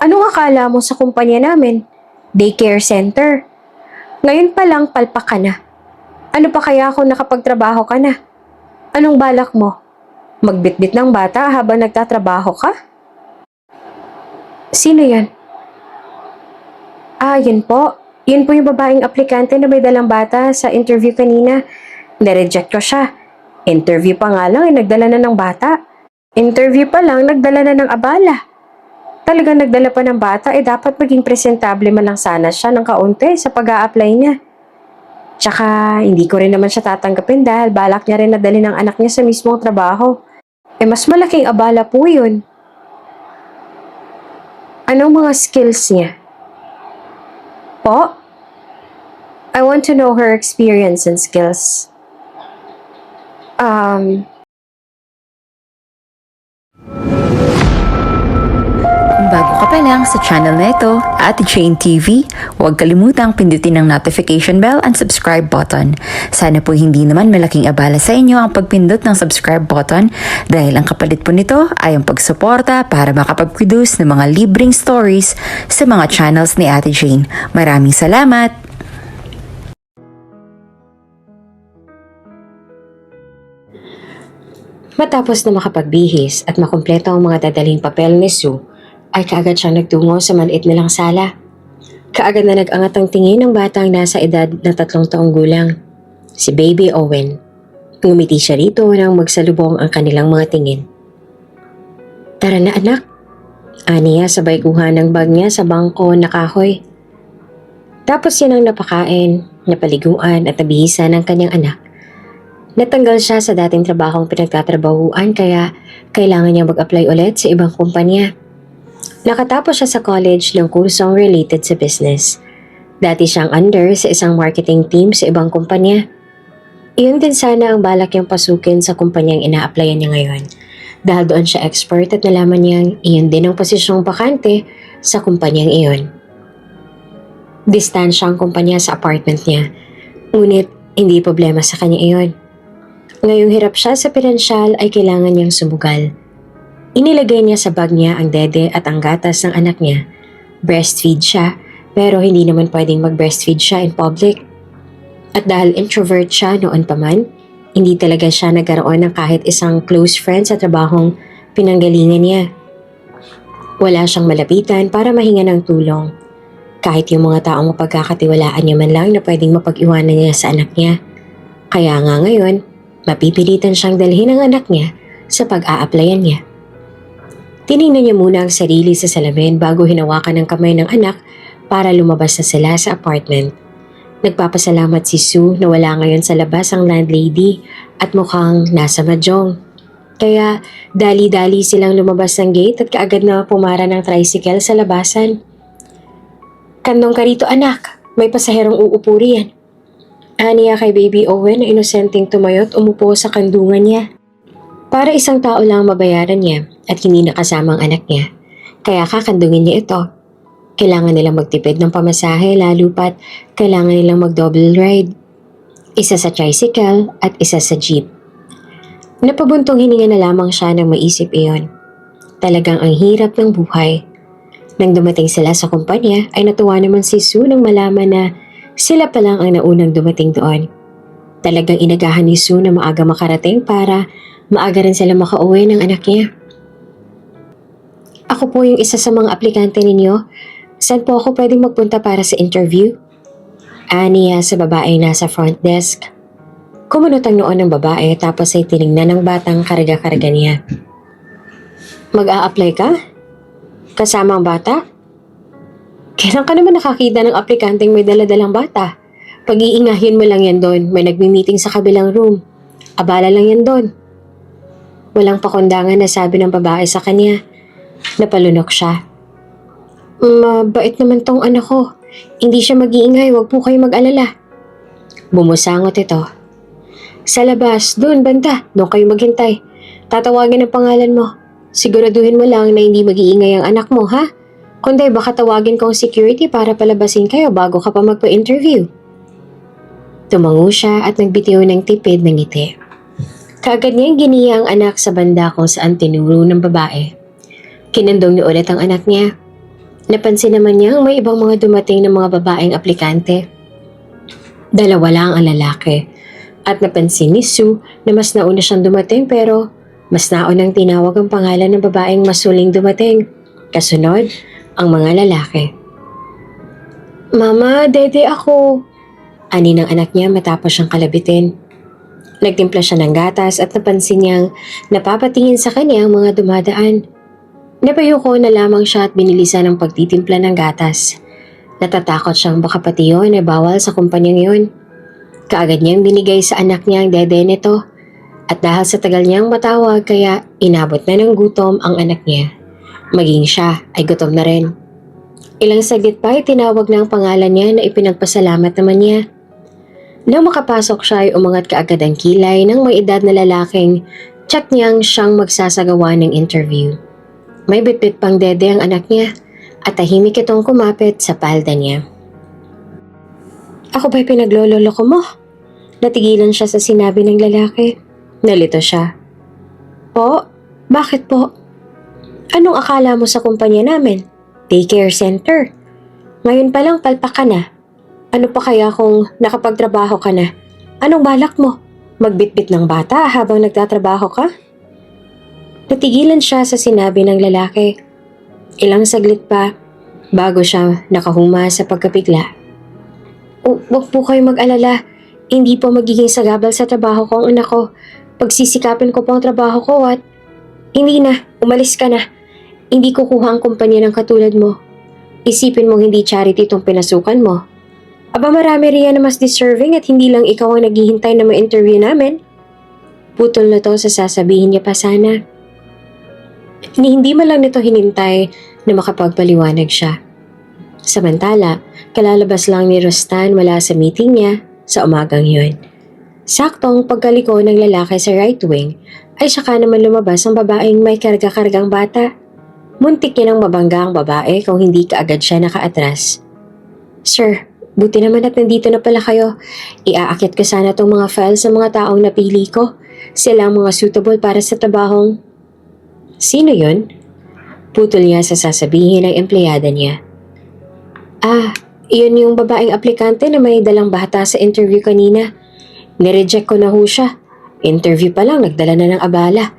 Anong akala mo sa kumpanya namin? Daycare center. Ngayon pa lang palpak ka na. Ano pa kaya kung nakapagtrabaho ka na? Anong balak mo? Magbitbit ng bata habang nagtatrabaho ka? Sino yan? Yun po. Yun po yung babaeng aplikante na may dalang bata sa interview kanina. Nireject ko siya. Interview pa nga lang, nagdala na ng bata. Interview pa lang, nagdala na ng abala. Talagang nagdala pa ng bata, dapat maging presentable man lang sana siya ng kaunti sa pag-a-apply niya. Tsaka, hindi ko rin naman siya tatanggapin dahil balak niya rin na dali ng anak niya sa mismong trabaho. Mas malaking abala po yun. Anong mga skills niya? Po? I want to know her experience and skills. Kung bago ka pa lang sa channel na ito, Ate Jane TV, huwag kalimutang pindutin ang notification bell and subscribe button. Sana po hindi naman malaking abala sa inyo ang pagpindot ng subscribe button dahil ang kapalit po nito ay ang pagsuporta para makapag-produce ng mga libreng stories sa mga channels ni Ate Jane. Maraming salamat! Matapos na makapagbihis at makumpleto ang mga dadaling papel ni Sue, ay kaagad siyang nagtungo sa maliit nilang sala. Kaagad na nag-angat ang tingin ng batang nasa edad na 3 taong gulang, si Baby Owen. Ngumiti siya rito nang magsalubong ang kanilang mga tingin. "Tara na anak," aniya sabay kuha ng bag niya sa bangko na kahoy. Tapos yan ang napakain, napaliguan at nabihisan ng kanyang anak. Natanggal siya sa dating trabahong pinagtatrabahuan kaya kailangan niya mag-apply ulit sa ibang kumpanya. Nakatapos siya sa college ng kursong related sa business. Dati siyang under sa isang marketing team sa ibang kumpanya. Iyon din sana ang balak niyang pasukin sa kumpanyang ina-applyan niya ngayon. Dahil doon siya expert at nalaman niyang iyon din ang posisyong bakante sa kumpanyang iyon. Distansya ang kumpanya sa apartment niya. Ngunit hindi problema sa kanya iyon. Ngayong hirap siya sa pinansyal ay kailangan niyang sumugal. Inilagay niya sa bag niya ang dede at ang gatas ng anak niya. Breastfeed siya, pero hindi naman pwedeng mag-breastfeed siya in public. At dahil introvert siya noon pa man, hindi talaga siya nagkaroon ng kahit isang close friend sa trabahong pinanggalingan niya. Wala siyang malapitan para mahinga ng tulong. Kahit yung mga taong mapagkakatiwalaan niya man lang na pwedeng mapag-iwanan niya sa anak niya. Kaya nga ngayon, mapipilitan siyang dalhin ang anak niya sa pag-a-applyan niya. Tiningnan niya muna ang sarili sa salamin bago hinawakan ng kamay ng anak para lumabas na sila sa apartment. Nagpapasalamat si Sue na wala ngayon sa labas ang landlady at mukhang nasa mahjong. Kaya dali-dali silang lumabas ng gate at kaagad na pumara ng tricycle sa labasan. "Kandong ka rito anak, may pasaherong uupo riyan." Aniya kay Baby Owen na inosenteng tumayot umupo sa kandungan niya. Para isang tao lang mabayaran niya at hindi nakasama ang anak niya. Kaya kakandungin niya ito. Kailangan nilang magtipid ng pamasahe lalo pat kailangan nilang mag-double ride. Isa sa tricycle at isa sa jeep. Napabuntong hininga na lamang siya nang maisip iyon. Talagang ang hirap ng buhay. Nang dumating sila sa kumpanya ay natuwa naman si Sue nang malaman na sila pa lang ang naunang dumating doon. Talagang inagahan ni Sue na maaga makarating para maaga rin sila makauwi ng anak niya. "Ako po yung isa sa mga aplikante ninyo. Saan po ako pwedeng magpunta para sa interview?" Aniya sa babae nasa front desk. Kumunot ang noon ng babae tapos ay tinignan ng batang karga-karga niya. "Mag-a-apply ka? Kasama ang bata? Kailan ka naman nakakita ng aplikanteng may daladalang bata? Pag-iingahin mo lang yan doon, may nagmi-meeting sa kabilang room. Abala lang yan doon." Walang pakundangan na sabi ng babae sa kanya. Napalunok siya. "Mabait naman tong anak ko. Hindi siya mag-iingay, wag po kayo mag-alala." Bumusangot ito. "Sa labas, doon banda, doon kayo maghintay. Tatawagin ang pangalan mo. Siguraduhin mo lang na hindi mag-iingay ang anak mo, ha? Kundi baka tawagin kong security para palabasin kayo bago ka pa magpa-interview." Tumango siya at nagbitiw ng tipid ng ngiti. Kaagad niyang giniya ang anak sa banda kung saan tinuro ng babae. Kinandong niya ulit ang anak niya. Napansin naman niyang may ibang mga dumating ng mga babaeng aplikante. Dalawa lang ang lalaki. At napansin ni Sue na mas nauna siyang dumating pero mas naunang tinawag ang pangalan ng babaeng masuling dumating. Kasunod, ang mga lalaki. Mama, dede ako. Ani ng anak niya matapos siyang kalabitin. Nagtimpla siya ng gatas at napansin niyang napapatingin sa kanya ang mga dumadaan. Napayuko na lamang siya at binilisan ang pagtitimpla ng gatas. Natatakot siyang baka pati yun ay bawal sa kumpanyang yun. Kaagad niyang binigay sa anak niya ang dede nito. At dahil sa tagal niyang matawag kaya inabot na ng gutom ang anak niya. Maging siya ay gutom na rin. Ilang saglit pa ay tinawag na ang pangalan niya na ipinagpasalamat naman niya. Nang makapasok siya ay umangat kaagad ang kilay ng may edad na lalaking tsak niyang siyang magsasagawa ng interview. May bitbit pang dede ang anak niya at tahimik itong kumapit sa palda niya. Ako ba'y pinaglololoko mo? Natigilan siya sa sinabi ng lalaki. Nalito siya. Po? Bakit po? Anong akala mo sa kumpanya namin? Daycare center. Ngayon pa lang palpak ka na. Ano pa kaya kung nakapagtrabaho ka na? Anong balak mo? Magbitbit ng bata habang nagtatrabaho ka? Natigilan siya sa sinabi ng lalaki. Ilang saglit pa, bago siya nakahuma sa pagkabigla. Huwag po kayo mag-alala. Hindi po magiging sagabal sa trabaho ko ang anak ko. Pagsisikapin ko po ang trabaho ko at hindi na, umalis ka na. Hindi ko kuha ang kumpanya ng katulad mo. Isipin mong hindi charity itong pinasukan mo. Aba marami riyan na mas deserving at hindi lang ikaw ang naghihintay na ma-interview namin. Putol na to sa sasabihin niya pa sana. Hindi man lang nito hinintay na makapagpaliwanag siya. Samantala, kalalabas lang ni Rostan mula sa meeting niya sa umagang yun. Saktong pagkaliko ng lalaki sa right wing ay saka naman lumabas ang babaeng may karga-kargang bata. Muntik niya nang mabangga ang babae kung hindi kaagad siya nakaatras. Sir, buti naman at nandito na pala kayo. Iaakit ko sana tong mga files sa mga taong napili ko. Sila ang mga suitable para sa trabahong. Sino yun? Putol niya sa sasabihin ng empleyada niya. Iyon yung babaeng aplikante na may dalang bata sa interview kanina. Nireject ko na ho siya. Interview pa lang, nagdala na ng abala.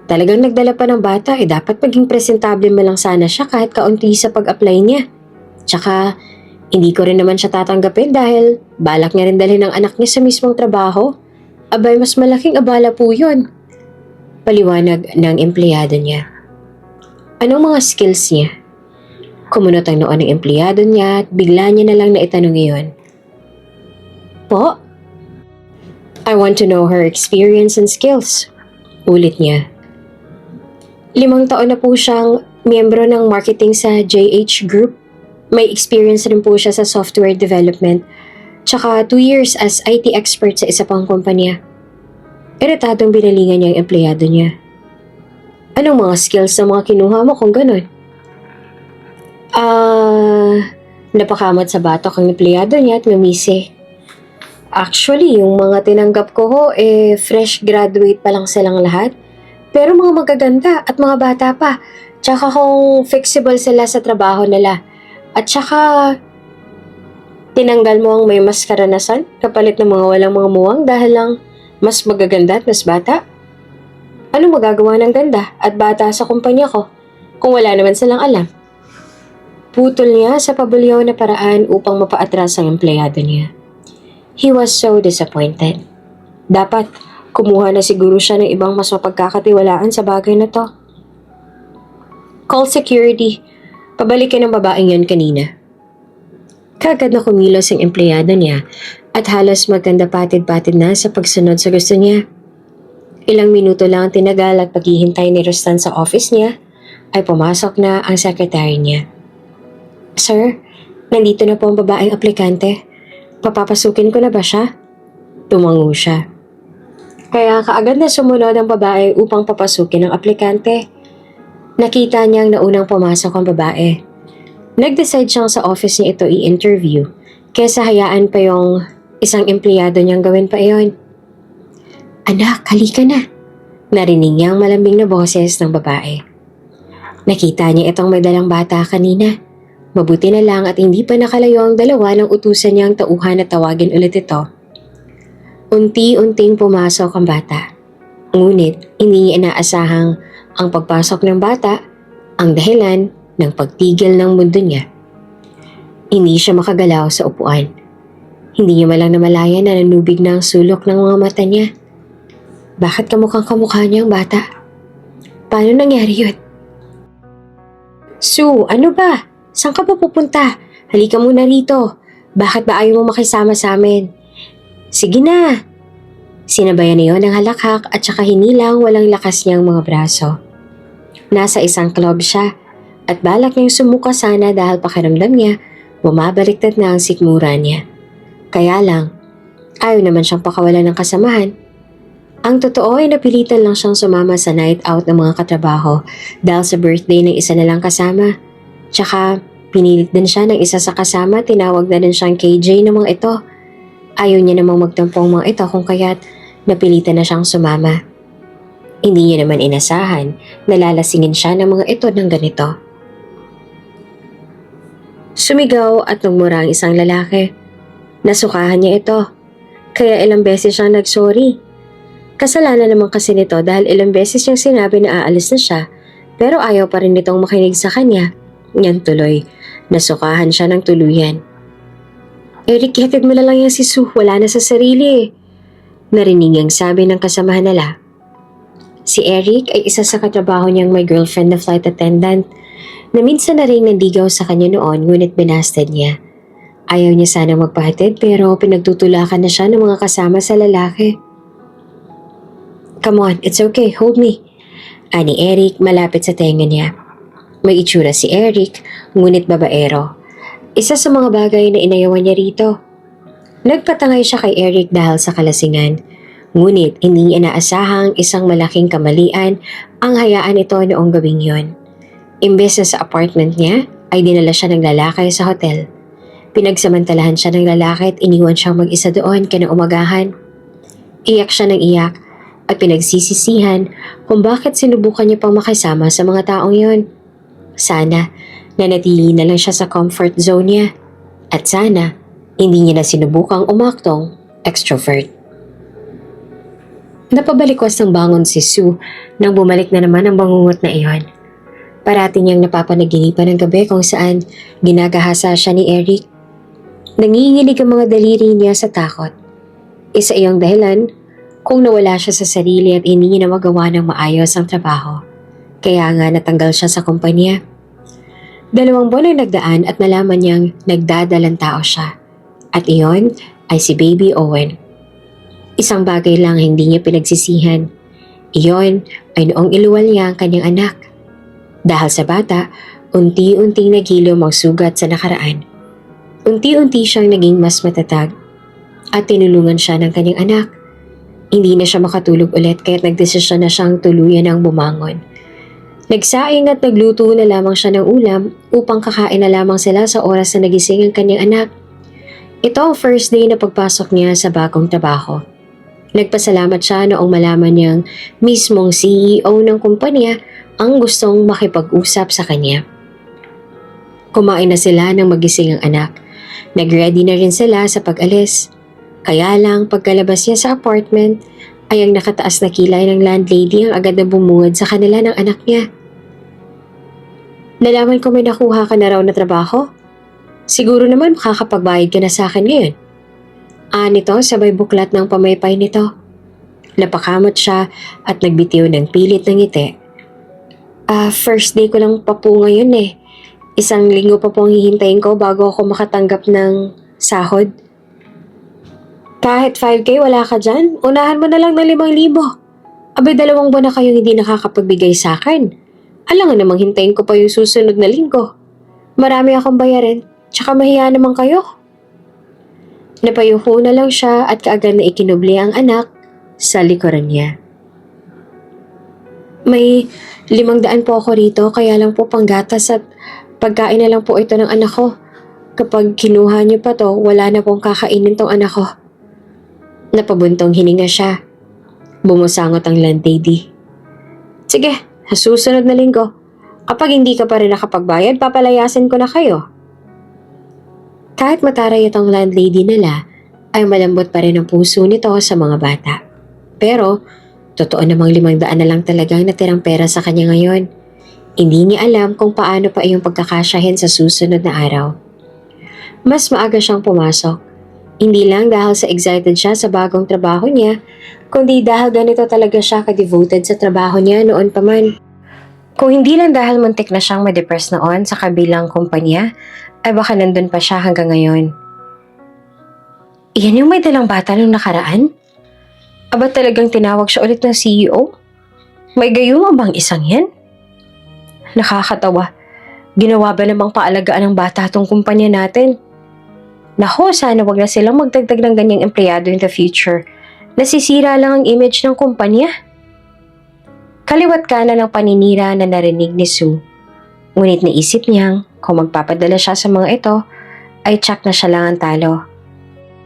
Talagang nagdala pa ng bata, dapat maging presentable mo lang sana siya kahit kaunti sa pag-apply niya. Tsaka, hindi ko rin naman siya tatanggapin dahil balak niya rin dalhin ng anak niya sa mismong trabaho. Abay, mas malaking abala po yun. Paliwanag ng empleyado niya. Anong mga skills niya? Kumunot ang noon ng empleyado niya at bigla niya na lang naitanong iyon. Po? I want to know her experience and skills. Ulit niya. 5 taon na po siyang miyembro ng marketing sa JH Group. May experience rin po siya sa software development. Tsaka 2 years as IT expert sa isa pang kumpanya. Iritadong binalingan niya ang empleyado niya. Anong mga skills na mga kinuha mo kung ganun? Napakamot sa batok ang empleyado niya at ngumisi. Actually, yung mga tinanggap ko ho, fresh graduate pa lang silang lahat. Pero mga magaganda at mga bata pa. Tsaka kung flexible sila sa trabaho nila. At tsaka, tinanggal mo ang may mas karanasan kapalit ng mga walang mga muwang dahil lang mas magaganda at mas bata. Ano magagawa ng ganda at bata sa kumpanya ko kung wala naman silang alam? Putol niya sa pabulyaw na paraan upang mapaatras ang empleyado niya. He was so disappointed. Dapat, kumuha na siguro siya ng ibang mas mapagkakatiwalaan sa bagay na to. Call security. Pabalikin ang babaeng yan kanina. Kagad na kumilos ang empleyado niya at halos magkanda-patid-patid na sa pagsunod sa gusto niya. Ilang minuto lang ang tinagal at paghihintay ni Rostan sa office niya ay pumasok na ang secretary niya. Sir, nandito na po ang babaeng aplikante. Papapasukin ko na ba siya? Tumango siya. Kaya kaagad na sumunod ang babae upang papasukin ang aplikante. Nakita niyang naunang pumasok ang babae. Nag-decide siyang sa office niya ito i-interview kesa hayaan pa yung isang empleyado niyang gawin pa iyon. Anak, halika na. Narinig niya ang malambing na boses ng babae. Nakita niya itong may dalang bata kanina. Mabuti na lang at hindi pa nakalayo ang dalawa nang utusan niyang tauhan na tawagin ulit ito. Unti-unting pumasok ang bata. Ngunit hindi niya inaasahang ang pagpasok ng bata ang dahilan ng pagtigil ng mundo niya. Hindi siya makagalaw sa upuan. Hindi niya malang namalayan na nanubig na ang sulok ng mga mata niya. Bakit kamukha niya ang bata? Paano nangyari yun? Sue, ano ba? Saan ka pa pupunta? Halika muna rito. Bakit ba ayaw mo makisama sa amin? Sige na. Sinabayan niyo ng halakhak at saka hinilang walang lakas niyang mga braso. Nasa isang club siya at balak niyang sumuka sana dahil pakiramdam niya bumabaliktad na ang sikmura niya. Kaya lang, ayaw naman siyang pakawalan ng kasamahan. Ang totoo ay napilitan lang siyang sumama sa night out ng mga katrabaho dahil sa birthday ng isa nilang kasama. Tsaka pinilit din siya ng isa sa kasama, tinawag na din siyang KJ ng mga ito. Ayaw niya namang magtampong mga ito kung kaya't napilitan na siyang sumama. Hindi niya naman inasahan na lalasingin siya ng mga ito ng ganito. Sumigaw at nagmura ang isang lalaki. Nasukahan niya ito, kaya ilang beses siyang nagsorry. Kasalanan naman kasi nito dahil ilang beses niyang sinabi na aalis na siya, pero ayaw pa rin nitong makinig sa kanya. Yan tuloy, nasukahan siya ng tuluyan. Eric, hatid mo na lang yan si Sue, wala na sa sarili eh. Narinig niyang sabi ng kasamahan nila. Si Eric ay isa sa katrabaho niyang may girlfriend na flight attendant na minsan na rin nandigaw sa kanya noon ngunit binasted niya. Ayaw niya sana magpahatid pero pinagtutulakan na siya ng mga kasama sa lalaki. Come on, it's okay, hold me. Ani Eric malapit sa tenga niya. May itsura si Eric, ngunit babaero. Isa sa mga bagay na inayawan niya rito. Nagpatangay siya kay Eric dahil sa kalasingan. Ngunit hindi inaasahang isang malaking kamalian ang hayaan ito noong gabing yon. Imbes na sa apartment niya, ay dinala siya ng lalaki sa hotel. Pinagsamantalahan siya ng lalaki at iniwan siyang mag-isa doon kanang umagahan. Iyak siya ng iyak at pinagsisisihan kung bakit sinubukan niya pang makisama sa mga taong yon. Sana, nanatili na lang siya sa comfort zone niya. At sana, hindi niya na sinubukang umaktong extrovert. Napabalikwas ng bangon si Sue nang bumalik na naman ang bangungot na iyon. Parati niyang napapanaginipan ng gabi kung saan ginagahasa siya ni Eric. Nanginginig ang mga daliri niya sa takot. Isa iyong dahilan kung nawala siya sa sarili at hindi niya na magawa ng maayos ang trabaho. Kaya nga natanggal siya sa kumpanya. 2 buwan ang nagdaan at nalaman niyang nagdadalang tao siya. At iyon ay si Baby Owen. Isang bagay lang hindi niya pinagsisihan. Iyon ay noong iluwal niya ang kanyang anak. Dahil sa bata, unti-unting nagilo ang sugat sa nakaraan. Unti-unti siyang naging mas matatag at tinulungan siya ng kanyang anak. Hindi na siya makatulog ulit kaya't nagdesisyon na siyang tuluyan ang bumangon. Nagsaing at nagluto na lamang siya ng ulam upang kakain na lamang sila sa oras na nagising ang kanyang anak. Ito ang first day na pagpasok niya sa bagong trabaho. Nagpasalamat siya noong malaman niyang mismong CEO ng kumpanya ang gustong makipag-usap sa kanya. Kumain na sila nang magising ang anak. Nag-ready na rin sila sa pag-alis. Kaya lang pagkalabas niya sa apartment ay ang nakataas na kilay ng landlady ang agad na bumungad sa kanila ng anak niya. Nalaman ko may nakuha ka na raw na trabaho? Siguro naman makakapagbayad ka na sa akin ngayon. Nito sabay buklat ng pamaypay nito. Napakamot siya at nagbitiw ng pilit ng ngiti. First day ko lang pa po ngayon eh. 1 linggo pa po ang hihintayin ko bago ako makatanggap ng sahod. Kahit 5K wala ka dyan, unahan mo na lang ng 5,000. Abay 2 buwan na kayong hindi nakakapagbigay sa akin. Alangan namang hintayin ko pa yung susunod na linggo. Marami akong bayarin, tsaka mahiya naman kayo. Napayuko na lang siya at kaagad na ikinubli ang anak sa likuran niya. May 500 po ako rito, kaya lang po panggatas at pagkain na lang po ito ng anak ko. Kapag kinuha niyo pa to, wala na pong kakainin tong anak ko. Napabuntong hininga siya. Bumusangot ang landlady. Sige, sa susunod na linggo, Kapag hindi ka pa rin nakapagbayad, papalayasin ko na kayo. Kahit mataray itong landlady nila, ay malambot pa rin ang puso nito sa mga bata. Pero, totoo namang 500 na lang talagang natirang pera sa kanya ngayon. Hindi niya alam kung paano pa iyong pagkakasyahin sa susunod na araw. Mas maaga siyang pumasok. Hindi lang dahil sa excited siya sa bagong trabaho niya, kundi dahil ganito talaga siya ka-devoted sa trabaho niya noon pa man. Kung hindi lang dahil muntik na siyang ma-depress noon sa kabilang kumpanya, ay baka nandun pa siya hanggang ngayon. Iyan yung may dalang bata nung nakaraan? Aba talagang tinawag siya ulit ng CEO? May gayuma bang isang yan? Nakakatawa. Ginawa ba namang paalagaan ng bata tong kumpanya natin? Nako, sana wag na silang magdagdag ng ganyang empleyado in the future. Nasisira lang ang image ng kumpanya. Kaliwat kanan ng paninira na narinig ni Sue. Ngunit naisip niyang kung magpapadala siya sa mga ito, ay tsak na siya lang ang talo.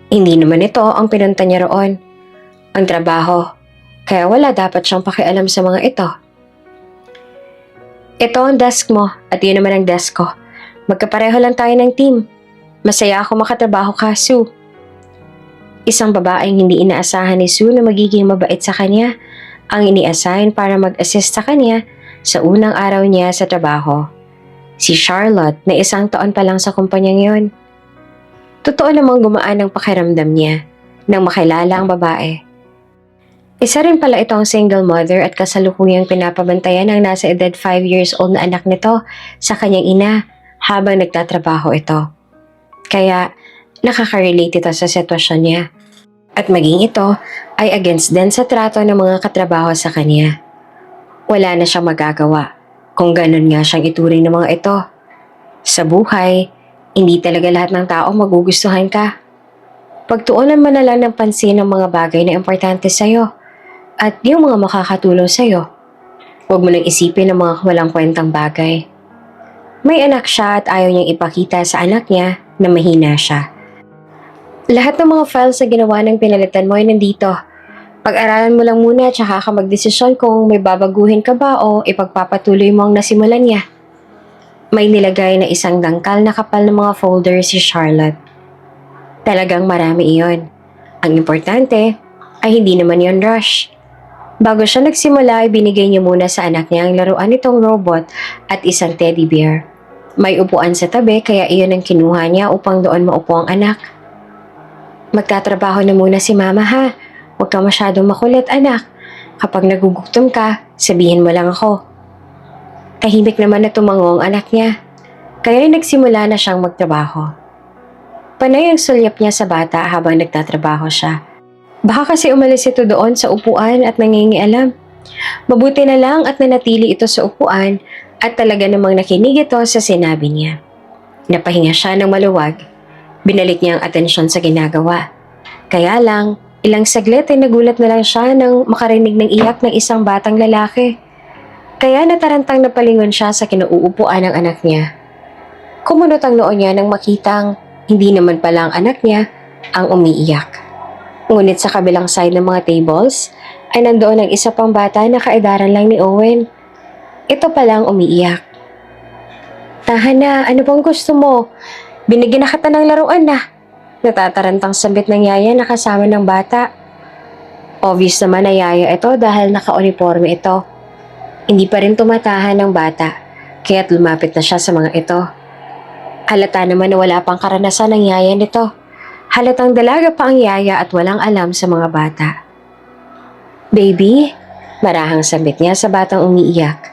Hindi naman ito ang pinunta niya roon. Ang trabaho. Kaya wala dapat siyang pakialam sa mga ito. Ito ang desk mo at yun naman ang desk ko. Magkapareho lang tayo ng team. Masaya ako makatrabaho ka, Sue. Isang babaeng hindi inaasahan ni Sue na magiging mabait sa kanya ang ini-assign para mag-assist sa kanya sa unang araw niya sa trabaho. Si Charlotte na 1 taon pa lang sa kumpanyang yon. Totoo namang gumaan ang pakiramdam niya nang makilala ang babae. Isa rin pala itong single mother at kasalukuyang pinapabantayan ang nasa edad 5 years old na anak nito sa kanyang ina habang nagtatrabaho ito. Kaya nakaka-relate ito sa sitwasyon niya. At maging ito ay against din sa trato ng mga katrabaho sa kanya. Wala na siyang magagawa kung ganun nga siyang ituring ng mga ito. Sa buhay, hindi talaga lahat ng tao magugustuhan ka. Pagtuunan mo na lang ng pansin ng mga bagay na importante sa'yo at yung mga makakatulong sa'yo. Huwag mo nang isipin ang mga walang kwentang bagay. May anak siya at ayaw niyang ipakita sa anak niya na mahina siya. Lahat ng mga files na ginawa ng pinalitan mo ay nandito. Pag-aralan mo lang muna at saka ka magdesisyon kung may babaguhin ka ba o ipagpapatuloy mo ang nasimulan niya. May nilagay na isang dangkal na kapal ng mga folder si Charlotte. Talagang marami iyon. Ang importante ay hindi naman yon rush. Bago siya nagsimula ay binigay niya muna sa anak niya ang laruan nitong robot at isang teddy bear. May upuan sa tabi kaya iyon ang kinuha niya upang doon maupo ang anak. Magtatrabaho na muna si mama ha. Huwag ka masyadong makulit anak. Kapag nagugutom ka, sabihin mo lang ako. Tahimik naman na tumango ang anak niya. Kaya nagsimula na siyang magtrabaho. Panay ang sulyap niya sa bata habang nagtatrabaho siya. Baka kasi umalis ito doon sa upuan at nangingialam. Mabuti na lang at nanatili ito sa upuan at talaga namang nakinig ito sa sinabi niya. Napahinga siya ng maluwag. Binalik niya ang atensyon sa ginagawa. Kaya lang, ilang saglit ay nagulat na lang siya nang makarinig ng iyak ng isang batang lalaki. Kaya natarantang napalingon siya sa kinauupuan ng anak niya. Kumunot ang noo niya nang makitang hindi naman pala ang anak niya ang umiiyak. Ngunit sa kabilang side ng mga tables ay nandoon ang isa pang bata na kaedaran lang ni Owen. Ito palang umiiyak. Tahan na, ano bang gusto mo? Binigyan na kita ng laruan na. Natatarantang sabit ng yaya na kasama ng bata. Obvious naman na yaya ito dahil naka-uniforme ito. Hindi pa rin tumatahan ng bata, kaya't lumapit na siya sa mga ito. Halata naman na wala pang karanasan ng yaya nito. Halatang dalaga pa ang yaya at walang alam sa mga bata. Baby, marahang sabit niya sa batang umiiyak.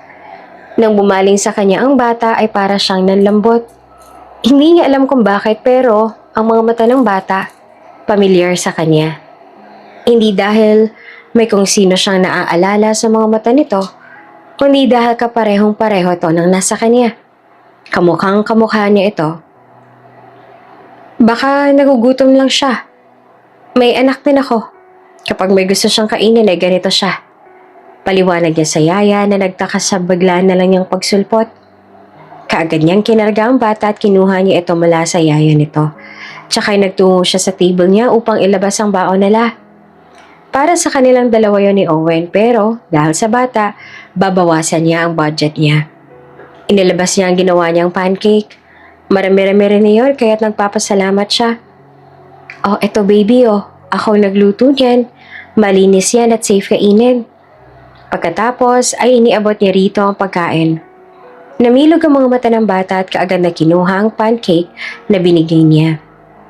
Nang bumaling sa kanya ang bata ay para siyang nanlambot. Hindi niya alam kung bakit pero ang mga mata ng bata pamilyar sa kanya. Hindi dahil may kung sino siyang naaalala sa mga mata nito, kundi dahil kaparehong-pareho ito nang nasa kanya. Kamukhang kamukha niya ito. Baka nagugutom lang siya. May anak din ako. Kapag may gusto siyang kainin ay ganito siya. Paliwanag niya sa yaya na nagtaka sa bigla na lang niyang pagsulpot. Kaagad niyang kinarga ang bata at kinuha niya ito mula sa yaya nito. Tsaka'y nagtungo siya sa table niya upang ilabas ang baon nila. Para sa kanilang dalawa yon ni Owen pero dahil sa bata, babawasan niya ang budget niya. Inilabas niya ang ginawa niyang pancake. Marami-rami rin yun kaya't nagpapasalamat siya. Oh, eto baby oh. Ako nagluto niyan. Malinis yan at safe kainin. Pagkatapos ay iniabot niya rito ang pagkain. Namilog ang mga mata ng bata at kaagad na kinuha ang pancake na binigay niya.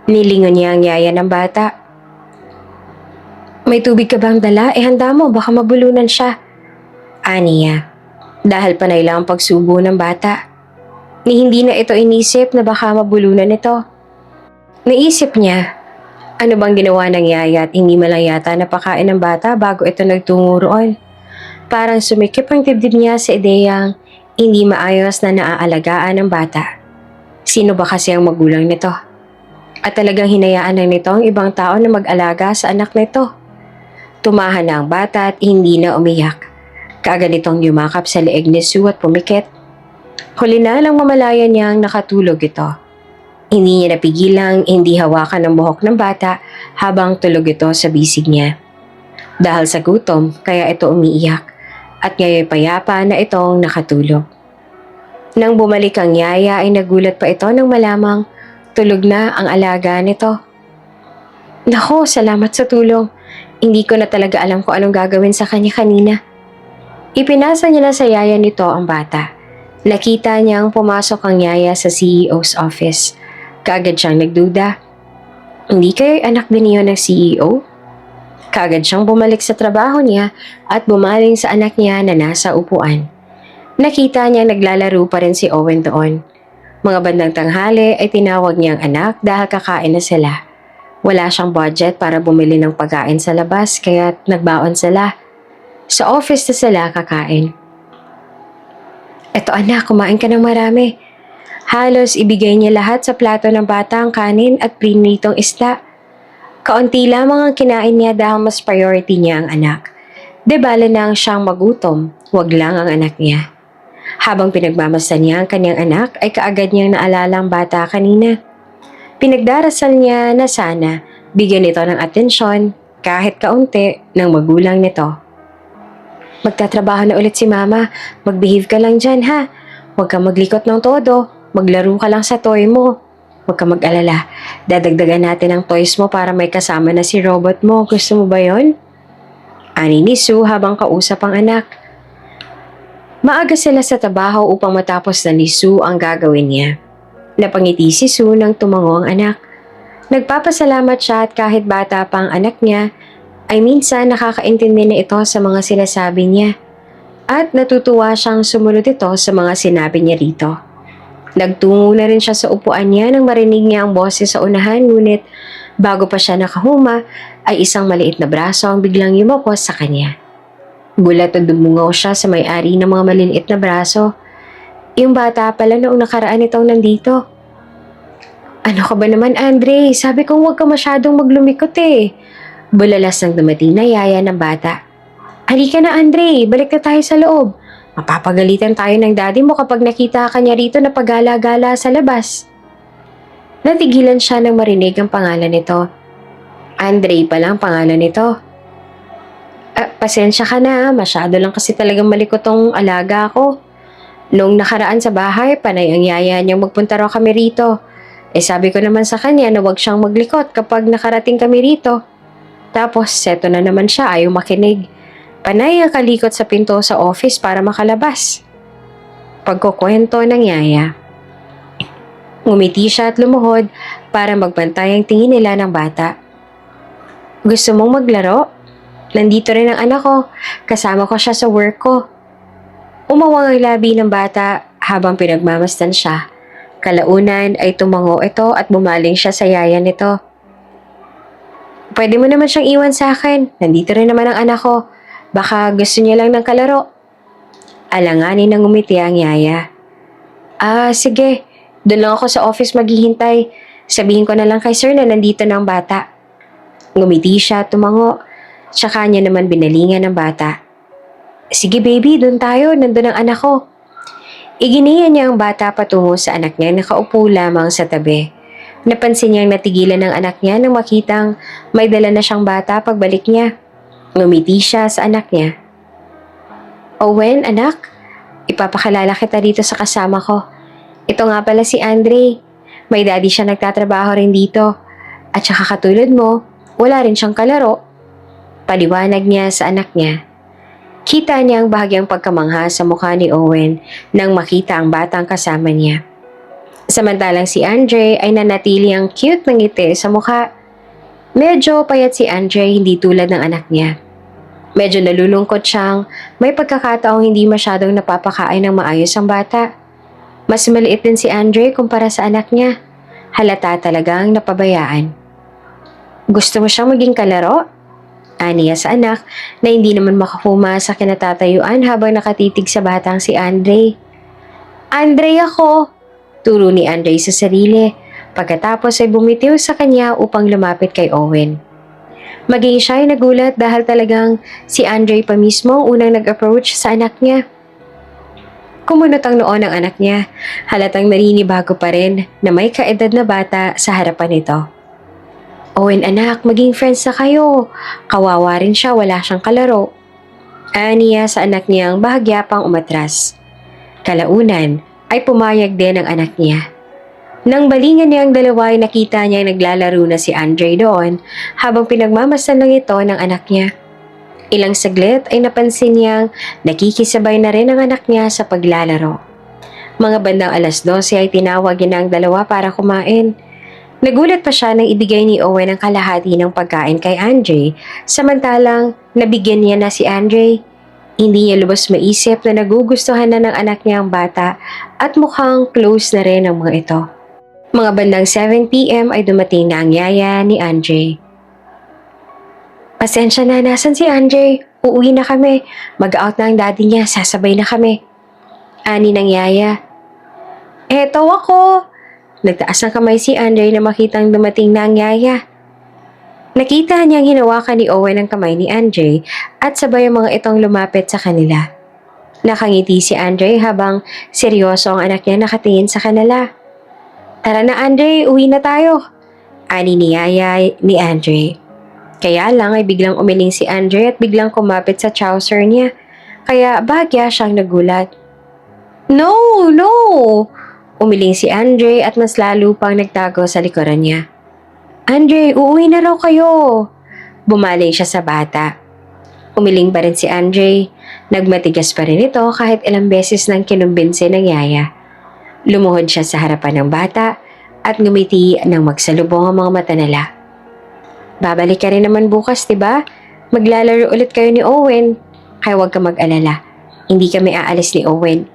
Nilingon niya ang yaya ng bata. May tubig ka bang dala? Handa mo, baka mabulunan siya. Aniya, dahil panay lang ang pagsubo ng bata. Ni hindi na ito inisip na baka mabulunan ito. Naisip niya, ano bang ginawa ng yaya at hindi malang yata napakain ng bata bago ito nagtungo roon. Parang sumikip ang dibdib niya sa ideyang hindi maayos na naaalagaan ng bata. Sino ba kasi ang magulang nito? At talagang hinayaan ng nito ang ibang tao na mag-alaga sa anak nito. Tumahan na ang bata at hindi na umiyak. Kaagad itong yumakap sa leeg ni Sue at pumikit. Huli na lang mamalaya niyang nakatulog ito. Hindi niya napigilang hindi hawakan ang buhok ng bata habang tulog ito sa bisig niya. Dahil sa gutom, kaya ito umiiyak at ngayon payapa na itong nakatulog. Nang bumalik ang yaya ay nagulat pa ito nang malamang tulog na ang alaga nito. Nako, salamat sa tulong. Hindi ko na talaga alam kung anong gagawin sa kanya kanina. Ipinasa niya na sa yaya nito ang bata. Nakita niyang pumasok ang yaya sa CEO's office. Kaagad siyang nagduda. Hindi kayo'y anak din niyo ng CEO? Kaagad siyang bumalik sa trabaho niya at bumaling sa anak niya na nasa upuan. Nakita niyang naglalaro pa rin si Owen doon. Mga bandang tanghali ay tinawag niyang anak dahil kakain na sila. Wala siyang budget para bumili ng pagkain sa labas kaya nagbaon sila. Sa office na sila kakain. Eto anak, kumain ka ng marami. Halos ibigay niya lahat sa plato ng bata ang kanin at prinitong isda. Kaunti lamang ang kinain niya dahil mas priority niya ang anak. De bale na ang siyang magutom, wag lang ang anak niya. Habang pinagmamasdan niya ang kanyang anak ay kaagad niyang naalala ang bata kanina. Pinagdarasal niya na sana bigyan ito ng atensyon kahit kaunti ng magulang nito. Magtatrabaho na ulit si mama, magbehave ka lang dyan ha. Huwag kang maglikot ng todo. Maglaro ka lang sa toy mo. Huwag ka mag-alala. Dadagdagan natin ang toys mo para may kasama na si robot mo. Gusto mo ba yon? Ani ni Sue habang kausap ang anak. Maaga sila sa trabaho upang matapos na ni Sue ang gagawin niya. Napangiti si Sue nang tumango ang anak. Nagpapasalamat siya at kahit bata pa ang anak niya, ay minsan nakakaintindi na ito sa mga sinasabi niya. At natutuwa siyang sumunod ito sa mga sinabi niya rito. Nagtungo na rin siya sa upuan niya nang marinig niya ang boses sa unahan ngunit bago pa siya nakahuma ay isang maliit na braso ang biglang yumapos sa kanya. Gulat at dumungaw siya sa may-ari ng mga maliliit na braso. Yung bata pala noong nakaraan itong nandito. Ano ka ba naman Andre? Sabi kong huwag ka masyadong maglumikot eh. Bulalas ng dumating na yaya ng bata. Halika na Andre, balik na tayo sa loob. Mapapagalitan tayo ng daddy mo kapag nakita ka niya rito na paggala-gala sa labas. Natigilan siya nang marinig ang pangalan nito. Andre pala ang pangalan nito. Pasensya ka na, masyado lang kasi talagang malikot tong alaga ko. Noong nakaraan sa bahay, panay ang yaya niyang magpunta raw kami rito. Sabi ko naman sa kanya na huwag siyang maglikot kapag nakarating kami rito. Tapos, seto na naman siya, ayaw makinig. Panay ang kalikot sa pinto sa office para makalabas. Pagkukwento ng yaya. Ngumiti siya at lumuhod para magbantay ang tingin nila ng bata. Gusto mong maglaro? Nandito rin ang anak ko. Kasama ko siya sa work ko. Umawang ang labi ng bata habang pinagmamasdan siya. Kalaunan ay tumango ito at bumaling siya sa yaya nito. Pwede mo naman siyang iwan sa akin. Nandito rin naman ang anak ko. Baka gusto niya lang ng kalaro. Alanganin ng ngumiti ang yaya. Sige. Doon lang ako sa office maghihintay. Sabihin ko na lang kay sir na nandito na ang bata. Ngumiti siya at tumango. Tsaka niya naman binalingan ng bata. Sige baby, doon tayo. Nandun ang anak ko. Iginiya niya ang bata patungo sa anak niya nakaupo lamang sa tabi. Napansin niyang natigilan ng anak niya nang makitang may dala na siyang bata pagbalik niya. Ngumiti siya sa anak niya. Owen, anak, Ipapakilala kita dito sa kasama ko. Ito nga pala si Andre. May daddy siya nagtatrabaho rin dito. At saka katulad mo, wala rin siyang kalaro. Paliwanag niya sa anak niya. Kita niya ang bahagyang pagkamangha sa mukha ni Owen nang makita ang batang kasama niya. Samantalang si Andre ay nanatili ang cute ng ngiti sa mukha. Medyo payat si Andre, hindi tulad ng anak niya. Medyo nalulungkot siyang may pagkakataong hindi masyadong napapakain ng maayos ang bata. Mas maliit din si Andre kumpara sa anak niya. Halata talagang napabayaan. Gusto mo siyang maging kalaro? Aniya sa anak na hindi naman makapuma sa kinatatayuan habang nakatitig sa batang si Andre. Andre ako! Turo ni Andre sa sarili. Pagkatapos ay bumitiw sa kanya upang lumapit kay Owen. Maging siya ay nagulat dahil talagang si Andre pa mismo ang unang nag-approach sa anak niya. Kumunot ang noo ng anak niya, halatang naninibago pa rin na may kaedad na bata sa harapan nito. Owen anak, maging friends na kayo. Kawawa rin siya, wala siyang kalaro. Aniya sa anak niyang bahagya pang umatras. Kalaunan ay pumayag din ang anak niya. Nang balingan niya ang dalawa ay nakita niya naglalaro na si Andre doon habang pinagmamasdan lang ito ng anak niya. Ilang saglit ay napansin niyang nakikisabay na rin ang anak niya sa paglalaro. Mga bandang 12:00 ay tinawag niya ang dalawa para kumain. Nagulat pa siya nang ibigay ni Owen ang kalahati ng pagkain kay Andre samantalang nabigyan niya na si Andre. Hindi niya lubos maisip na nagugustuhan na ng anak niya ang bata at mukhang close na rin ang mga ito. Mga bandang 7 p.m. ay dumating na ang yaya ni Andre. Pasensya na, nasan si Andre? Uuwi na kami. Mag-out na ang daddy niya, sasabay na kami. Ani ng yaya. Eto ako. Nagtaas ng kamay si Andre na makitang dumating na ang yaya. Nakita niyang hinawakan ni Owen ang kamay ni Andre at sabay ang mga itong lumapit sa kanila. Nakangiti si Andre habang seryoso ang anak niya nakatingin sa kanila. Tara na Andre, uwi na tayo. Ani ni yaya ni Andre. Kaya lang ay biglang umiling si Andre at biglang kumapit sa trouser niya. Kaya bahagya siyang nagulat. No! No! Umiling si Andre at mas lalo pang nagtago sa likuran niya. Andre, uuwi na raw kayo. Bumaling siya sa bata. Umiling pa rin si Andre. Nagmatigas pa rin ito kahit ilang beses nang kinumbinsi ng yaya. Lumuhod siya sa harapan ng bata at ngumiti nang magsalubong ang mga mata nila. Babalik ka rin naman bukas, diba? Maglalaro ulit kayo ni Owen. Kaya huwag ka mag-alala. Hindi kami aalis ni Owen.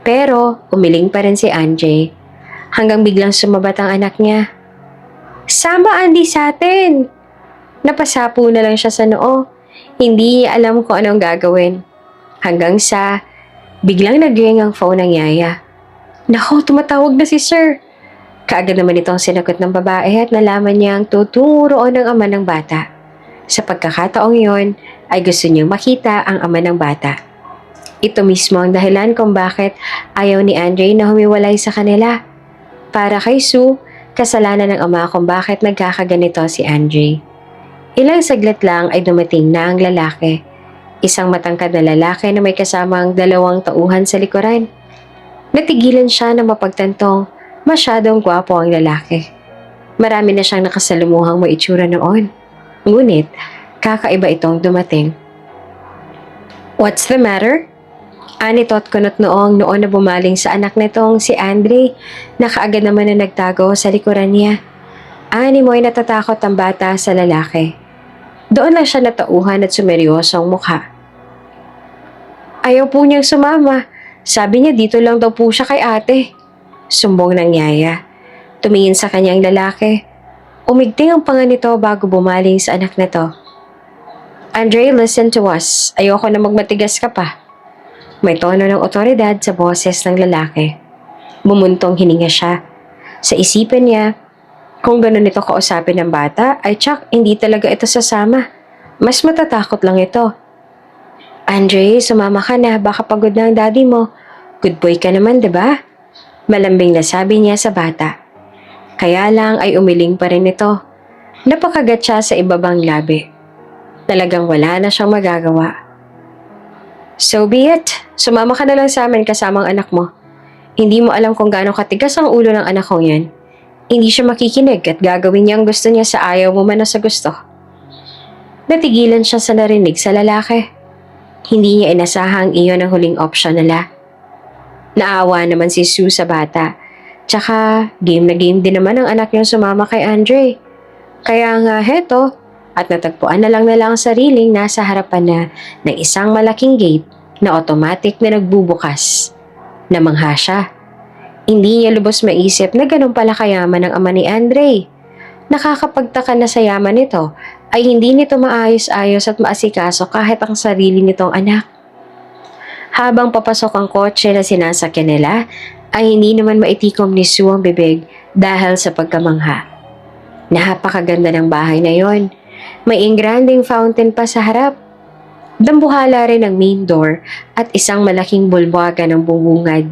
Pero umiling pa rin si Andre hanggang biglang sumabat ang anak niya. Sama Andy sa atin! Napasapo na lang siya sa noo. Hindi niya alam kung anong gagawin. Hanggang sa biglang nag-ring ang phone ng yaya. Nako, tumatawag na si Sir. Kaagad naman itong sinagot ng babae at nalaman niyang tutungo roon ang ama ng bata. Sa pagkakataong yon ay gusto niyang makita ang ama ng bata. Ito mismo ang dahilan kung bakit ayaw ni Andre na humiwalay sa kanila. Para kay Sue, kasalanan ng ama kung bakit nagkakaganito si Andre. Ilang saglit lang ay dumating na ang lalaki. Isang matangkad na lalaki na may kasamang 2 tauhan sa likuran. Natigilan siya na mapagtantong masyadong gwapo ang lalaki. Marami na siyang nakasalumuhang maitsura noon. Ngunit, kakaiba itong dumating. What's the matter? Anitot kunot noong na bumaling sa anak nitong si Andre na kaagad naman na nagtago sa likuran niya. Ani mo'y natatakot ang bata sa lalaki. Doon lang siya natauhan at sumeryosong mukha. Ayaw po niyang sumama. Sabi niya dito lang daw po siya kay ate. Sumbong ng yaya. Tumingin sa kanyang lalaki. Umigting ang panga nito bago bumaling sa anak na to. Andre, listen to us. Ayoko na magmatigas ka pa. May tono ng otoridad sa boses ng lalaki. Bumuntong hininga siya. Sa isipin niya, kung ganun ito kausapin ng bata, ay tsak hindi talaga ito sasama. Mas matatakot lang ito. Andre, sumama ka na, baka pagod na ang daddy mo. Good boy ka naman, diba? Malambing na sabi niya sa bata. Kaya lang ay umiling pa rin ito. Napakagat siya sa ibabang labi. Talagang wala na siyang magagawa. So be it. Sumama ka na lang sa amin kasama ang anak mo. Hindi mo alam kung gaano katigas ang ulo ng anak kong yan. Hindi siya makikinig at gagawin niya ang gusto niya sa ayaw mo man o sa gusto. Natigilan siya sa narinig sa lalaki. Hindi niya inasahang iyon ang huling option nila. Naawa naman si Sue sa bata. Tsaka game na game din naman ang anak niyang sumama kay Andre. Kaya nga heto, at natagpuan na lang nila ang sariling nasa harapan na ng isang malaking gate na automatic na nagbubukas. Namangha siya. Hindi niya lubos maisip na ganun pala kayaman ng ama ni Andre. Nakakapagtaka na sa yaman nito ay hindi nito maayos-ayos at maasikaso kahit ang sarili nitong anak. Habang papasok ang kotse na sinasakyan nila, ay hindi naman maitikom ni Sue ang bibig dahil sa pagkamangha. Napakaganda ng bahay na yon. May engranding fountain pa sa harap. Dambuhala rin ang main door at isang malaking bulwagan ng bubungad.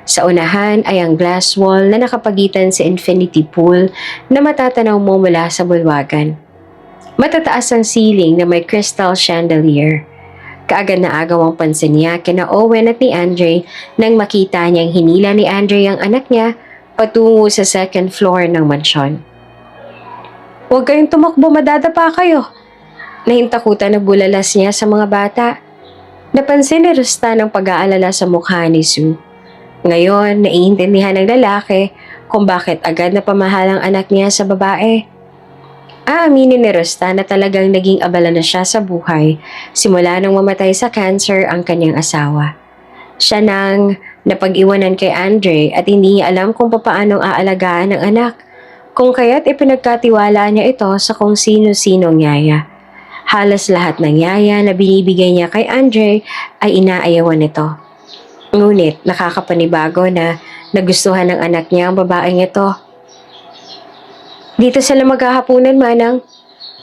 Sa unahan ay ang glass wall na nakapagitan sa infinity pool na matatanaw mo mula sa bulwagan. Matataas ang ceiling na may crystal chandelier. Kaagad na agaw ang pansin niya kina Owen at ni Andre nang makita niyang hinila ni Andre ang anak niya patungo sa second floor ng mansyon. "Huwag kayong tumakbo, madadapa kayo." Nahintakutan na bulalas niya sa mga bata. Napansin ni Rusta ng pag-aalala sa mukha ni Sue. Ngayon, naiintindihan ng lalaki kung bakit agad na pamahal ang anak niya sa babae. Aaminin ni Rusta na talagang naging abala na siya sa buhay simula nang mamatay sa cancer ang kanyang asawa. Siya nang napag-iwanan kay Andre at hindi niya alam kung papaanong aalagaan ng anak, kung kaya't ipinagkatiwala niya ito sa kung sino-sinong yaya. Halos lahat ng yaya na binibigay niya kay Andre ay inaayawan nito. Ngunit nakakapanibago na nagustuhan ng anak niya ang babaeng ito. "Dito sila maghahapunan, manang."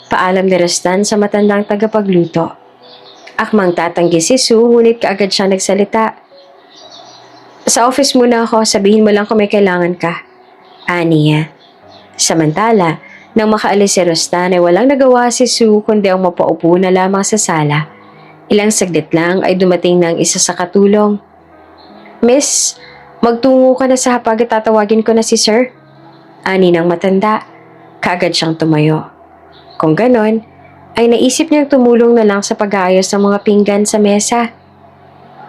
Paalam ni Rustan sa matandang tagapagluto. Akmang tatanggi si Sue, ngunit kaagad siya nagsalita. "Sa office muna ako, sabihin mo lang kung may kailangan ka." Ani niya. Samantala, nang makaalis si Rustan ay walang nagawa si Sue kundi ang mapaupo na lamang sa sala. Ilang saglit lang ay dumating ng isa sa katulong. "Miss, magtungo ka na sa hapag at tatawagin ko na si Sir." Ani ng matanda. Kaagad siyang tumayo. Kung ganon, ay naisip niyang tumulong na lang sa pag-aayos ng mga pinggan sa mesa.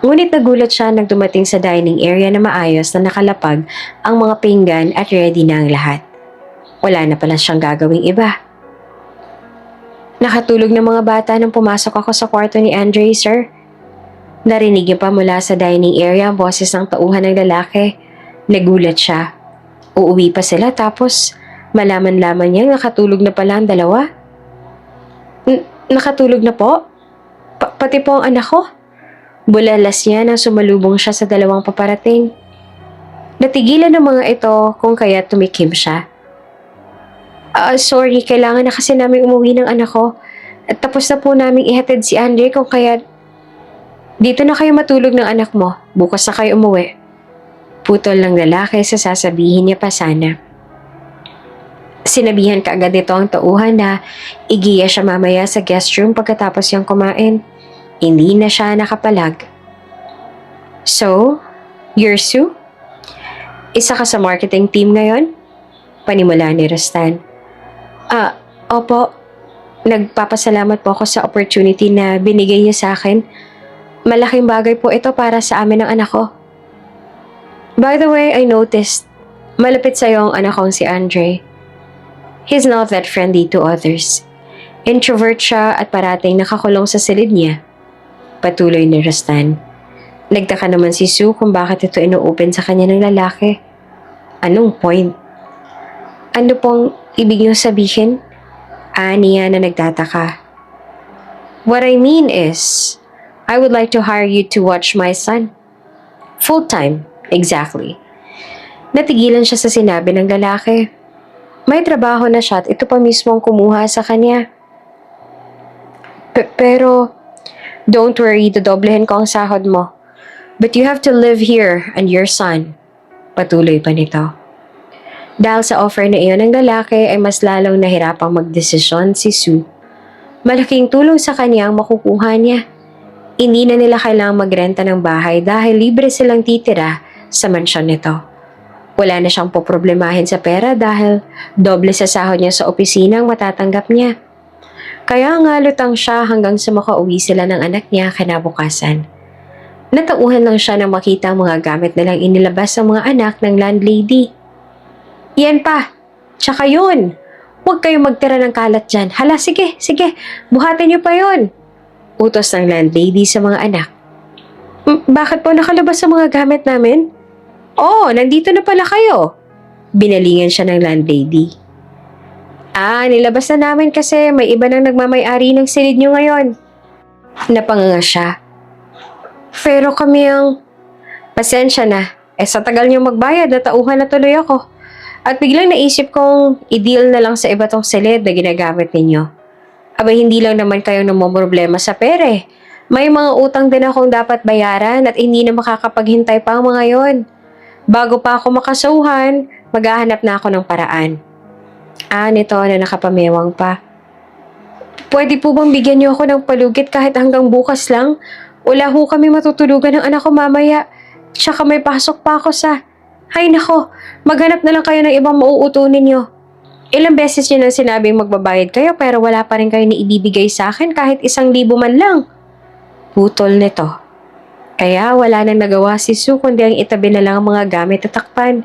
Ngunit nagulat siya nang dumating sa dining area na maayos na nakalapag ang mga pinggan at ready na ang lahat. Wala na pala siyang gagawing iba. "Nakatulog ng mga bata nang pumasok ako sa kwarto ni Andre, sir." Narinig niya pa mula sa dining area ang boses ng tauhan ng lalaki. Nagulat siya. Uuwi pa sila tapos malaman-laman niyang nakatulog na pala ang dalawa. Nakatulog na po? Pati po ang anak ko?" Bulalas niya nang sumalubong siya sa dalawang paparating. Natigilan ng mga ito kung kaya tumikim siya. Sorry, kailangan na kasi namin umuwi ng anak ko. At tapos na po namin ihatid si Andre kung kaya dito na kayo matulog ng anak mo. Bukas na kayo umuwi." Putol ng lalaki sa sasabihin niya pa sana. Sinabihan kaagad nito ang tauhan na igiya siya mamaya sa guest room pagkatapos niyang kumain. Hindi na siya nakapalag. "So, you're Sue? Isa ka sa marketing team ngayon?" Panimula ni Rustan. Opo. Nagpapasalamat po ako sa opportunity na binigay niya sa akin. Malaking bagay po ito para sa amin ng anak ko. By the way, I noticed, malapit sa'yo ang anak kong si Andre. He's not that friendly to others. Introvert siya at parating nakakulong sa silid niya. Patuloy ni Rustan. Nagtaka naman si Sue kung bakit ito ino-open sa kanya ng lalaki. Anong point? "Ano pong ibig niyong sabihin?" Niya na nagtataka. "What I mean is, I would like to hire you to watch my son. Full-time, exactly." Natigilan siya sa sinabi ng lalaki. May trabaho na siya at ito pa mismo ang kumuha sa kanya. Pero, don't worry, dodoblehin ko ang sahod mo. But you have to live here and your son." Patuloy pa nito. Dahil sa offer na iyon ng lalaki ay mas lalong nahirapang magdesisyon si Sue. Malaking tulong sa kanya ang makukuha niya. Hindi na nila kailangang magrenta ng bahay dahil libre silang titira sa mansyon nito. Wala na siyang poproblemahin sa pera dahil doble sa sahod niya sa opisina ang matatanggap niya. Kaya nga lutang siya hanggang sa makauwi sila ng anak niya kinabukasan. Natauhan lang siya nang makita ang mga gamit nilang inilabas ng mga anak ng landlady. Yan pa! Tsaka yun! Huwag kayong magtira ng kalat dyan. Hala, sige, buhatin niyo pa yun! Utos ng landlady sa mga anak. Bakit po nakalabas sa mga gamit namin? Oh, nandito na pala kayo. Binalingan siya ng landlady. Nilabas na namin kasi may iba nang nagmamay-ari ng silid nyo ngayon. Napanganga siya. Pero kami ang... Pasensya na. Sa tagal nyo magbayad, natauhan na tuloy ako. At biglang naisip kong i-deal na lang sa iba tong silid na ginagamit ninyo. Abay, hindi lang naman kayo namomroblema sa pere. May mga utang din akong dapat bayaran at hindi na makakapaghintay pa ang mga yon. Bago pa ako makasuhan, maghahanap na ako ng paraan. Nito na nakapamewang pa. Pwede po bang bigyan niyo ako ng palugit kahit hanggang bukas lang? Wala ho kami matutulugan ng anak ko mamaya. Tsaka may pasok pa ako sa... Hay nako, maghanap na lang kayo ng ibang mauutunin niyo. Ilang beses niyo nang sinabing magbabayad kayo pero wala pa rin kayo na ibibigay sa akin kahit 1,000 man lang. Putol nito. Kaya wala nang nagawa si Sue kundi ang itabi na lang ang mga gamit at takpan.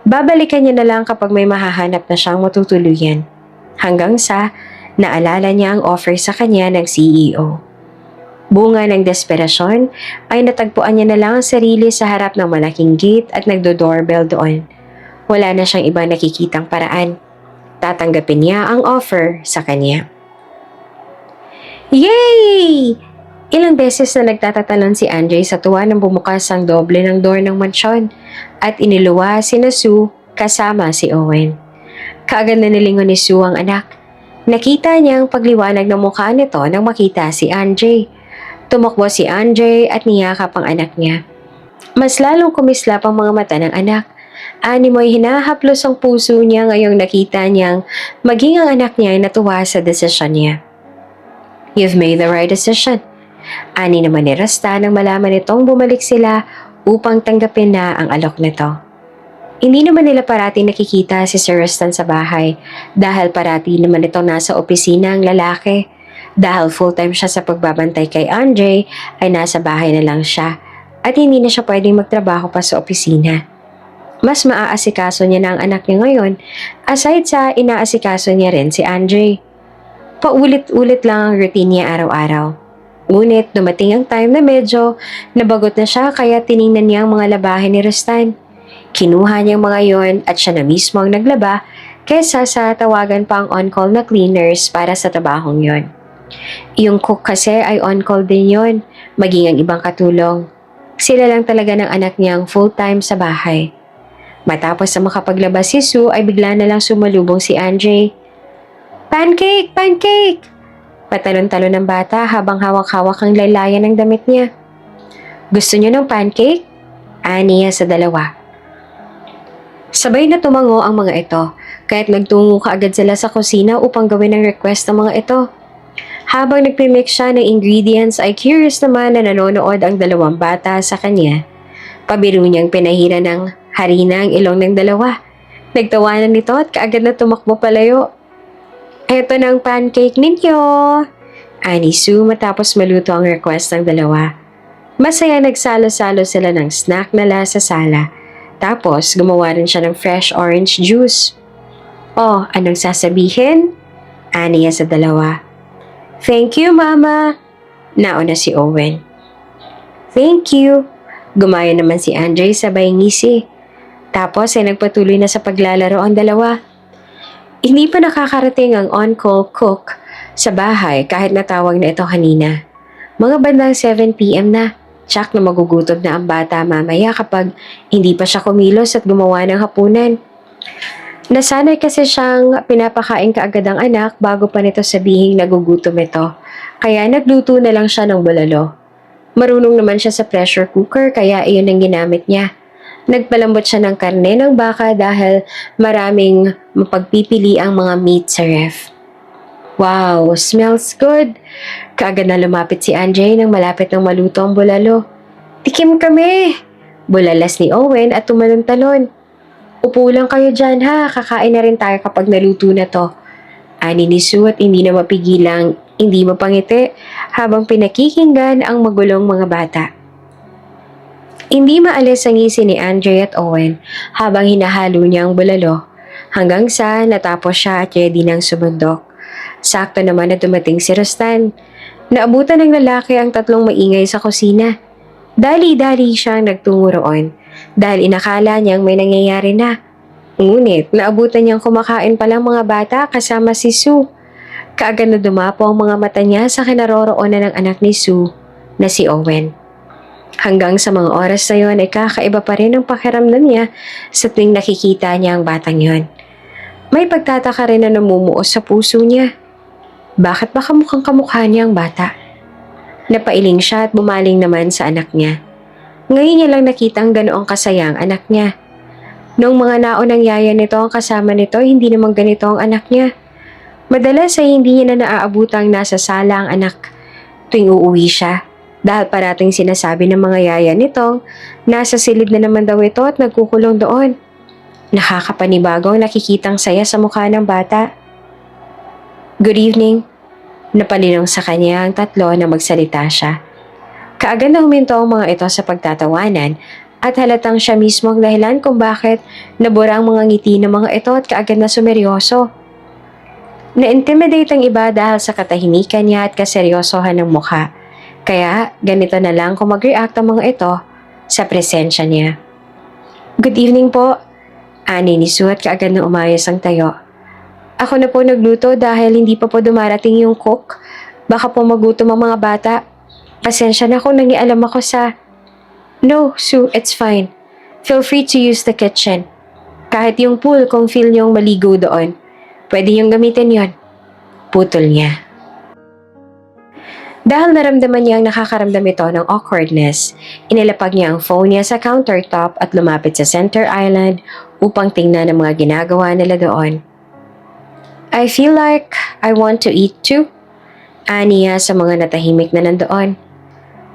Babalikan niya na lang kapag may mahahanap na siyang matutuluyan. Hanggang sa naalala niya ang offer sa kanya ng CEO. Bunga ng desperasyon ay natagpuan niya na lang ang sarili sa harap ng malaking gate at nagdo-doorbell doon. Wala na siyang ibang nakikitang paraan. Tatanggapin niya ang offer sa kanya. Yay! Ilang beses na nagtatatalon si Andre sa tuwa nang bumukas ang doble ng door ng mansyon at iniluwa si Sue kasama si Owen. Kaagad na nilingon ni Sue ang anak. Nakita niya ang pagliwanag ng mukha nito nang makita si Andre. Tumakbo si Andre at niyakap ang anak niya. Mas lalong kumislap ang mga mata ng anak. Animoy hinahaplos ang puso niya ngayong nakita niyang maging ang anak niya ay natuwa sa desisyon niya. You've made the right decision. Ani naman ni Rasta nang malaman nitong bumalik sila upang tanggapin na ang alok nito. Hindi naman nila parati nakikita si Sir Rustan sa bahay dahil parati naman ito nasa opisina ang lalaki. Dahil full-time siya sa pagbabantay kay Andre ay nasa bahay na lang siya at hindi na siya pwedeng magtrabaho pa sa opisina. Mas maaasikaso niya na ang anak niya ngayon aside sa inaasikaso niya rin si Andre. Paulit-ulit lang ang routine niya araw-araw. Ngunit dumating ang time na medyo nabagot na siya kaya tiningnan niya ang mga labahin ni Rustan. Kinuha niya ang mga yon at siya na mismo ang naglaba kaysa sa tawagan pa ang on-call na cleaners para sa trabahong yon. Yung cook kasi ay on-call din yon, maging ang ibang katulong. Sila lang talaga ng anak niyang full-time sa bahay. Matapos na makapaglabas si Sue ay bigla na lang sumalubong si Andre. Pancake! Pancake! Patalon-talon ng bata habang hawak-hawak ang laylayan ng damit niya. Gusto niyo ng pancake? Niya sa dalawa. Sabay na tumango ang mga ito, kahit nagtungo kaagad sila sa kusina upang gawin ang request ng mga ito. Habang nagpimix siya ng ingredients ay curious naman na nanonood ang dalawang bata sa kanya. Pabiro niyang pinahira ng harina ang ilong ng dalawa. Nagtawanan nito at kaagad na tumakbo palayo. Eto ng pancake ninyo! Ani Sue matapos maluto ang request ng dalawa. Masaya nagsalo-salo sila ng snack nala sa sala. Tapos gumawa rin siya ng fresh orange juice. Oh, anong sasabihin? Ani sa dalawa. Thank you, Mama! Nauna si Owen. Thank you! Gumaya naman si Andre sabay ngisi. Tapos ay nagpatuloy na sa paglalaro ang dalawa. Hindi pa nakakarating ang on-call cook sa bahay kahit natawag na ito kanina. Mga bandang 7 p.m. na. Tsak na magugutom na ang bata mamaya kapag hindi pa siya kumilos at gumawa ng hapunan. Nasanay kasi siyang pinapakain kaagad ang anak bago pa nito sabihing nagugutom ito. Kaya nagluto na lang siya ng bulalo. Marunong naman siya sa pressure cooker kaya iyon ang ginamit niya. Nagpalambot siya ng karne ng baka dahil maraming mapagpipili ang mga meat sa ref. Wow, smells good! Kaagad na lumapit si Andre nang malapit ng maluto ang bulalo. "Tikim kami!" Bulalas ni Owen at tumalon-talon. "Upo lang kayo dyan ha, kakain na rin tayo kapag naluto na to." Ani ni Sue at hindi na mapigilang hindi mapangiti habang pinakikinggan ang magulong mga bata. Hindi maalis ang ngisi ni Andre at Owen habang hinahalo niya ang bulalo hanggang sa natapos siya at ready nang sumundok. Sakto naman na dumating si Rustan. Naabutan ng lalaki ang tatlong maingay sa kusina. Dali-dali siyang nagtungo roon dahil inakala niyang may nangyayari na. Ngunit naabutan niyang kumakain palang mga bata kasama si Sue. Kaagad na dumapo ang mga mata niya sa kinaroroonan ng anak ni Sue na si Owen. Hanggang sa mga oras na yun ay kakaiba pa rin ang pakiramdam niya sa tuwing nakikita niya ang batang yon. May pagtataka rin na namumuo sa puso niya. Bakit ba kamukhang-kamukha niya ang bata? Napailing siya at bumaling naman sa anak niya. Ngayon niya lang nakita ang ganoong kasayang anak niya. Noong mga naunang yaya nito ang kasama nito, hindi naman ganito ang anak niya. Madalas ay hindi niya na naaabutang nasa sala ang anak tuwing uuwi siya. Dahil parating sinasabi ng mga yaya nito, nasa silid na naman daw ito at nagkukulong doon. Nakakapanibago ang nakikitang saya sa mukha ng bata. "Good evening." Napalinong sa kanya ang tatlo na magsalita siya. Kaagad na huminto ang mga ito sa pagtatawanan at halatang siya mismo ang dahilan kung bakit nabura ang mga ngiti ng mga ito at kaagad na sumeryoso. Na-intimidate ang iba dahil sa katahimikan niya at kaseryosohan ng mukha. Kaya ganito na lang kung mag-react ang mga ito sa presensya niya. "Good evening po." Ani ni Sue at kaagad na umayos ang tayo. "Ako na po nagluto dahil hindi pa po dumarating yung cook. Baka po magutom ang mga bata. Pasensya na kung nangialam ako sa..." "No, Sue, it's fine. Feel free to use the kitchen. Kahit yung pool kung feel niyong maligo doon. Pwede niyong gamitin yon." Putol niya. Dahil naramdaman niya ang nakakaramdam ito ng awkwardness, inilapag niya ang phone niya sa countertop at lumapit sa center island upang tingnan ang mga ginagawa nila doon. "I feel like I want to eat too," aniya sa mga natahimik na nandoon.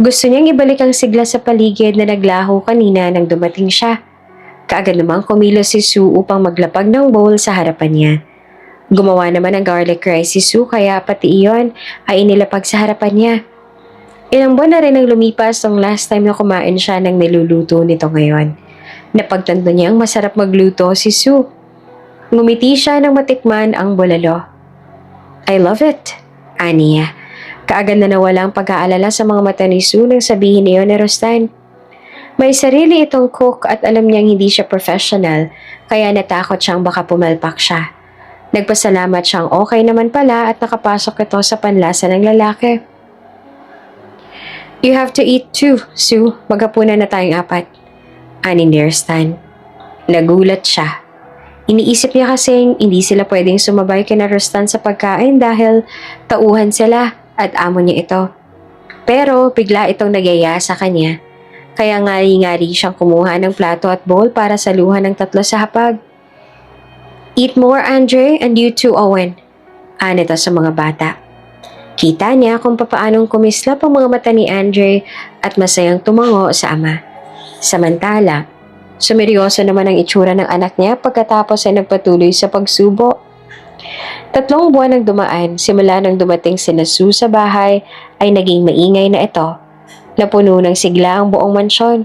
Gusto niyang ibalik ang sigla sa paligid na naglaho kanina nang dumating siya. Kaagad namang kumilos si Sue upang maglapag ng bowl sa harapan niya. Gumawa naman ng garlic rice si Sue kaya pati iyon ay inilapag sa harapan niya. Ilang buwan na rin ang lumipas nung last time na kumain siya ng niluluto nito ngayon. Napagtanto niyang masarap magluto si Sue. Ngumiti siya nang matikman ang bulalo. "I love it," aniya. Kaagad na nawala ang pag-aalala sa mga mata ni Sue nang sabihin niyo ni Rustan. May sarili itong cook at alam niyang hindi siya professional kaya natakot siyang baka pumalpak siya. Nagpasalamat siyang okay naman pala at nakapasok ito sa panlasa ng lalaki. "You have to eat too, Sue. Maghapunan na tayong apat," ani ni Rustan. Nagulat siya. Iniisip niya kasing hindi sila pwedeng sumabay kina Rustan sa pagkain dahil tauhan sila at amo niya ito. Pero bigla itong nagyaya sa kanya. Kaya ngari-ngari siyang kumuha ng plato at bowl para saluhan ng tatlo sa hapag. "Eat more, Andre, and you too, Owen," anito sa mga bata. Kita niya kung papaanong kumislap ang mga mata ni Andre at masayang tumango sa ama. Samantala, sumeryoso naman ang itsura ng anak niya pagkatapos ay nagpatuloy sa pagsubo. 3 buwan ang dumaan simula nang dumating sina Sue sa bahay ay naging maingay na ito. Napuno ng sigla ang buong mansyon.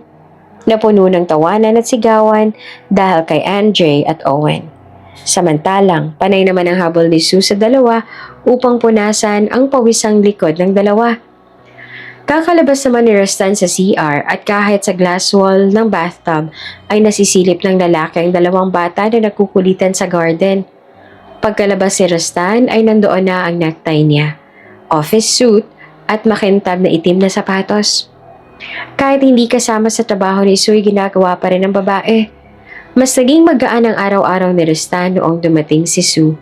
Napuno ng tawanan at sigawan dahil kay Andre at Owen. Samantalang, panay naman ang habol ni Sue sa dalawa upang punasan ang pawisang likod ng dalawa. Kakalabas naman ni Rustan sa CR at kahit sa glass wall ng bathtub ay nasisilip ng lalaki ang dalawang bata na nagkukulitan sa garden. Pagkalabas ni Rustan ay nandoon na ang necktie niya, office suit at makintab na itim na sapatos. Kahit hindi kasama sa trabaho ni Sue, ginagawa pa rin ng babae. Mas naging magaan ang araw-araw ni Rustan noong dumating si Sue.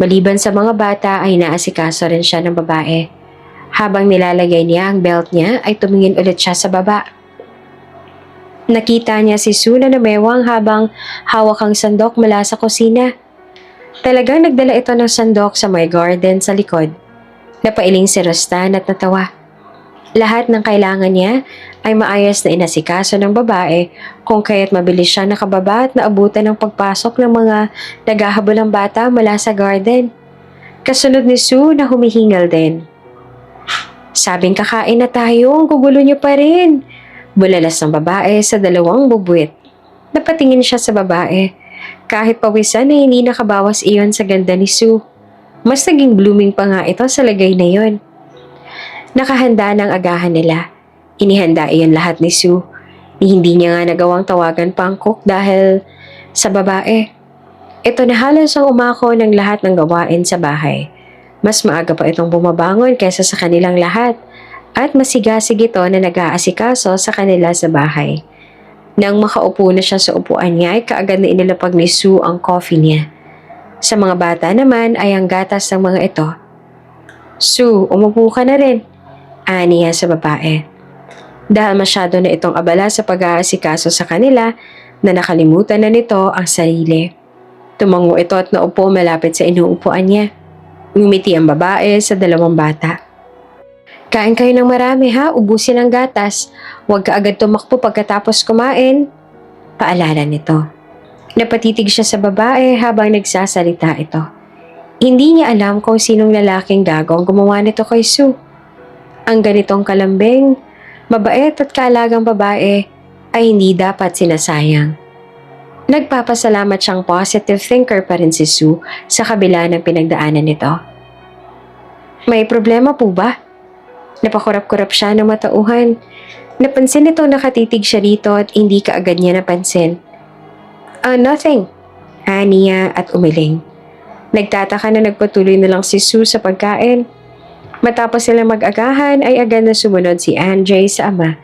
Maliban sa mga bata ay naasikaso rin siya ng babae. Habang nilalagay niya ang belt niya ay tumingin ulit siya sa baba. Nakita niya si Sue na namewang habang hawak ang sandok mula sa kusina. Talagang nagdala ito ng sandok sa may garden sa likod. Napailing si Rostan at natawa. Lahat ng kailangan niya ay maayos na inasikaso ng babae kung kaya't mabilis siya nakababa at naabutan ng pagpasok ng mga naghahabulang bata mula sa garden. Kasunod ni Sue na humihingal din. Sabing kakain na tayo, ang gugulo niyo pa rin. Bulalas ng babae sa dalawang bubuit. Napatingin siya sa babae. Kahit pawisan ay hindi nakabawas iyon sa ganda ni Sue. Mas naging blooming pa nga ito sa lagay na yon. Nakahanda ng agahan nila. Inihanda iyon lahat ni Sue. Hindi niya nga nagawang tawagan pa ang cook dahil sa babae. Ito na halos ang umako ng lahat ng gawain sa bahay. Mas maaga pa itong bumabangon kaysa sa kanilang lahat at masigasig ito na nag-aasikaso sa kanila sa bahay. Nang makaupo na siya sa upuan niya ay kaagad na inilapag ni Sue ang coffee niya. Sa mga bata naman ay ang gatas ng mga ito. Sue, umupo ka na rin, ani niya sa babae. Dahil masyado na itong abala sa pag-aasikaso sa kanila na nakalimutan na nito ang sarili. Tumango ito at naupo malapit sa inuupuan niya. Ngumiti ang babae sa dalawang bata. Kain kayo ng marami ha, ubusin ang gatas. Huwag ka agad tumakbo pagkatapos kumain. Paalala nito. Napatitig siya sa babae habang nagsasalita ito. Hindi niya alam kung sinong lalaking gagawang gumawa nito kay Sue. Ang ganitong kalambing, mabait at kaalagang babae ay hindi dapat sinasayang. Nagpapasalamat siyang positive thinker pa rin si Sue sa kabila ng pinagdaanan nito. May problema po ba? Napakurap-kurap siya ng matauhan. Napansin nito nakatitig siya dito at hindi kaagad niya napansin. Nothing. Niya at umiling. Nagtataka na nagpatuloy na lang si Sue sa pagkain. Matapos sila mag-agahan ay agad na sumunod si Andre sa ama.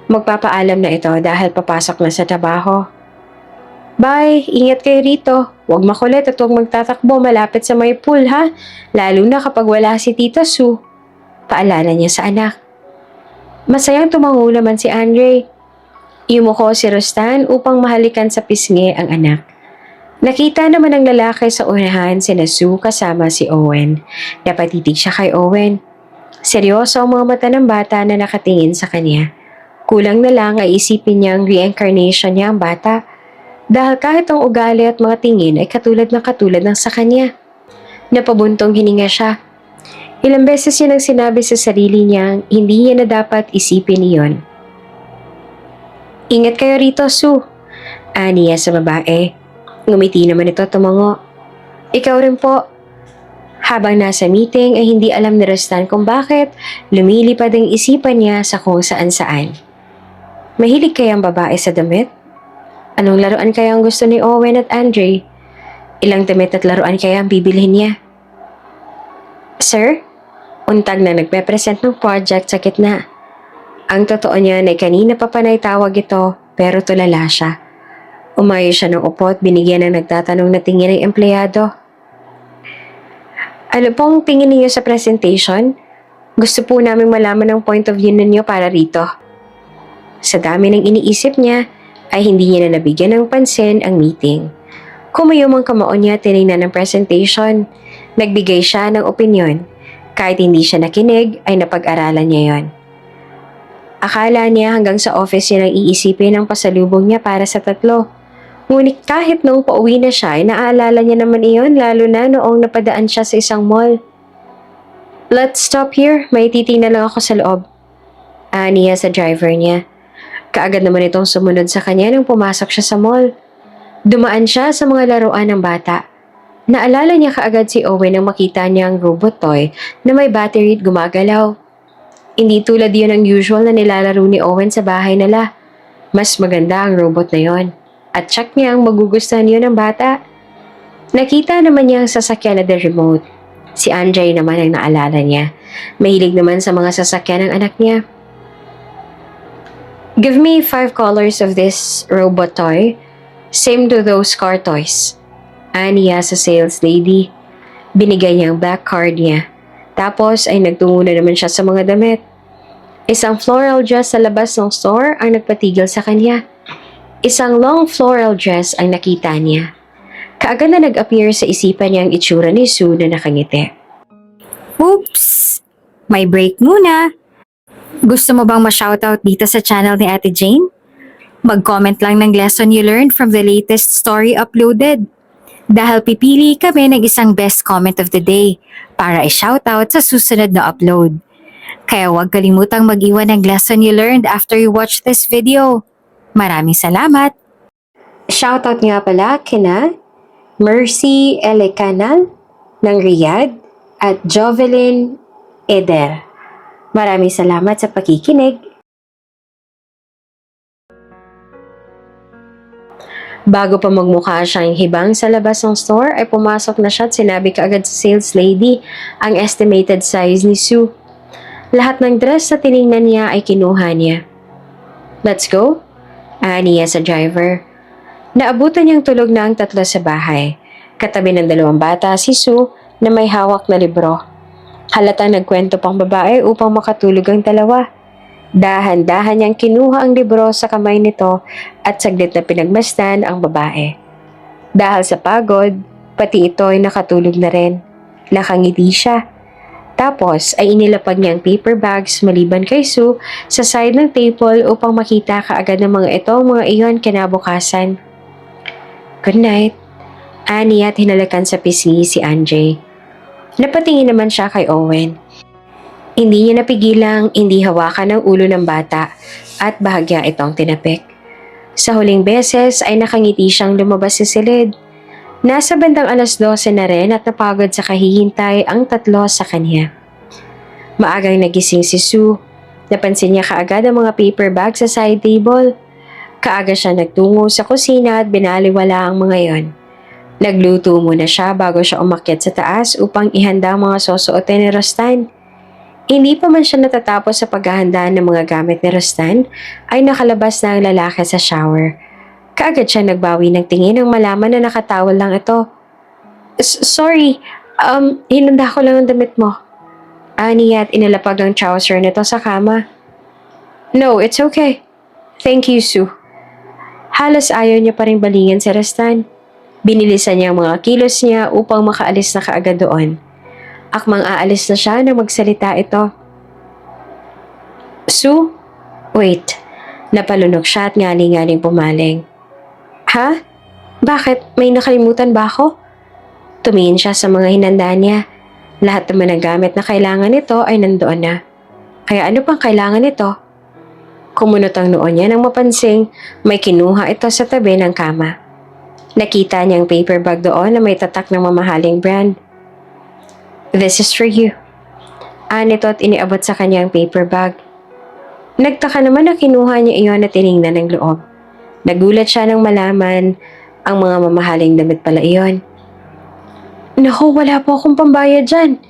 Magpapaalam na ito dahil papasok na sa trabaho. Bye, ingat kayo rito. Huwag makulit at huwag magtatakbo malapit sa may pool ha, lalo na kapag wala si Tita Sue. Paalala niya sa anak. Masayang tumango naman si Andre. Yumuko si Rostan upang mahalikan sa pisngi ang anak. Nakita naman ng lalaki sa unahan sina Sue kasama si Owen. Napatitig siya kay Owen. Seryoso ang mga mata ng bata na nakatingin sa kanya. Kulang na lang ay isipin niya ang reincarnation niya ang bata. Dahil kahit ang ugali at mga tingin ay katulad ng sa kanya. Napabuntong hininga siya. Ilang beses niya nang sinabi sa sarili niya hindi niya na dapat isipin iyon. Ingat kayo rito, Sue. Niya sa babae. Ngumiti naman ito tumango. Ikaw rin po. Habang nasa meeting ay hindi alam ni Rostan kung bakit lumilipad ang isipan niya sa kung saan-saan. Mahilig kaya ang babae sa damit? Anong laruan kaya ang gusto ni Owen at Andre? Ilang damit at laruan kaya ang bibilhin niya? Sir? Untag na nagpe-present ng project sa gitna. Ang totoo niya ay kanina pa panay tawag ito pero tulala siya. Umayo siya ng upo at binigyan ng nagtatanong na tingin ng empleyado. Ano pong tingin niyo sa presentation? Gusto po namin malaman ang point of view ninyo para rito. Sa dami ng iniisip niya, ay hindi niya na nabigyan ng pansin ang meeting. Kumayom ang kamao niya tinignan ng presentation. Nagbigay siya ng opinyon. Kahit hindi siya nakinig, ay napag-aralan niya yon. Akala niya hanggang sa office niya nang iisipin ang pasalubong niya para sa tatlo. Ngunit kahit noong pauwi na siya, ay naaalala niya naman iyon lalo na noong napadaan siya sa isang mall. Let's stop here, may titingnan lang ako sa loob. Niya sa driver niya. Kaagad naman itong sumunod sa kanya nang pumasok siya sa mall. Dumaan siya sa mga laruan ng bata. Naalala niya kaagad si Owen nang makita niya ang robot toy na may battery at gumagalaw. Hindi tulad yun ang usual na nilalaro ni Owen sa bahay nila. Mas maganda ang robot na yon. At check niya ang magugustuhan yun ng bata. Nakita naman niya ang sasakyan na the remote. Si Andre naman ang naalala niya. Mahilig naman sa mga sasakyan ng anak niya. Give me 5 colors of this robot toy. Same to those car toys. Niya sa sales lady. Binigay niya ang black card niya. Tapos ay nagtungo na naman siya sa mga damit. Isang floral dress sa labas ng store ang nagpatigil sa kanya. Isang long floral dress ang nakita niya. Kaagad na nag-appear sa isipan niya ang itsura ni Sue na nakangiti. Oops! May break muna. Gusto mo bang ma-shoutout dito sa channel ni Ate Jane? Mag-comment lang ng lesson you learned from the latest story uploaded. Dahil pipili kami ng isang best comment of the day para i-shoutout sa susunod na upload. Kaya huwag kalimutang mag-iwan ng lesson you learned after you watch this video. Maraming salamat! Shoutout nga pala kina Mercy Elecanal ng Riyadh at Jovelyn Eder. Maraming salamat sa pakikinig. Bago pa magmukha siyang hibang sa labas ng store ay pumasok na siya at sinabi kaagad sa sales lady ang estimated size ni Sue. Lahat ng dress na tiningnan niya ay kinuha niya. Let's go? Niya sa driver. Naabutan niyang tulog na ang tatlo sa bahay. Katabi ng dalawang bata si Sue na may hawak na libro. Halatang nagkwento pang babae upang makatulog ang dalawa. Dahan-dahan niyang kinuha ang libro sa kamay nito at saglit na pinagmasdan ang babae. Dahil sa pagod, pati ito ay nakatulog na rin. Nakangiti siya. Tapos ay inilapag niya ang paper bags maliban kay Sue sa side ng table upang makita kaagad ng mga ito mga iyon kinabukasan. Good night. Ani at hinalakan sa pisngi si Anjay. Napatingin naman siya kay Owen. Hindi niya napigilang hindi hawakan ang ulo ng bata at bahagya itong tinapik. Sa huling beses ay nakangiti siyang lumabas sa silid. Nasa bandang 12:00 na rin at napagod sa kahihintay ang tatlo sa kanya. Maagang nagising si Sue. Napansin niya kaagad ang mga paper bag sa side table. Kaaga siya nagtungo sa kusina at binaliwala ang mga yon. Nagluto muna siya bago siya umakyat sa taas upang ihanda ang mga susuotin ni Rostan. Hindi pa man siya natatapos sa paghahanda ng mga gamit ni Rostan, ay nakalabas na ang lalaki sa shower. Kaagad siya nagbawi ng tingin nang malaman na nakatawal lang ito. Sorry, hinanda ko lang ang damit mo. Niya at inilapag ang trouser nito sa kama. No, it's okay. Thank you, Sue. Halos ayaw niya pa rin balingan si Rostan. Binilisan niya ang mga kilos niya upang makaalis na kaagad doon. Akmang aalis na siya nang magsalita ito. Sue? Wait. Napalunok siya at ngaling-ngaling pumaling. Ha? Bakit? May nakalimutan ba ako? Tumingin siya sa mga hinanda niya. Lahat naman ng gamit na kailangan nito ay nandoon na. Kaya ano pang kailangan nito? Kumunot ang noon niya nang mapansing may kinuha ito sa tabi ng kama. Nakita niya ang paper bag doon na may tatak ng mamahaling brand. This is for you. Nito at iniabot sa kanya ang paper bag. Nagtaka naman na kinuha niya iyon at tiningnan ng loob. Nagulat siya nang malaman ang mga mamahaling damit pala iyon. Naku, wala po akong pambayad dyan.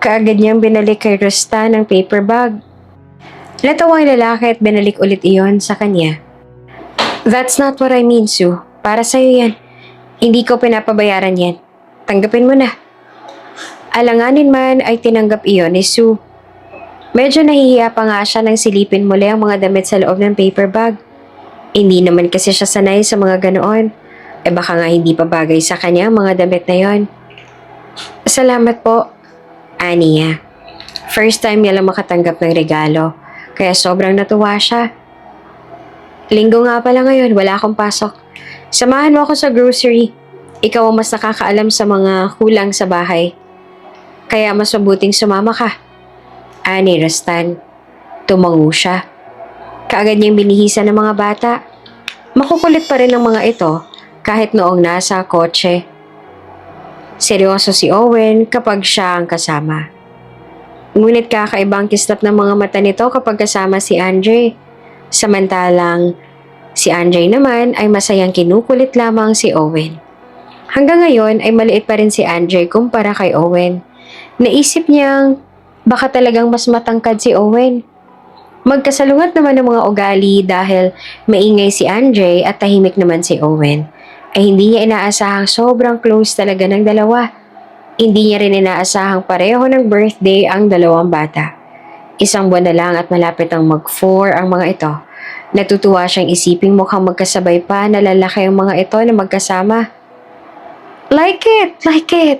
Kaagad niyang binalik kay Rostan ang paper bag. Natawa ang lalaki at binalik ulit iyon sa kanya. That's not what I mean, Sue. Para sa'yo yan. Hindi ko pinapabayaran yan. Tanggapin mo na. Alanganin man ay tinanggap iyon ni Sue. Medyo nahihiya pa nga siya nang silipin muli ang mga damit sa loob ng paper bag. Hindi naman kasi siya sanay sa mga ganoon. Baka nga hindi pa bagay sa kanya ang mga damit na yon. Salamat po, Aniya. First time niya lang makatanggap ng regalo, kaya sobrang natuwa siya. Linggo nga pala ngayon, wala akong pasok. Samahan mo ako sa grocery. Ikaw ang mas nakakaalam sa mga kulang sa bahay. Kaya mas mabuting sumama ka. Ani Rostan. Tumango siya. Kaagad niyang binihisan ng mga bata. Makukulit pa rin ang mga ito kahit noong nasa kotse. Seryoso si Owen kapag siya ang kasama. Ngunit kakaibang kislap ng mga mata nito kapag kasama si Andre. Samantalang si Andre naman ay masayang kinukulit lamang si Owen. Hanggang ngayon ay maliit pa rin si Andre kumpara kay Owen. Naisip niyang baka talagang mas matangkad si Owen. Magkasalungat naman ng mga ugali dahil maingay si Andre at tahimik naman si Owen. Ay hindi niya inaasahang sobrang close talaga ng dalawa. Hindi niya rin inaasahang pareho ng birthday ang dalawang bata. Isang buwan na lang at malapit ang mag-4 ang mga ito. Natutuwa siyang isiping mukhang magkasabay pa na lalaki ang mga ito na magkasama. Like it! Like it!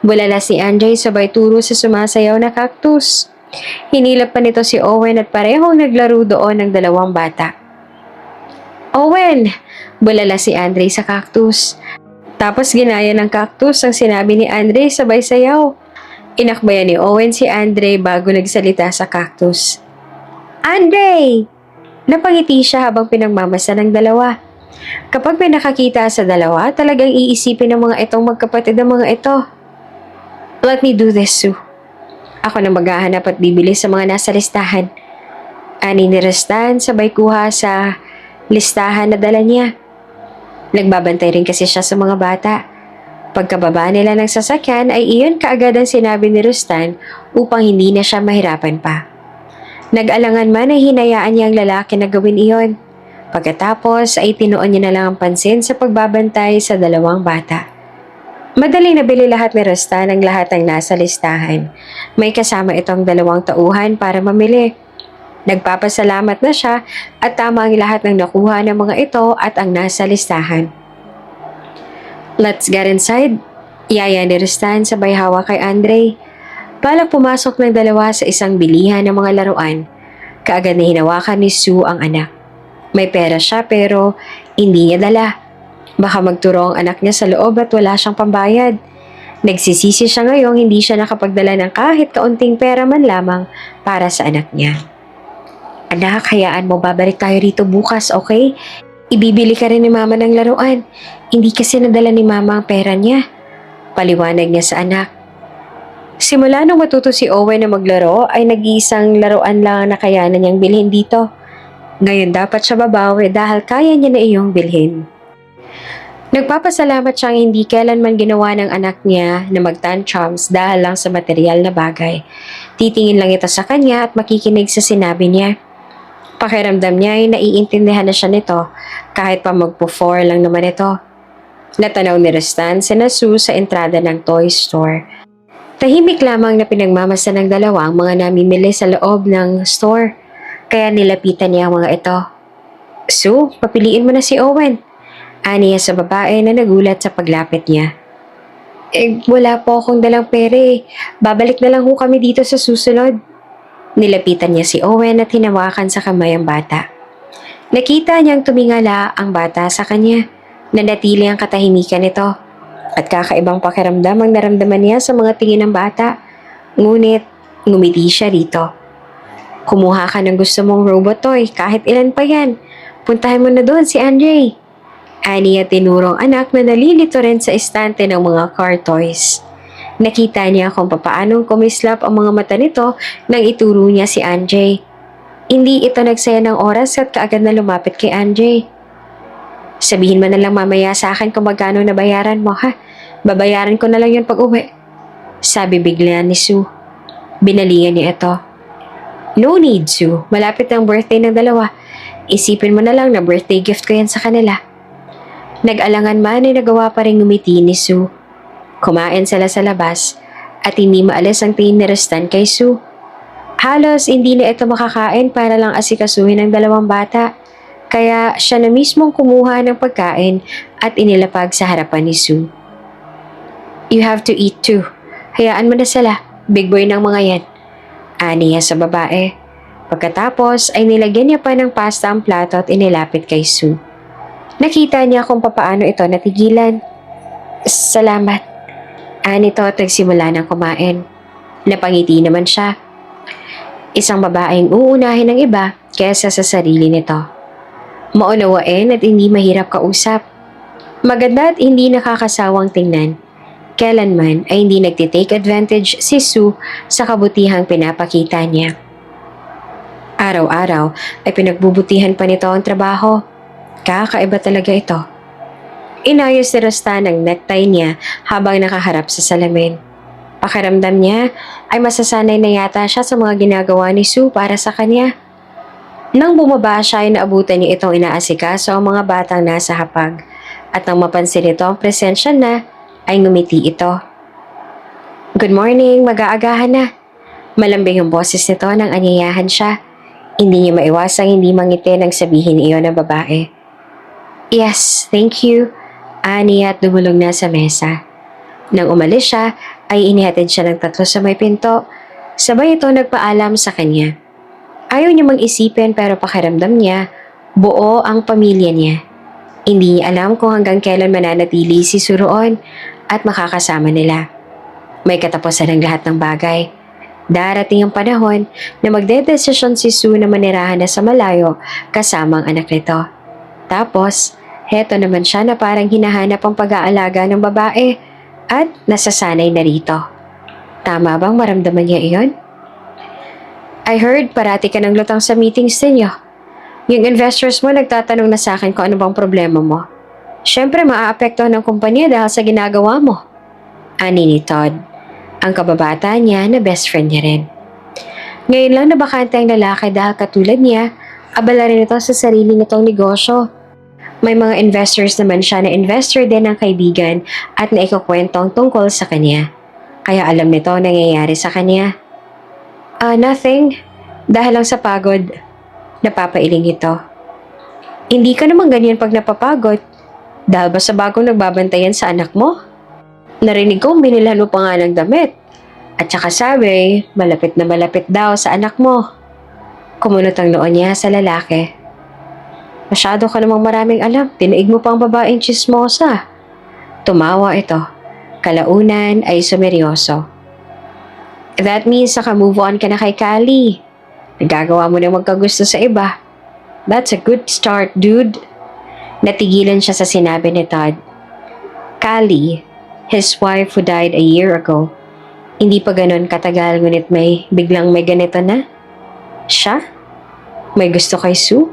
Bulala si Andre sabay turo sa sumasayaw na cactus. Hinilap pa nito si Owen at parehong naglaro doon ng dalawang bata. Owen! Bulala si Andre sa cactus. Tapos ginaya ng cactus ang sinabi ni Andre sabay sayaw. Inakbayan ni Owen si Andre bago nagsalita sa cactus. Andre! Napangiti siya habang pinagmamasa ng dalawa. Kapag may nakakita sa dalawa, talagang iisipin ng mga itong magkapatid ang mga ito. Let me do this, Sue. Ako na maghahanap at bibili sa mga nasa listahan. Ani ni Rustan sabay kuha sa listahan na dala niya. Nagbabantay rin kasi siya sa mga bata. Pagkababa nila ng sasakyan ay iyon kaagad ang sinabi ni Rustan upang hindi na siya mahirapan pa. Nag-alangan man ay hinayaan niya ang lalaki na gawin iyon. Pagkatapos ay tinuon niya na lang ang pansin sa pagbabantay sa dalawang bata. Madaling nabili lahat ni Rustan ang lahat ng nasa listahan. May kasama itong dalawang tauhan para mamili. Nagpapasalamat na siya at tama ang lahat ng nakuha ng mga ito at ang nasa listahan. Let's get inside. Yaya ni Rustan sabay hawak kay Andre. Balak pumasok ng dalawa sa isang bilihan ng mga laruan. Kaagad na hinawakan ni Sue ang anak. May pera siya pero hindi niya dala. Baka magturo ang anak niya sa loob at wala siyang pambayad. Nagsisisi siya ngayong hindi siya nakapagdala ng kahit kaunting pera man lamang para sa anak niya. Anak, hayaan mo, babalik tayo rito bukas, okay? Ibibili ka rin ni mama ng laruan. Hindi kasi nadala ni mama ang pera niya. Paliwanag niya sa anak. Simula nung matuto si Owen na maglaro ay nag-iisang laruan lang ang nakayanan niyang bilhin dito. Ngayon dapat siya babawi dahil kaya niya na iyong bilhin. Nagpapasalamat siyang hindi kailanman ginawa ng anak niya na mag-tantrums dahil lang sa material na bagay. Titingin lang ito sa kanya at makikinig sa sinabi niya. Pakiramdam niya ay naiintindihan na siya nito kahit pa magpo-4 lang naman ito. Natanaw ni Rustan si Sue sa entrada ng toy store. Tahimik lamang na pinagmamasa ng dalawa ang mga namimili sa loob ng store. Kaya nilapitan niya ang mga ito. Sue, papiliin mo na si Owen. Ani niya sa babae na nagulat sa paglapit niya. Wala po akong dalang pere. Babalik na lang ho kami dito sa susunod. Nilapitan niya si Owen at hinawakan sa kamay ang bata. Nakita niyang tumingala ang bata sa kanya. Nanatili ang katahimikan nito. At kakaibang pakiramdam ang naramdaman niya sa mga tingin ng bata. Ngunit, ngumiti siya rito. Kumuha ka ng gusto mong robot toy, kahit ilan pa yan. Puntahan mo na doon si Andre. Ani at tinurong anak na nalilito rin sa estante ng mga car toys. Nakita niya kung papaanong kumislap ang mga mata nito nang ituro niya si Andre. Hindi ito nagsaya ng oras at kaagad na lumapit kay Andre. Sabihin mo na lang mamaya sa akin kung magkano nabayaran mo, ha? Babayaran ko na lang yun pag uwi. Sabi bigla ni Sue. Binalingan niya ito. No need, Sue. Malapit ang birthday ng dalawa. Isipin mo na lang na birthday gift ko yan sa kanila. Nag-alangan man ay nagawa pa rin ngumiti ni Sue. Kumain sila sa labas at hindi maalis ang tingin ni Rustan kay Sue. Halos hindi na ito makakain para lang asikasuhin ng dalawang bata. Kaya siya na mismong kumuha ng pagkain at inilapag sa harapan ni Sue. You have to eat too. Hayaan mo na sila. Big boy ng mga yan. Ani niya sa babae. Pagkatapos ay nilagyan niya pa ng pasta ang plato at inilapit kay Sue. Nakita niya kung papaano ito natigilan. Salamat. Ani to at nagsimula ng kumain. Napangiti naman siya. Isang babaeng uunahin ng iba kaysa sa sarili nito. Maunawain at hindi mahirap kausap. Maganda at hindi nakakasawang tingnan. Kailanman ay hindi nagtitake advantage si Sue sa kabutihang pinapakita niya. Araw-araw ay pinagbubutihan pa nito ang trabaho. Kakaiba talaga ito. Inayos ni Rustan ang necktie niya habang nakaharap sa salamin. Pakiramdam niya ay masasanay na yata siya sa mga ginagawa ni Sue para sa kanya. Nang bumaba siya ay naabutan niya itong inaasikaso ang mga batang nasa hapag. At nang mapansin ito ang presensya na, ay ngumiti ito. Good morning, mag-aagahan na. Malambing ang boses nito nang anyayahan siya. Hindi niya maiwasang hindi mangiti nang sabihin iyon ng babae. Yes, thank you. Ani at dumulog na sa mesa. Nang umalis siya, ay inihatid siya ng 3 sa may pinto. Sabay ito nagpaalam sa kanya. Ayaw niya mag-isipin pero pakiramdam niya, buo ang pamilya niya. Hindi niya alam kung hanggang kailan mananatili si Sue roon at makakasama nila. May katapusan ng lahat ng bagay. Darating ang panahon na magdedesisyon si Sue na manirahan na sa malayo kasama ang anak nito. Tapos, heto naman siya na parang hinahanap ang pag-aalaga ng babae at nasasanay na rito. Tama bang maramdaman niya iyon? I heard parati ka ng lutang sa meetings ninyo. Yung investors mo nagtatanong na sa akin kung ano bang problema mo. Siyempre maaapektuhan ng kumpanya dahil sa ginagawa mo. Ani ni Todd, ang kababata niya na best friend niya rin. Ngayon lang nabakante ang lalaki dahil katulad niya, abala rin ito sa sarili nitong negosyo. May mga investors naman siya na investor din ng kaibigan at naikukwentong tungkol sa kanya. Kaya alam nito ang nangyayari sa kanya. Nothing. Dahil lang sa pagod. Napapailing ito. Hindi ka naman ganyan pag napapagod. Dahil ba sa bagong nagbabantayan sa anak mo? Narinig kong binilhan mo pa nga ng damit. At saka sabi, malapit na malapit daw sa anak mo. Kumunot ang noon niya sa lalaki. Masyado ka namang maraming alam. Tinaig mo pa ang babaeng chismosa. Tumawa ito. Kalaunan ay sumeryoso. That means naka-move on ka na kay Callie. Nagagawa mo na magkagusto sa iba. That's a good start, dude. Natigilan siya sa sinabi ni Todd. Callie, his wife who died a year ago. Hindi pa ganon katagal ngunit biglang may ganito na. Siya? May gusto kay Sue?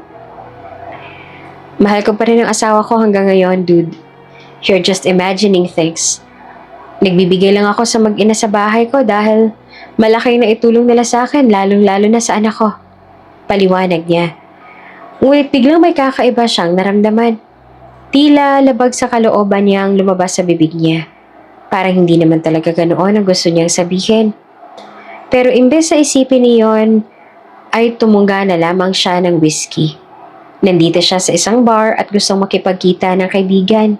Mahal ko pa rin ang asawa ko hanggang ngayon, dude. You're just imagining things. Nagbibigay lang ako sa mag-ina sa bahay ko dahil malaki na itulong nila sa akin, lalong-lalo na sa anak ko. Paliwanag niya. Ngunit biglang may kakaiba siyang naramdaman. Tila labag sa kalooban niyang lumabas sa bibig niya. Parang hindi naman talaga ganoon ang gusto niyang sabihin. Pero imbes sa isipin niyon, ay tumungga na lamang siya ng whiskey. Nandito siya sa isang bar at gustong makipagkita ng kaibigan.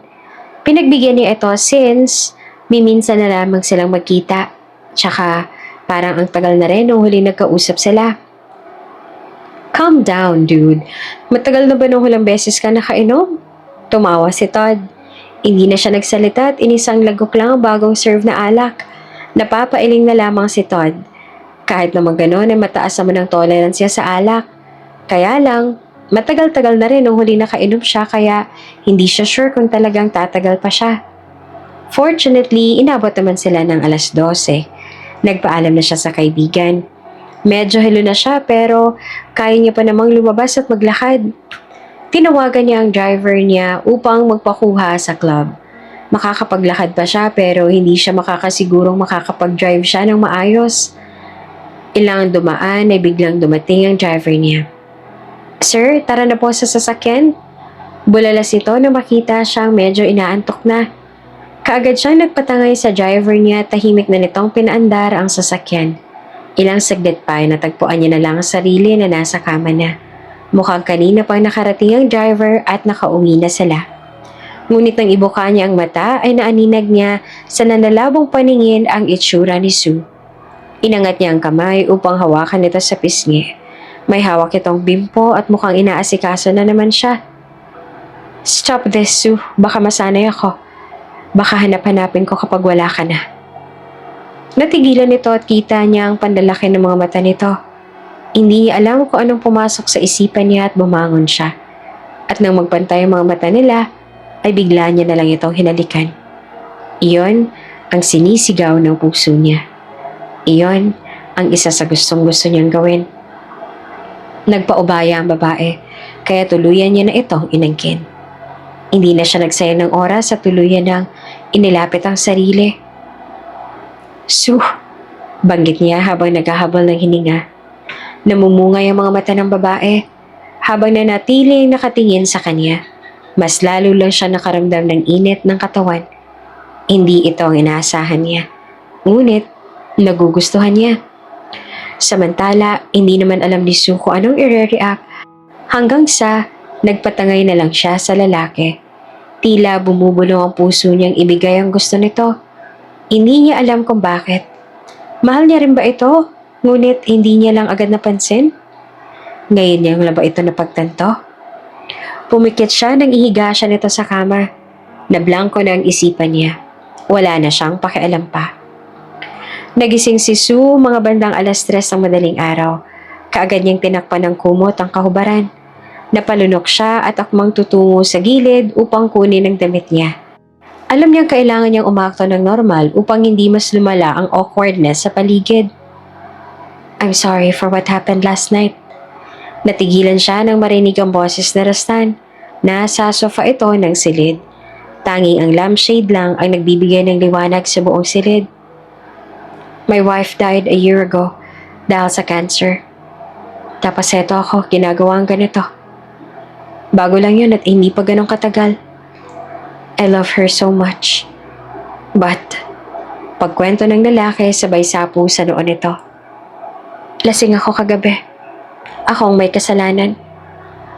Pinagbigyan niya ito since minsan na lamang silang magkita. Tsaka parang ang tagal na rin nung huli nagkausap sila. Calm down, dude. Matagal na ba nung hulang beses ka nakainom? Tumawa si Todd. Hindi na siya nagsalita at inisang lagok lang ang bagong serve na alak. Napapailing na lamang si Todd. Kahit naman gano'n ay mataas naman ang tolerance niya sa alak. Kaya lang, matagal-tagal na rin nung huli nakainom siya kaya hindi siya sure kung talagang tatagal pa siya. Fortunately, inabot naman sila ng 12:00. Nagpaalam na siya sa kaibigan. Medyo hilo na siya pero kaya niya pa namang lumabas at maglakad. Tinawagan niya ang driver niya upang magpakuha sa club. Makakapaglakad pa siya pero hindi siya makakasigurong makakapag-drive siya ng maayos. Ilang dumaan ay biglang dumating ang driver niya. Sir, tara na po sa sasakyan. Bulalas ito na makita siyang medyo inaantok na. Kaagad siyang nagpatangay sa driver niya at tahimik na nitong pinaandar ang sasakyan. Ilang saglit pa ay natagpuan niya na lang ang sarili na nasa kama na. Mukhang kanina pang nakarating ang driver at nakauwi na sila. Ngunit nang ibuka niya ang mata ay naaninag niya sa nanlalabong paningin ang itsura ni Sue. Inangat niya ang kamay upang hawakan ito sa pisngi. May hawak itong bimpo at mukhang inaasikaso na naman siya. Stop this, Sue. Baka masanay ako. Baka hanap-hanapin ko kapag wala ka na. Natigilan ito at kita niya ang pandalaki ng mga mata nito. Hindi niya alam kung anong pumasok sa isipan niya at bumangon siya. At nang magpantay ang mga mata nila, ay bigla niya na lang itong hinalikan. Iyon ang sinisigaw ng puso niya. Iyon ang isa sa gustong-gusto niyang gawin. Nagpaubaya ang babae, kaya tuluyan niya na itong inangkin. Hindi na siya nagsayang ng oras at tuluyan nang inilapit ang sarili. Sue, banggit niya habang naghahabol ng hininga. Namumungay ang mga mata ng babae habang nanatiling nakatingin sa kanya. Mas lalo lang siya nakaramdam ng init ng katawan. Hindi ito ang inaasahan niya. Ngunit, nagugustuhan niya. Samantala, hindi naman alam ni Sue kung anong i-react hanggang sa nagpatangay na lang siya sa lalaki. Tila bumubulong ang puso niyang ibigay ang gusto nito. Hindi niya alam kung bakit. Mahal niya rin ba ito? Ngunit hindi niya lang agad napansin? Ngayon niyang lang ba ito napagtanto? Pumikit siya nang ihiga siya nito sa kama. Nablangko na ang isipan niya. Wala na siyang pakialam pa. Nagising si Sue mga bandang 3:00 ng madaling araw. Kaagad niyang tinakpan ng kumot ang kahubaran. Napalunok siya at akmang tutungo sa gilid upang kunin ang damit niya. Alam niyang kailangan niyang umakto ng normal upang hindi mas lumala ang awkwardness sa paligid. I'm sorry for what happened last night. Natigilan siya nang marinig ang boses ni Rustan. Nasa sofa ito ng silid. Tanging ang lampshade lang ang nagbibigay ng liwanag sa buong silid. My wife died a year ago dahil sa cancer. Tapos eto ako, ginagawa ang ganito. Bago lang yun at hindi pa ganun katagal. I love her so much. But, pagkwento ng lalaki sabay sapo sa noon nito. Lasing ako kagabi. Ako ang may kasalanan.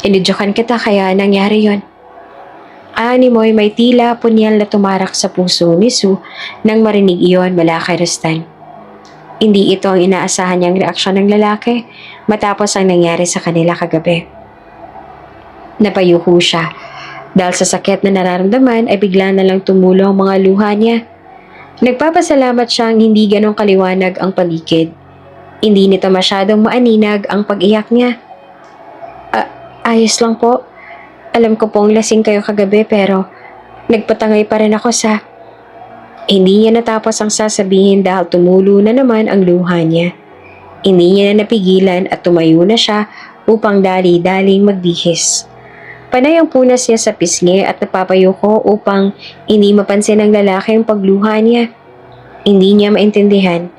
Inidyokan kita kaya nangyari yon. Ani mo'y may tila punyal na tumarak sa puso ni Sue nang marinig iyon mula kay Rustan. Hindi ito ang inaasahan niyang reaksyon ng lalaki matapos ang nangyari sa kanila kagabi. Napayuko siya. Dahil sa sakit na nararamdaman ay bigla na lang tumulo ang mga luha niya. Nagpapasalamat siyang hindi ganong kaliwanag ang paligid. Hindi nito masyadong maaninag ang pag-iyak niya. Ayos lang po. Alam ko pong lasing kayo kagabi pero nagpatangay pa rin ako sa... Hindi niya natapos ang sasabihin dahil tumulo na naman ang luha niya. Hindi niya na napigilan at tumayo na siya upang dali-daling magbihis. Panay ang punas niya sa pisngi at napapayuko upang hindi mapansin ng lalaki ang pagluha niya. Hindi niya maintindihan.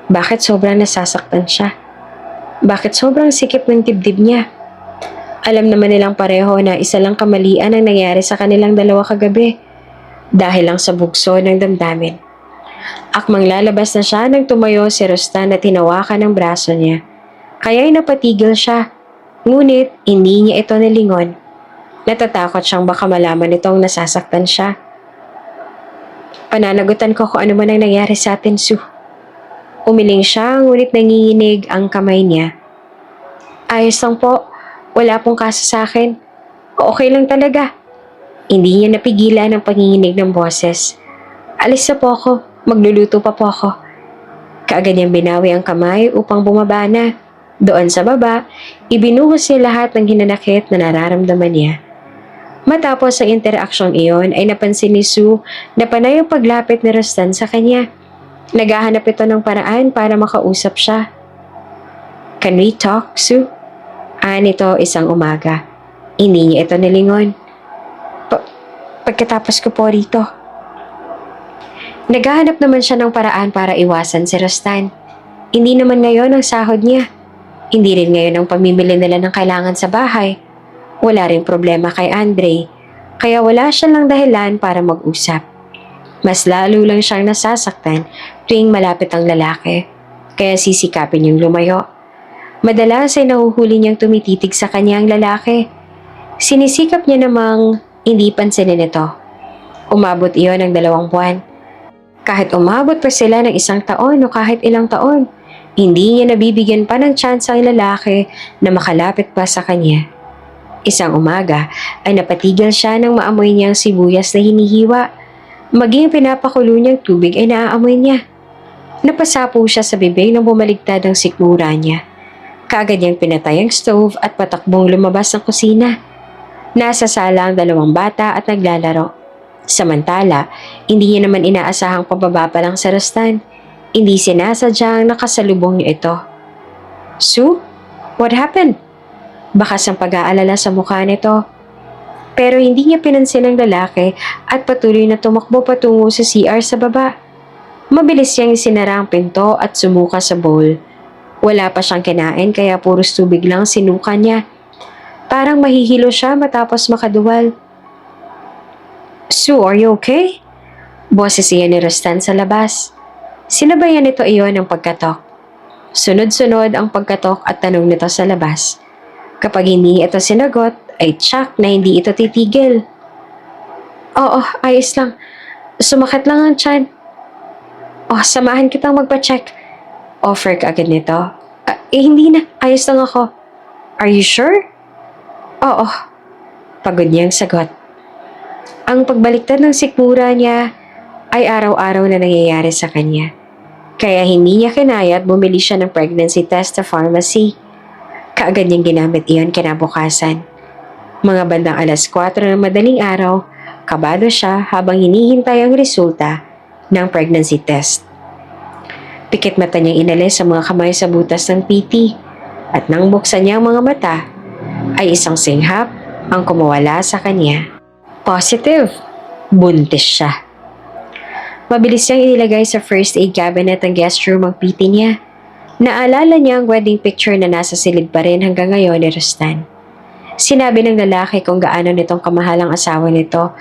Bakit sobrang nasasaktan siya? Bakit sobrang sikip ng dibdib niya? Alam naman nilang pareho na isa lang kamalian ang nangyari sa kanilang dalawa kagabi. Dahil lang sa bugso ng damdamin. Akmang lalabas na siya nang tumayo si Rustan at tinawakan ang braso niya. Kaya'y napatigil siya. Ngunit hindi niya ito nalingon. Natatakot siyang baka malaman nitong nasasaktan siya. Pananagutan ko kung ano man ang nangyari sa atin, Sue. Umiling siya, ngunit nanginginig ang kamay niya. Ayos lang po. Wala pong kaso sa akin. Okay lang talaga. Hindi niya napigilan ang panginginig ng boses. Alis na po ako. Magluluto pa po ako. Kaagad niyang binawi ang kamay upang bumaba na. Doon sa baba, ibinuhos niya lahat ng hinanakit na nararamdaman niya. Matapos ang interaksyong iyon ay napansin ni Sue na panay ang paglapit ni Rustan sa kanya. Naghahanap ito ng paraan para makausap siya. Can we talk, Sue? Nito isang umaga. Hindi niya ito nalingon. Pagkatapos ko po rito. Naghahanap naman siya ng paraan para iwasan si Rustan. Hindi naman ngayon ang sahod niya. Hindi rin ngayon ang pamimili nila ng kailangan sa bahay. Wala rin problema kay Andre, kaya wala siya lang dahilan para mag-usap. Mas lalo lang siyang nasasaktan tuwing malapit ang lalaki, kaya sisikapin niyang lumayo. Madalas ay nahuhuli niyang tumititig sa kanya ang lalaki. Sinisikap niya namang hindi pansinin ito. Umabot iyon ng 2 buwan. Kahit umabot pa sila ng 1 taon o kahit ilang taon, hindi niya nabibigyan pa ng chance ang lalaki na makalapit pa sa kanya. Isang umaga ay napatigil siya nang maamoy niyang sibuyas na hinihiwa. Maging pinapakulo niyang tubig ay naaamoy niya. Napasapo siya sa bibig nang bumaligtad ang sikmura niya. Kaagad niyang pinatay ang stove at patakbong lumabas ng kusina. Nasa sala ang 2 bata at naglalaro. Samantala, hindi niya naman inaasahang pababa pa lang sa Rustan. Hindi sinasadyang nakasalubong niya ito. Sue? What happened? Bakas ang pag-aalala sa mukha nito. Pero hindi niya pinansin ang lalaki at patuloy na tumakbo patungo sa CR sa baba. Mabilis niyang isinara ang pinto at sumuka sa bowl. Wala pa siyang kinain kaya puros tubig lang sinuka niya. Parang mahihilo siya matapos makaduwal. Sue, are you okay? Boses iyan ni Rustan sa labas. Sinabayan nito iyon ng pagkatok. Sunod-sunod ang pagkatok at tanong nito sa labas. Kapag hindi ito sinagot, ay tsak na hindi ito titigil. Oo, ayos lang. Sumakit lang ang tiyan. Oh, samahan kitang magpa-check. Offer ka agad nito. Hindi na. Ayos lang ako. Are you sure? Oo. Pagod niyang sagot. Ang pagbaliktad ng sikmura niya ay araw-araw na nangyayari sa kanya. Kaya hindi niya kinaya at bumili siya ng pregnancy test sa pharmacy. Kaagad niyang ginamit iyon kinabukasan. Mga bandang 4:00 ng madaling araw, kabado siya habang hinihintay ang resulta ng pregnancy test. Pikit mata niyang inalis sa mga kamay sa butas ng PT at nang buksan niya ang mga mata, ay isang singhap ang kumawala sa kanya. Positive! Buntis siya. Mabilis niyang inilagay sa first aid cabinet ang guest room ang PT niya. Naalala niya ang wedding picture na nasa silid pa rin hanggang ngayon ni Rustan. Sinabi ng lalaki kung gaano nitong kamahalang asawa nito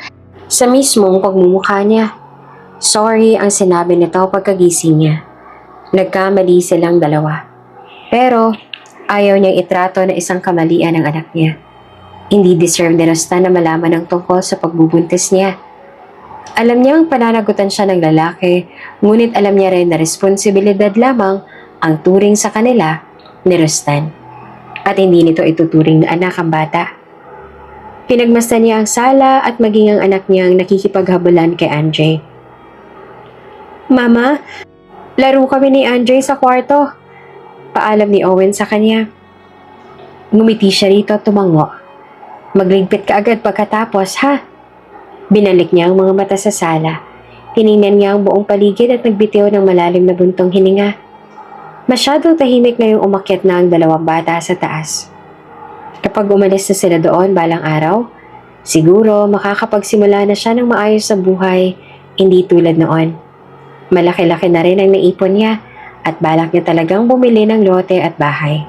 sa mismong pagmumukha niya. Sorry ang sinabi nito pagkagising niya. Nagkamali silang dalawa. Pero ayaw niyang itrato na isang kamalian ng anak niya. Hindi deserve ni Rustan na malaman ang tungkol sa pagbubuntis niya. Alam niyang pananagutan siya ng lalaki, ngunit alam niya rin na responsibilidad lamang ang turing sa kanila ni Rustan. At hindi nito ituturing na anak ang bata. Pinagmasdan niya ang sala at maging ang anak niyang nakikipaghabulan kay Andre. Mama, laro kami ni Andre sa kwarto. Paalam ni Owen sa kanya. Ngumiti siya rito at tumango. Magligpit ka agad pagkatapos, ha? Binalik niya ang mga mata sa sala. Tiningnan niya ang buong paligid at nagbitiw ng malalim na buntong hininga. Masyadong tahimik na yung umakyat na ang dalawang bata sa taas. Kapag umalis na sila doon balang araw, siguro makakapagsimula na siya ng maayos sa buhay, hindi tulad noon. Malaki-laki na rin ang naipon niya at balak niya talagang bumili ng lote at bahay.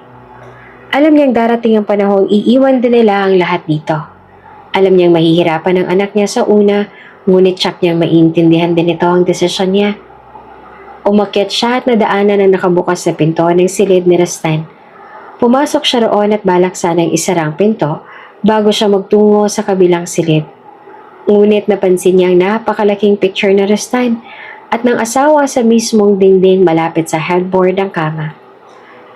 Alam niyang darating ang panahong iiwan din nila ang lahat dito. Alam niyang mahihirapan ang anak niya sa una, ngunit tsak niyang maiintindihan din ito ang desisyon niya. Umakyat siya at nadaanan ang nakabukas na pinto ng silid ni Rustan. Pumasok siya roon at balak sanang isara ang pinto bago siya magtungo sa kabilang silid. Ngunit napansin niya ang napakalaking picture na Rustan at ng asawa sa mismong dingding malapit sa headboard ng kama.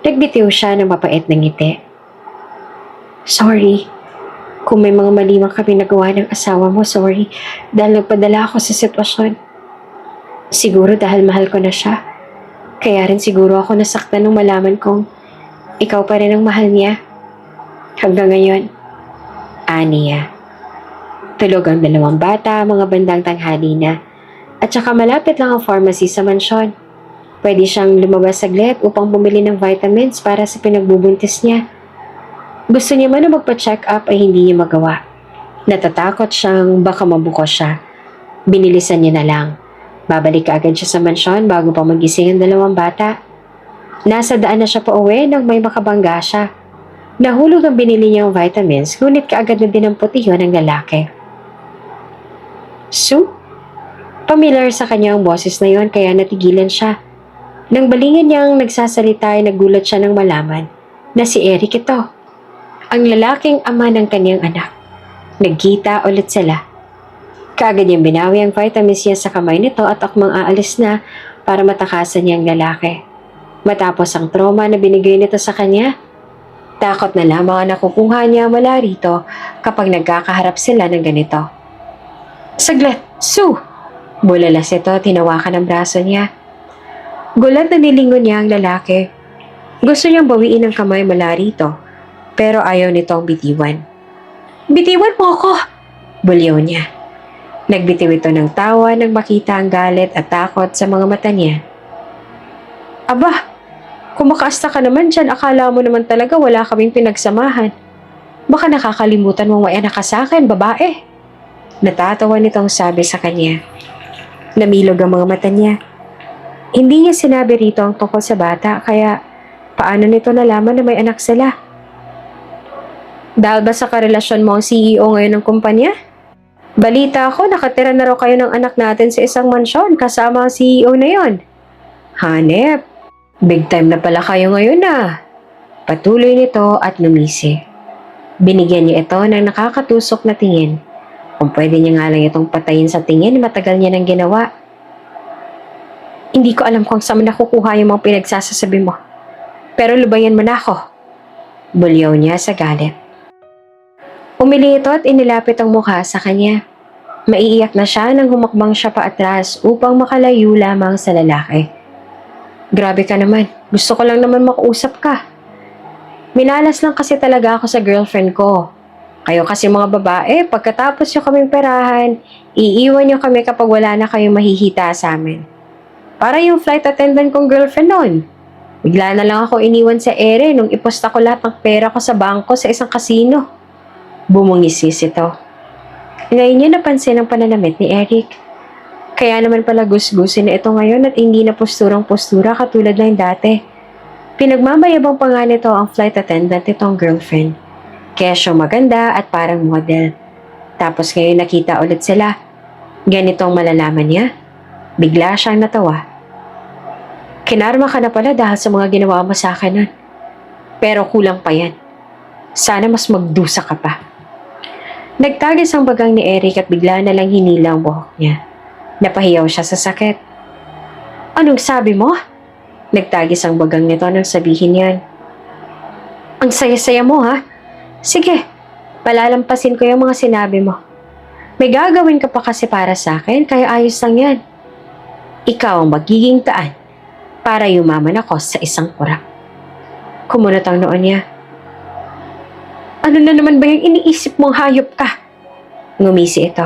Nagbitiw siya ng mapait na ngiti. Sorry. Kung may mga malimang kami nagawa ng asawa mo, sorry. Dahil nagpadala ako sa sitwasyon. Siguro dahil mahal ko na siya. Kaya rin siguro ako nasaktan nung malaman kong ikaw pa rin ang mahal niya. Hanggang ngayon, aniya. Tulog ang dalawang bata, mga bandang tanghali na. At saka malapit lang ang pharmacy sa mansyon. Pwede siyang lumabas saglit upang bumili ng vitamins para sa pinagbubuntis niya. Gusto niya man na magpa-check up ay hindi niya magawa. Natatakot siyang baka mabuko siya. Binilisan niya na lang. Babalik agad siya sa mansyon bago pa magising ang dalawang bata. Nasa daan na siya pa uwi nang may makabangga siya. Nahulog ang binili niyang vitamins, ngunit kaagad na dinampot iyon ng lalaki. Sue? Familiar sa kanya ang boses na yon kaya natigilan siya. Nang balingan niyang nagsasalita ay nagulat siya nang malaman na si Eric ito. Ang lalaking ama ng kanyang anak. Nagkita ulit sila. Kaagad niyang binawi ang vitamins niya sa kamay nito at akmang aalis na para matakasan niya ang lalaki. Matapos ang trauma na binigay nito sa kanya, takot na lamang ang nakukuha niya mula rito kapag nagkakaharap sila ng ganito. Saglit! Sue! Bulalas ito, tinawakan ang braso niya. Gulat na nilingon niya ang lalaki. Gusto niyang bawiin ang kamay mula rito, pero ayaw nitong bitiwan. Bitiwan mo ako! Bulyaw niya. Nagbitiw ito ng tawa nang makita ang galit at takot sa mga mata niya. Aba, kung makaasta ka naman dyan, akala mo naman talaga wala kaming pinagsamahan. Baka nakakalimutan mong may anak ka sa akin, babae. Natatawa nitong sabi sa kanya. Namilog ang mga mata niya. Hindi niya sinabi rito ang tungkol sa bata, kaya paano nito nalaman na may anak sila? Dahil ba sa karelasyon mo ang CEO ngayon ng kumpanya? Balita ako, nakatira na raw kayo ng anak natin sa isang mansyon kasama ang CEO na yon. Hanep, big time na pala kayo ngayon ah. Patuloy nito at numisi. Binigyan niya ito ng nakakatusok na tingin. Kung pwede niya nga lang itong patayin sa tingin, matagal niya nang ginawa. Hindi ko alam kung saan mo nakukuha yung mga pinagsasasabi mo. Pero lubayan mo na ako. Bulyaw niya sa galit. Umili ito at inilapit ang mukha sa kanya. Maiiyak na siya nang humakbang siya paatras upang makalayo lamang sa lalaki. Grabe ka naman. Gusto ko lang naman makausap ka. Minalas lang kasi talaga ako sa girlfriend ko. Kayo kasi mga babae, pagkatapos yung kaming perahan, iiwan nyo kami kapag wala na kayong mahihita sa amin. Para yung flight attendant kong girlfriend noon. Bigla na lang ako iniwan sa ere nung iposta ko lahat ng pera ko sa bangko sa isang kasino. Bumungisis ito. Ngayon niya napansin ang pananamit ni Eric. Kaya naman pala gusgusin na ito ngayon at hindi na posturang-postura katulad ng dati. Pinagmamayabang pa nga nito ang flight attendant nitong girlfriend. Kesyo maganda at parang model. Tapos ngayon nakita ulit sila. Ganitong malalaman niya. Bigla siyang natawa. Kinarma ka na pala dahil sa mga ginawa mo sa akin nun. Pero kulang pa yan. Sana mas magdusa ka pa. Nagtagis ang bagang ni Eric at bigla na lang hinila ang buhok niya. Napahiyaw siya sa sakit. Anong sabi mo? Nagtagis ang bagang nito nang sabihin yan. Ang saya-saya mo ha? Sige, palalampasin ko yung mga sinabi mo. May gagawin ka pa kasi para sa akin, kaya ayos lang yan. Ikaw ang magiging taan para yumaman ako sa isang kurak. Kumunot ang noon niya. Ano na naman ba yung iniisip mong hayop ka? Ngumisi ito.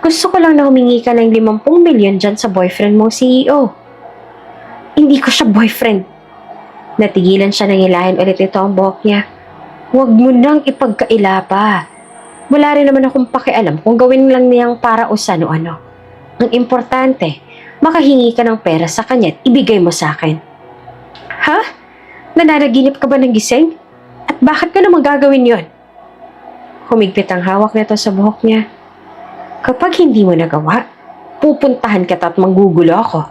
Gusto ko lang na humingi ka ng 50 milyon dyan sa boyfriend mong CEO. Hindi ko siya boyfriend. Natigilan siya nang hilahin ulit ito ang buhok niya. Huwag mo nang ipagkaila pa. Wala rin naman akong pakialam kung gawin lang niyang para usan o ano. Ang importante, makahingi ka ng pera sa kanya at ibigay mo sa akin. Ha? Nananaginip ka ba ng gising? At bakit ka naman gagawin yon? Humigpit ang hawak nito sa buhok niya. Kapag hindi mo nagawa, pupuntahan kita at manggugulo ako.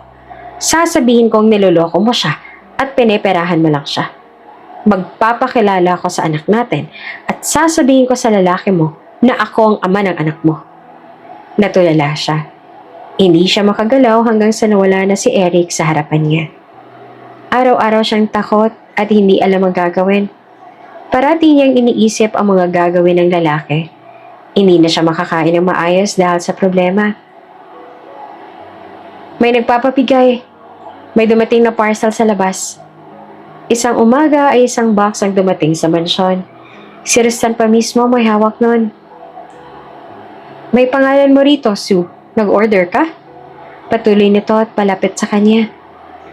Sasabihin kong niloloko mo siya at pineperahan mo lang siya. Magpapakilala ako sa anak natin at sasabihin ko sa lalaki mo na ako ang ama ng anak mo. Natulala siya. Hindi siya makagalaw hanggang sa nawala na si Eric sa harapan niya. Araw-araw siyang takot at hindi alam ang gagawin. Parati niyang iniisip ang mga gagawin ng lalaki. Hindi na siya makakain ng maayos dahil sa problema. May nagpapabigay. May dumating na parcel sa labas. Isang umaga ay isang box ang dumating sa mansyon. Si Rustan pa mismo may hawak nun. May pangalan mo rito, Sue. Nag-order ka? Patuloy nito at palapit sa kanya.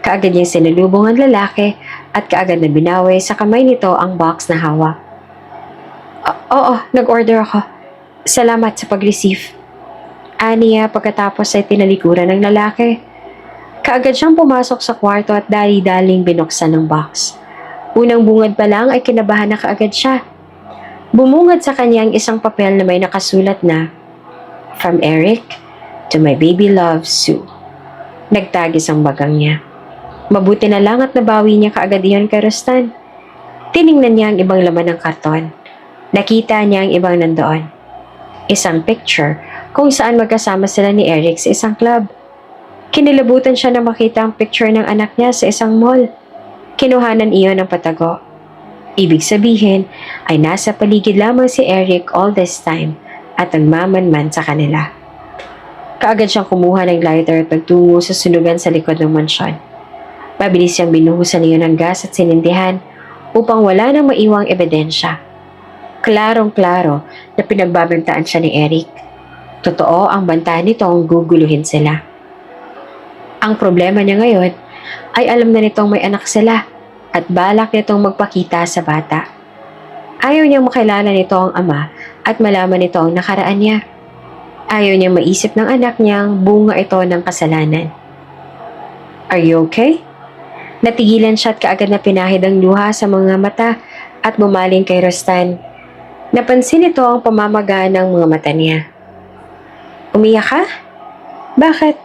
Kaagad niyang sinalubong ang lalaki at kaagad na binawi sa kamay nito ang box na hawak. Oo, nag-order ako. Salamat sa pag-receive. Aniya pagkatapos ay tinalikuran ng lalaki. Kaagad siyang pumasok sa kwarto at dali-daling binuksan ng box. Unang bungad pa lang ay kinabahan na kaagad siya. Bumungad sa kanya ang isang papel na may nakasulat na, "From Eric to my baby love, Sue." Nagtagis ang bagang niya. Mabuti na lang at nabawi niya kaagad iyon kay Rustan. Tiningnan niya ang ibang laman ng karton. Nakita niya ang ibang nandoon. Isang picture kung saan magkasama sila ni Eric sa isang club. Kinilabutan siya na makita ang picture ng anak niya sa isang mall. Kinuhanan iyon ng patago. Ibig sabihin ay nasa paligid lamang si Eric all this time at nagmamanman sa kanila. Kaagad siyang kumuha ng lighter at nagtungo sa sunugan sa likod ng mansyon. Mabilis siyang binuhusan iyon ng gas at sinindihan upang wala nang maiwang ebidensya. Klarong-klaro na pinagbabantaan siya ni Eric. Totoo ang bantaan nitong guguluhin sila. Ang problema niya ngayon ay alam na nitong may anak sila at balak nitong magpakita sa bata. Ayaw niyang makilala nito ang ama at malaman nito ang nakaraan niya. Ayaw niyang maisip ng anak niyang bunga ito ng kasalanan. Are you okay? Natigilan siya at kaagad na pinahid ang luha sa mga mata at bumaling kay Rustan. Napansin nito ang pamamaga ng mga mata niya. Umiyak ka? Bakit?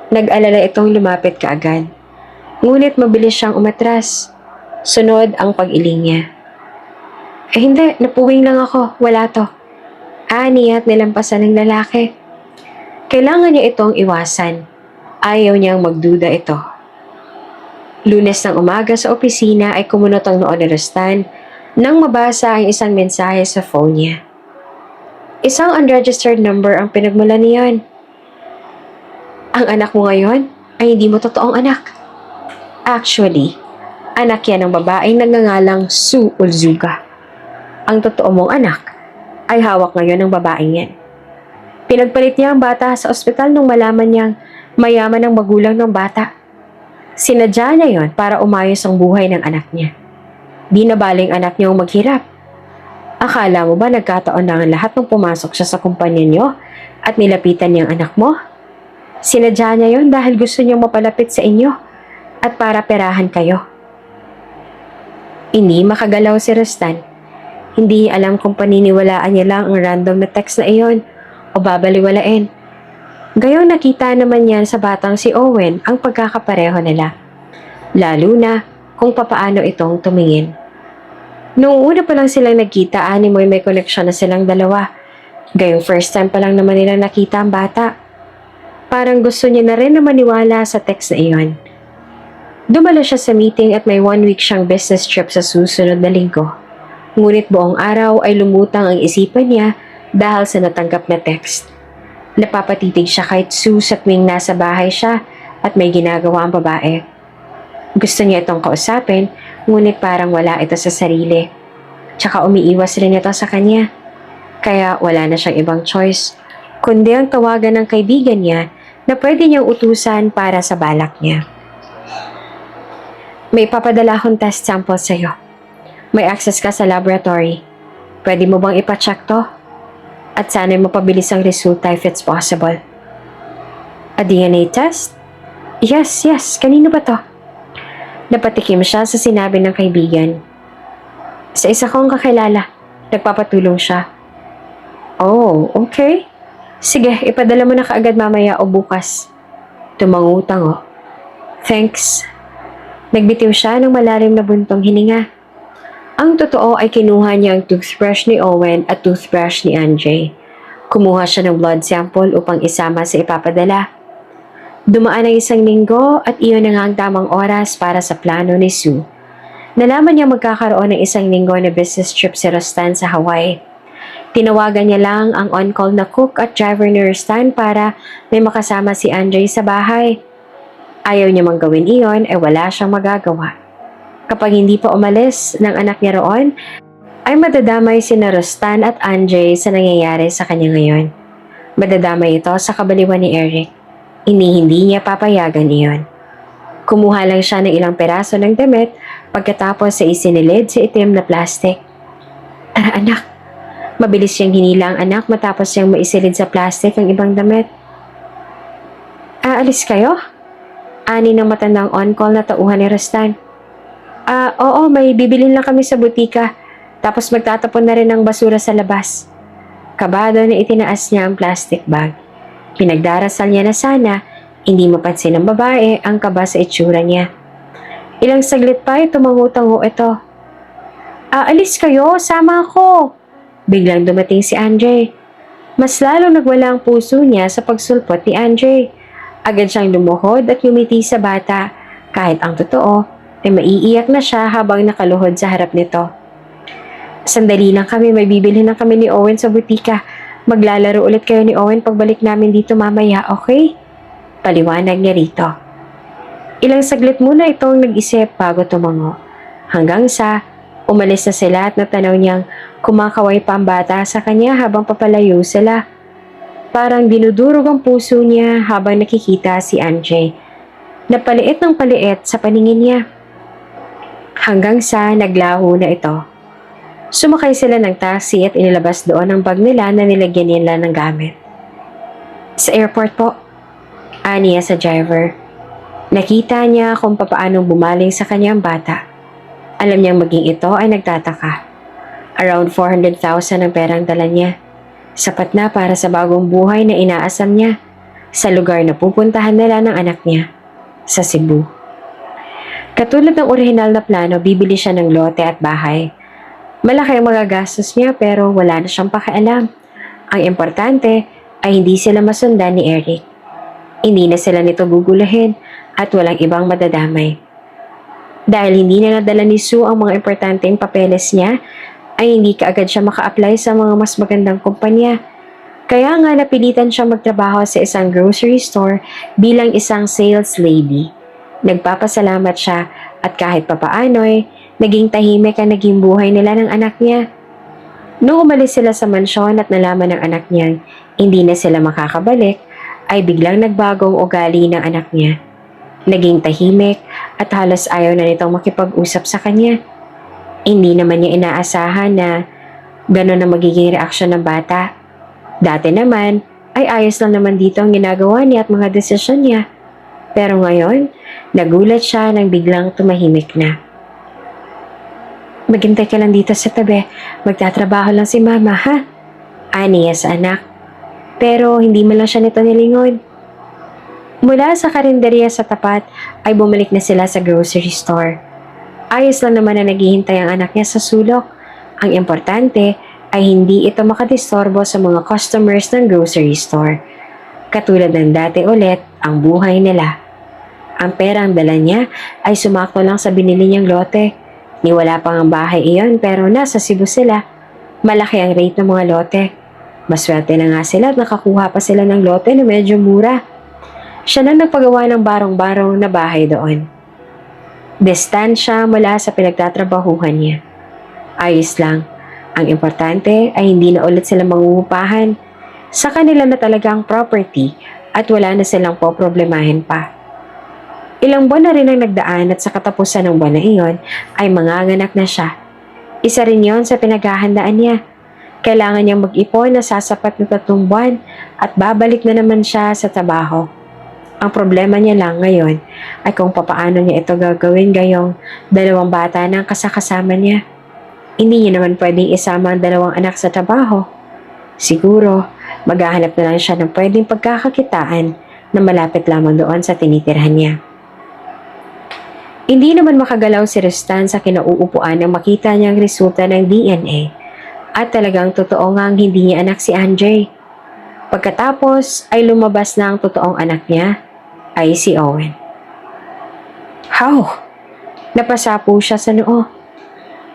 Nag-alala itong lumapit kaagad. Ngunit mabilis siyang umatras. Sunod ang pag-iling niya. Hindi, napuwing lang ako. Wala to. Ani at nilampasan ng lalaki. Kailangan niya itong iwasan. Ayaw niyang magduda ito. Lunes ng umaga sa opisina ay kumunot ang noo ni Rustan nang mabasa ang isang mensahe sa phone niya. Isang unregistered number ang pinagmulan niyan. Ang anak mo ngayon ay hindi mo totoong anak. Actually, anak yan ng babaeng nagngangalang Sue Ulzuga. Ang totoo mong anak ay hawak ngayon ng babaeng yan. Pinagpalit niya ang bata sa ospital nung malaman niyang mayaman ang magulang ng bata. Sinadya niya yon para umayos ang buhay ng anak niya. Di na baling anak niyong maghirap. Akala mo ba nagkataon na ang lahat nung pumasok siya sa kumpanya niyo at nilapitan niyang anak mo? Sinadya niya yon dahil gusto niyang mapalapit sa inyo at para perahan kayo. Hindi makagalaw si Rustan. Hindi niya alam kung paniniwalaan niya lang ang random na text na iyon o babaliwalain. Gayong nakita naman niyan sa batang si Owen ang pagkakapareho nila. Lalo na kung papaano itong tumingin. Noong una pa lang silang nagkita, animoy may koneksyon na silang dalawa. Gayong first time pa lang naman nila nakita ang bata. Parang gusto niya na rin na maniwala sa text na iyon. Dumalo siya sa meeting at may 1 week siyang business trip sa susunod na linggo. Ngunit buong araw ay lumutang ang isipan niya dahil sa natanggap na text. Napapatitig siya kahit Sue sa tuwing nasa bahay siya at may ginagawa ang babae. Gusto niya itong kausapin, ngunit parang wala ito sa sarili. Tsaka umiiwas rin ito sa kanya. Kaya wala na siyang ibang choice, kundi ang tawagan ng kaibigan niya na pwede niyang utusan para sa balak niya. May papadala akong test sample sa'yo. May access ka sa laboratory. Pwede mo bang ipacheck to? At sana'y mapabilis ang resulta if it's possible. A DNA test? Yes. Kanino ba to? Napatikim siya sa sinabi ng kaibigan. Sa isa kong kakilala, nagpapatulong siya. Oh, okay. Sige, ipadala mo na kaagad mamaya o bukas. Tumangutang o. Thanks. Nagbitiw siya ng malalim na buntong hininga. Ang totoo ay kinuha niya ang toothbrush ni Owen at toothbrush ni Andre. Kumuha siya ng blood sample upang isama sa ipapadala. Dumaan ang 1 linggo at iyon na nga ang tamang oras para sa plano ni Sue. Nalaman niya magkakaroon ng 1 linggo na business trip si Rustan sa Hawaii. Tinawagan niya lang ang on-call na cook at driver ni Rustan para may makasama si Andre sa bahay. Ayaw niya mang gawin iyon ay wala siyang magagawa. Kapag hindi pa umalis ng anak niya roon, ay madadamay sina Rustan at Andre sa nangyayari sa kanya ngayon. Madadamay ito sa kabaliwan ni Eric. Hindi niya papayagan iyon. Kumuha lang siya ng ilang peraso ng damit pagkatapos sa isinilid sa itim na plastic. Tara anak. Mabilis siyang hinila ang anak matapos siyang maisilid sa plastic ang ibang damit. Aalis kayo? Ani ng matandang on-call na tauhan ni Rustan. Oo, may bibilin lang kami sa butika. Tapos magtatapon na rin ng basura sa labas. Kabado na itinaas niya ang plastic bag. Pinagdarasal niya na sana, hindi mapansin ng babae ang kaba sa itsura niya. Ilang saglit pa ay tumangutango ito. Aalis kayo, sama ako. Biglang dumating si Andre. Mas lalong nagwala ang puso niya sa pagsulpot ni Andre. Agad siyang lumuhod at ngumiti sa bata, kahit ang totoo ay maiiyak na siya habang nakaluhod sa harap nito. Sandali lang kami, may bibili na kami ni Owen sa butika. Maglalaro ulit kayo ni Owen pagbalik namin dito mamaya, okay? Paliwanag niya rito. Ilang saglit muna itong nag-isip bago tumango. Hanggang sa umalis na sila at natanaw niyang kumakaway pa ang bata sa kanya habang papalayo sila. Parang dinudurog ang puso niya habang nakikita si Andre. Napaliit ng paliit sa paningin niya. Hanggang sa naglaho na ito. Sumakay sila ng taxi at inilabas doon ang bag nila na nilagyan nila ng gamit. Sa airport po, aniya sa driver. Nakita niya kung papaanong bumaling sa kanyang bata. Alam niyang maging ito ay nagtataka. Around 400,000 ang perang dala niya. Sapat na para sa bagong buhay na inaasam niya sa lugar na pupuntahan nila ng anak niya, sa Cebu. Katulad ng orihinal na plano, bibili siya ng lote at bahay. Malaki ang magagastos niya pero wala na siyang pakialam. Ang importante ay hindi sila masundan ni Eric. Hindi na sila nito gugulahin at walang ibang madadamay. Dahil hindi na nadala ni Sue ang mga importanteng papeles niya, ay hindi kaagad siya maka-apply sa mga mas magandang kumpanya. Kaya nga napilitan siya magtrabaho sa isang grocery store bilang isang sales lady. Nagpapasalamat siya at kahit papaano'y naging tahimik ang naging buhay nila ng anak niya. Noong umalis sila sa mansyon at nalaman ng anak niyang hindi na sila makakabalik, ay biglang nagbago ang ugali ng anak niya. Naging tahimik at halos ayaw na nitong makipag-usap sa kanya. Hindi naman niya inaasahan na gano'n ang magiging reaksyon ng bata. Dati naman ay ayos lang naman dito ang ginagawa niya at mga desisyon niya. Pero ngayon, nagulat siya nang biglang tumahimik na. Maghintay ka lang dito sa tabi. Magtatrabaho lang si mama, ha? Ani niya sa anak. Pero hindi man lang siya nito nilingon. Mula sa karinderya sa tapat ay bumalik na sila sa grocery store. Ayos lang naman na naghihintay ang anak niya sa sulok. Ang importante ay hindi ito makadistorbo sa mga customers ng grocery store. Katulad ng dati ulit ang buhay nila. Ang perang dala niya ay sumakto lang sa binili niyang lote. Niwala pang ang bahay iyon pero nasa Cebu sila. Malaki ang rate ng mga lote. Maswerte na nga sila at nakakuha pa sila ng lote na medyo mura. Siya na nagpagawa ng barong-barong na bahay doon. Distansya mula sa pinagtatrabahuhan niya. Ayos lang. Ang importante ay hindi na ulit sila mangungupahan. Sa kanila na talagang property at wala na silang poproblemahin pa. Ilang buwan na rin ang nagdaan at sa katapusan ng buwan na iyon ay manganganak na siya. Isa rin yon sa pinaghahandaan niya. Kailangan niyang mag-ipon na sasapat na 3 buwan at babalik na naman siya sa trabaho. Ang problema niya lang ngayon ay kung papaano niya ito gagawin gayong 2 bata ng kasakasama niya. Hindi niya naman pwedeng isama ang 2 anak sa trabaho. Siguro, maghahanap na lang siya ng pwedeng pagkakakitaan na malapit lamang doon sa tinitirhan niya. Hindi naman makagalaw si Restan sa kinauupuan nang makita niyang resulta ng DNA at talagang totoo ngang hindi niya anak si Andre. Pagkatapos ay lumabas na ang totoong anak niya ay si Owen. How? Napasa po siya sa noo.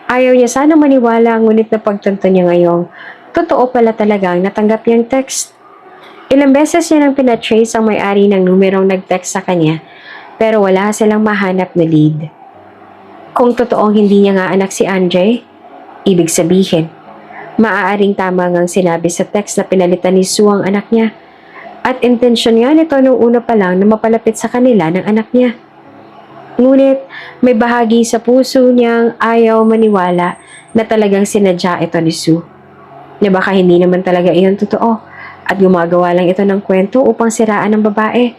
Ayaw niya sana maniwala ngunit napagtanto niya ngayong totoo pala talagang natanggap niyang text. Ilang beses niya nang pinatrace ang may-ari ng numerong nag-text sa kanya pero wala silang mahanap na lead. Kung totoong hindi niya nga anak si Andre, ibig sabihin, maaaring tama ngang sinabi sa text na pinalitan ni Sue ang anak niya at intensyon nga nito nung una pa lang na mapalapit sa kanila ng anak niya. Ngunit may bahagi sa puso niyang ayaw maniwala na talagang sinadya ito ni Sue. Na baka hindi naman talaga iyon totoo at gumagawa lang ito ng kwento upang siraan ng babae.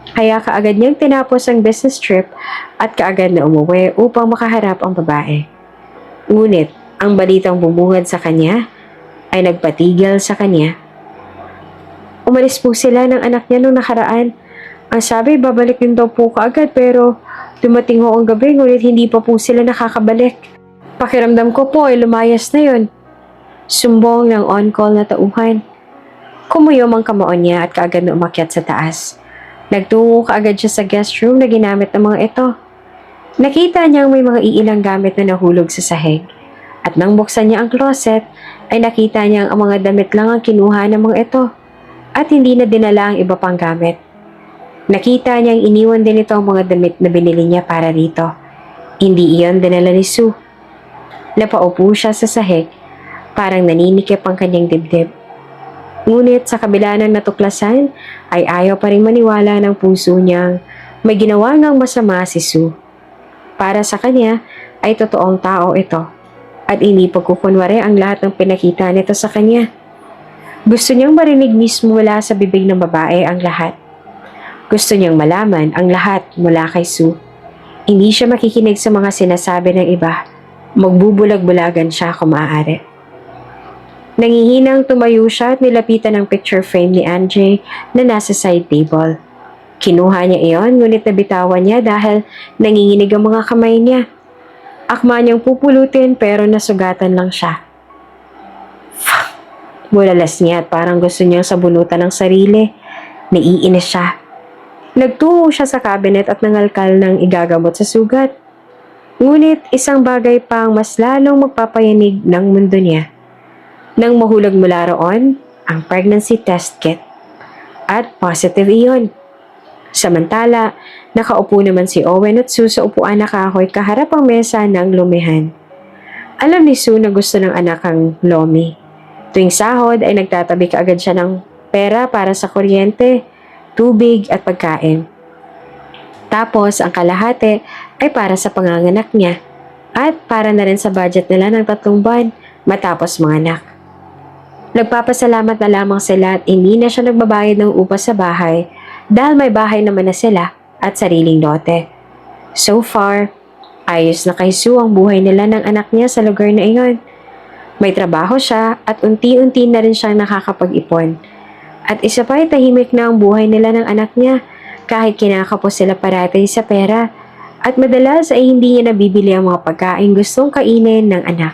Kaya kaagad niyang tinapos ang business trip at kaagad na umuwi upang makaharap ang babae. Ngunit ang balitang bumungad sa kanya ay nagpatigil sa kanya. Umalis po sila ng anak niya noong nakaraan. Ang sabi, babalik din daw po kaagad pero dumating ho ang gabi ngunit hindi pa po sila nakakabalik. Pakiramdam ko po ay lumayas na yon. Sumbong ng on-call na tauhan. Kumuyom ang kamaon niya at kaagad na umakyat sa taas. Nagtungo kaagad siya sa guest room na ginamit ng mga ito. Nakita niyang may mga iilang gamit na nahulog sa sahig. At nang buksan niya ang closet, ay nakita niyang ang mga damit lang ang kinuha ng mga ito. At hindi na dinala ang iba pang gamit. Nakita niyang iniwan din ito ang mga damit na binili niya para rito. Hindi iyon dinala ni Sue. Napaupo siya sa sahig, parang naninikip ang kanyang dibdib. Ngunit sa kabila ng natuklasan, ay ayaw pa rin maniwala ng puso niyang may ginawa ngang masama si Sue. Para sa kanya, ay totoong tao ito. At hindi pagkukunwari ang lahat ng pinakita nito sa kanya. Gusto niyang marinig mismo mula sa bibig ng babae ang lahat. Gusto niyang malaman ang lahat mula kay Sue. Hindi siya makikinig sa mga sinasabi ng iba. Magbubulag-bulagan siya kung maaari. Nangihinang tumayo siya at nilapitan ang picture frame ni Andre na nasa side table. Kinuha niya iyon ngunit nabitawan niya dahil nanginginig ang mga kamay niya. Akma niyang pupulutin pero nasugatan lang siya. Bulalas niya at parang gusto niyang sabunutan ng sarili. Naiinis siya. Nagtungo siya sa cabinet at nangalkal ng igagamot sa sugat. Ngunit isang bagay pang mas lalong magpapayanig ng mundo niya. Nang mahulog mula roon, ang pregnancy test kit. At positive iyon. Samantala, nakaupo naman si Owen at Sue sa upuan na kahoy kaharap ang mesa ng lumihan. Alam ni Sue na gusto ng anak ang lomi. Tuwing sahod ay nagtatabi kaagad siya ng pera para sa kuryente, tubig at pagkain. Tapos ang kalahati ay para sa panganganak niya at para na rin sa budget nila ng 3 buwan matapos manganak. Nagpapasalamat na lamang sila at hindi na siya nagbabayad ng upa sa bahay dahil may bahay naman na sila at sariling lote. So far, ayos na kay Sue ang buhay nila ng anak niya sa lugar na iyon. May trabaho siya at unti-unti na rin siyang nakakapag-ipon. At isa pa ay tahimik na ang buhay nila ng anak niya kahit kinakapos sila parati sa pera at madalas ay hindi niya nabibili ang mga pagkain gustong kainin ng anak.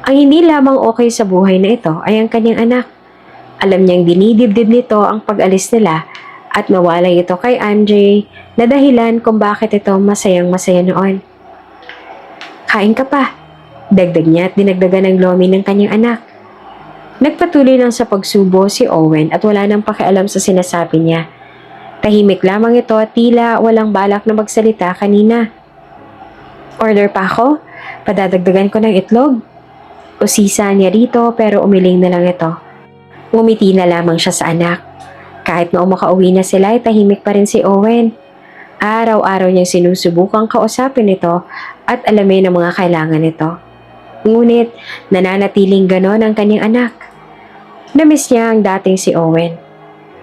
Ang hindi lamang okay sa buhay na ito ay ang kanyang anak. Alam niyang dinidibdib nito ang pag-alis nila at nawalay ito kay Andre na dahilan kung bakit ito masayang-masaya noon. Kain ka pa, dagdag niya at dinagdagan ng lomi ng kanyang anak. Nagpatuloy lang sa pagsubo si Owen at wala nang pakialam sa sinasabi niya. Tahimik lamang ito at tila walang balak na magsalita kanina. Order pa ako? Padadagdagan ko ng itlog? Usisa niya rito pero umiling na lang ito. Ngumiti na lamang siya sa anak. Kahit na umakauwi na sila ay tahimik pa rin si Owen. Araw-araw niyang sinusubukang kausapin ito at alamin ang mga kailangan nito. Ngunit nananatiling ganon ang kanyang anak. Namiss niya ang dating si Owen.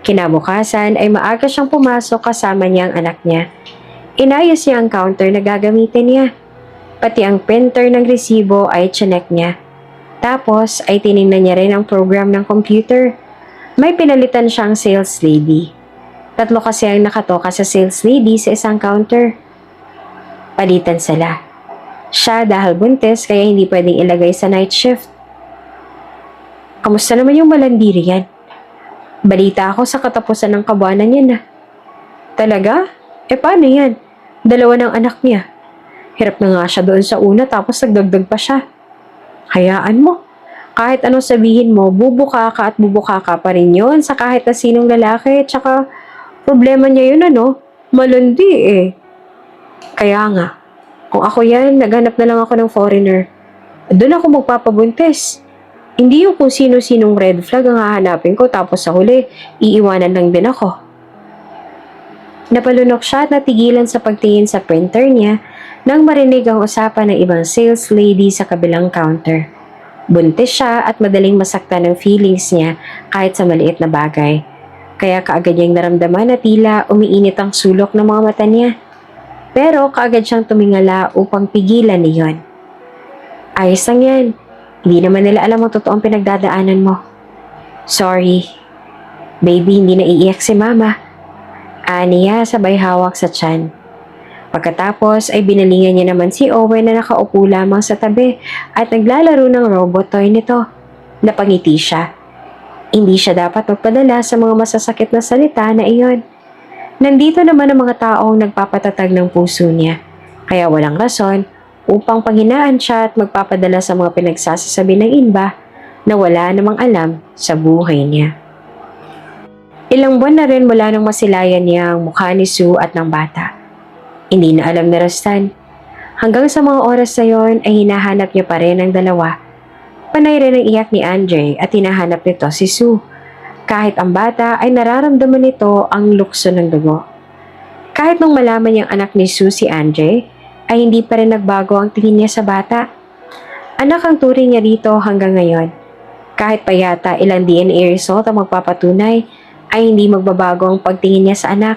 Kinabukasan ay maaga siyang pumasok kasama niya ang anak niya. Inayos niya ang counter na gagamitin niya. Pati ang printer ng resibo ay chinek niya. Tapos ay tiningnan niya rin ang program ng computer. May pinalitan siyang sales lady. 3 kasi ang nakatoka sa sales lady sa isang counter. Palitan sila. Siya dahil buntis kaya hindi pwedeng ilagay sa night shift. Kamusta naman yung malandiri yan? Balita ako sa katapusan ng kabuanan niya na. Talaga? Paano yan? 2 ng anak niya. Hirap na nga siya doon sa una tapos nagdagdag pa siya. Hayaan mo. Kahit anong sabihin mo, bubuka ka at bubuka ka pa rin yun sa kahit na sinong lalaki. Tsaka, problema niya yun malandi Kaya nga, kung ako yan, naghanap na lang ako ng foreigner. Doon ako magpapabuntis. Hindi yung kung sino-sinong red flag ang hahanapin ko tapos sa huli, iiwanan lang din ako. Napalunok siya at natigilan sa pagtingin sa printer niya nang marinig ang usapan ng ibang sales lady sa kabilang counter. Buntis siya at madaling masaktan ng feelings niya kahit sa maliit na bagay. Kaya kaagad niyang naramdaman na tila umiinit ang sulok ng mga mata niya. Pero kaagad siyang tumingala upang pigilan niyon. Ayos lang yan. Hindi naman nila alam ang totoong pinagdadaanan mo. Sorry. Baby, hindi naiiyak si mama. Aniya sabay hawak sa tiyan. Pagkatapos ay binalingan niya naman si Owen na nakaupo lamang sa tabi at naglalaro ng robot toy nito. Napangiti siya. Hindi siya dapat magpadala sa mga masasakit na salita na iyon. Nandito naman ang mga taong nagpapatatag ng puso niya. Kaya walang rason upang panghinaan siya at magpapadala sa mga pinagsasasabi ng iba na wala namang alam sa buhay niya. Ilang buwan na rin mula nang masilayan niya ang mukha ni Sue at ng bata. Hindi na alam ni Rustan. Hanggang sa mga oras na yon ay hinahanap niya pa rin ang dalawa. Panay rin ang iyak ni Andre at hinahanap nito si Sue. Kahit ang bata ay nararamdaman nito ang lukso ng dugo. Kahit nung malaman niyang anak ni Sue si Andre, ay hindi pa rin nagbago ang tingin niya sa bata. Anak ang turing niya dito hanggang ngayon. Kahit pa yata ilang DNA result ang magpapatunay, ay hindi magbabago ang pagtingin niya sa anak.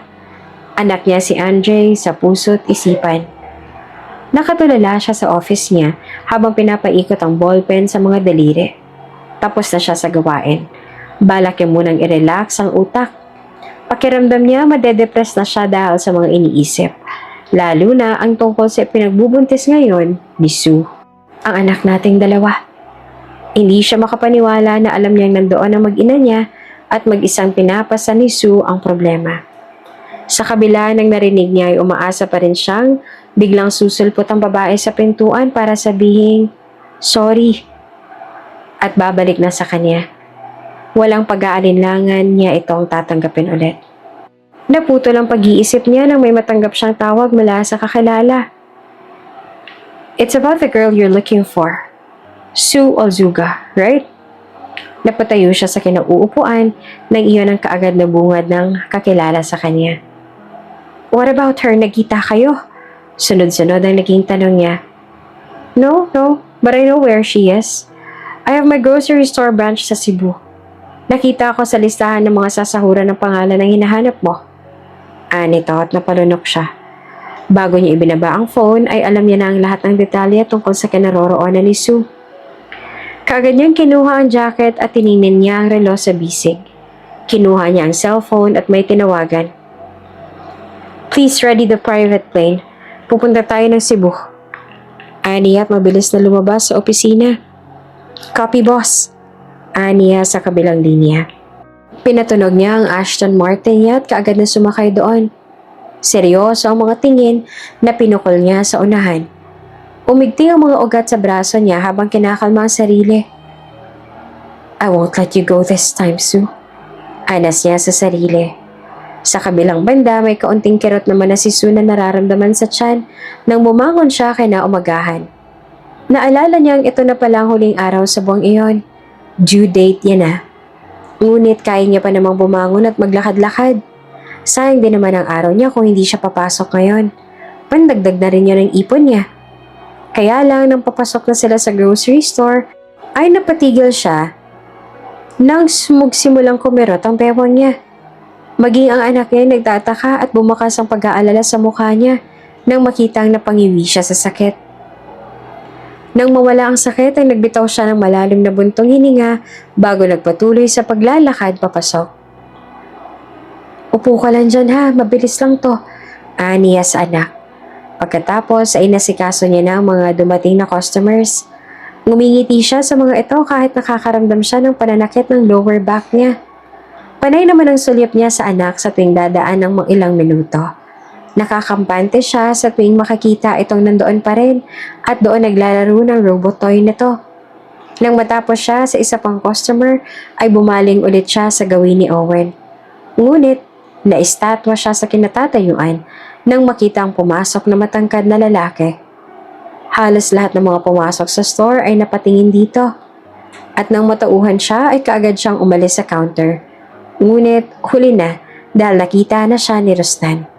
Anak niya si Andre sa puso't isipan. Nakatulala siya sa office niya habang pinapaikot ang ballpen sa mga daliri. Tapos na siya sa gawain. Balak niya munang i-relax ang utak. Pakiramdam niya madedepress na siya dahil sa mga iniisip. Lalo na ang tungkol sa pinagbubuntis ngayon ni Sue. Ang anak nating dalawa. Hindi siya makapaniwala na alam niyang nandoon ang mag-ina niya at mag-isang pinapasa ni Sue ang problema. Sa kabila ng narinig niya ay umaasa pa rin siyang biglang susulpot ang babae sa pintuan para sabihing, sorry, at babalik na sa kanya. Walang pag-aalinlangan niya itong tatanggapin ulit. Naputol ang pag-iisip niya nang may matanggap siyang tawag mula sa kakilala. It's about the girl you're looking for. Sue Olzuga, right? Napatayo siya sa kinauupuan nang iyon ang kaagad na bungad ng kakilala sa kanya. What about her? Nagkita kayo? Sunod-sunod ang naging tanong niya. No, but I know where she is. I have my grocery store branch sa Cebu. Nakita ko sa listahan ng mga sasahuran ng pangalan ng hinahanap mo. Nito at napalunok siya. Bago niya ibinaba ang phone ay alam niya na ang lahat ng detalye tungkol sa kinaroroonan ni Sue. Kaagad niyang kinuha ang jacket at tiningnan niya ang relo sa bisig. Kinuha niya ang cellphone at may tinawagan. Please ready the private plane. Pupunta tayo ng Cebu. Niya at mabilis na lumabas sa opisina. Copy boss. Niya sa kabilang linya. Pinatunog niya ang Aston Martin niya at kaagad na sumakay doon. Seryoso ang mga tingin na pinukol niya sa unahan. Umigting ang mga ugat sa braso niya habang kinakalma ang sarili. I won't let you go this time, Sue. Anas niya sa sarili. Sa kabilang banda, may kaunting kirot naman na si Sue na nararamdaman sa tiyan nang bumangon siya kinaumagahan. Naalala niyang ito na palang huling araw sa buwang iyon. Due date niya na. Ngunit kaya niya pa namang bumangon at maglakad-lakad. Sayang din naman ang araw niya kung hindi siya papasok ngayon. Pandagdag na rin niya ng ipon niya. Kaya lang nang papasok na sila sa grocery store, ay napatigil siya nang magsimulang kumirot ang bewang niya. Maging ang anak niya ay nagtataka at bumakas ang pag-aalala sa mukha niya nang makitang napangiwi siya sa sakit. Nang mawala ang sakit ay nagbitaw siya ng malalim na buntong hininga bago nagpatuloy sa paglalakad papasok. Upo ka lang dyan ha, mabilis lang to, niya sa anak. Pagkatapos ay nasikaso niya na ang mga dumating na customers. Ngumingiti siya sa mga ito kahit nakakaramdam siya ng pananakit ng lower back niya. Panay naman ang sulyap niya sa anak sa tuwing dadaan ng mga ilang minuto. Nakakampante siya sa tuwing makakita itong nandoon pa rin at doon naglalaro ng robot toy nito. Nang matapos siya sa isa pang customer ay bumaling ulit siya sa gawin ni Owen. Ngunit naistatwa siya sa kinatatayuan nang makita ang pumasok na matangkad na lalaki. Halos lahat ng mga pumasok sa store ay napatingin dito. At nang matauhan siya ay kaagad siyang umalis sa counter. Ngunit huli na dahil nakita na siya ni Rostan.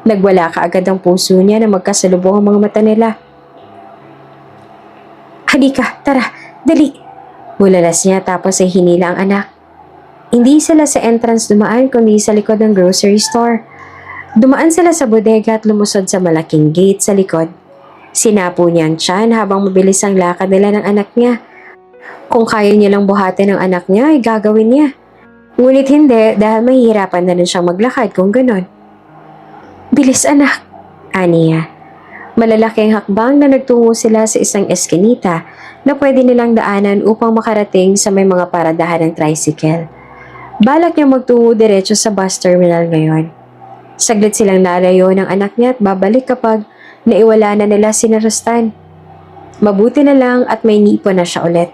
Nagwala kaagad ang puso niya na magkasalubong ang mga mata nila. Halika, tara, dali! Bulalas niya tapos ay hinila ang anak. Hindi sila sa entrance dumaan kundi sa likod ng grocery store. Dumaan sila sa bodega at lumusod sa malaking gate sa likod. Sinapo niya ang tiyan habang mabilis ang lakad nila ng anak niya. Kung kaya niya lang buhatin ang anak niya ay gagawin niya. Ngunit hindi dahil mahihirapan na rin siyang maglakad kung ganon. Bilis anak, aniya. Malalaking hakbang na nagtungo sila sa isang eskinita na pwede nilang daanan upang makarating sa may mga paradahan ng tricycle. Balak niya magtungo diretso sa bus terminal ngayon. Saglit silang lalayo ng anak niya at babalik kapag naiwala na nila si Rostan. Mabuti na lang at may niipon na siya ulit.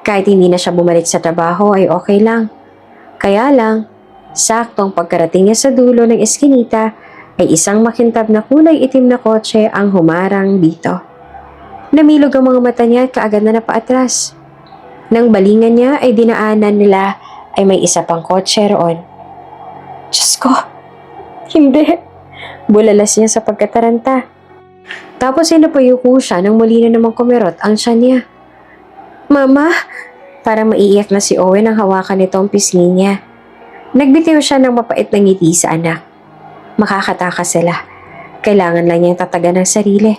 Kahit hindi na siya bumalik sa trabaho ay okay lang. Kaya lang, saktong pagkarating niya sa dulo ng eskinita ay isang makintab na kulay itim na kotse ang humarang dito. Namilog ang mga mata niya at kaagad na napaatras. Nang balingan niya ay dinaanan nila ay may isa pang kotse roon. Diyos ko, hindi. Bulalas niya sa pagkataranta. Tapos ay napayuko siya nang muli na namang kumirot ang tiyan niya. Mama! Parang maiiyak na si Owen ang hawakan nito ang pisngi niya. Nagbitiw siya ng mapait na ngiti sa anak. Makakatakas sila. Kailangan lang niyang tatagan ng sarili.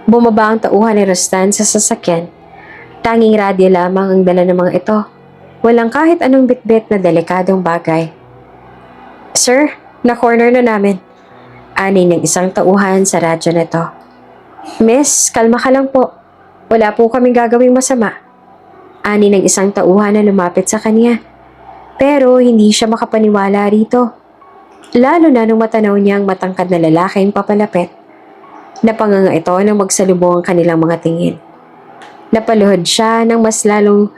Bumaba ang tauhan ni Rostan sa sasakyan. Tanging radyo lamang ang dala ng mga ito. Walang kahit anong bitbit na delikadong bagay. Sir, na-corner na namin. Ani ng isang tauhan sa radyo nito. Miss, kalma ka lang po. Wala po kaming gagawing masama. Ani ng isang tauhan na lumapit sa kanya. Pero hindi siya makapaniwala rito. Lalo na nung matanaw niyang matangkad na lalaking papalapit. Napanganga ito nang magsalubong ang kanilang mga tingin. Napaluhod siya nang mas lalong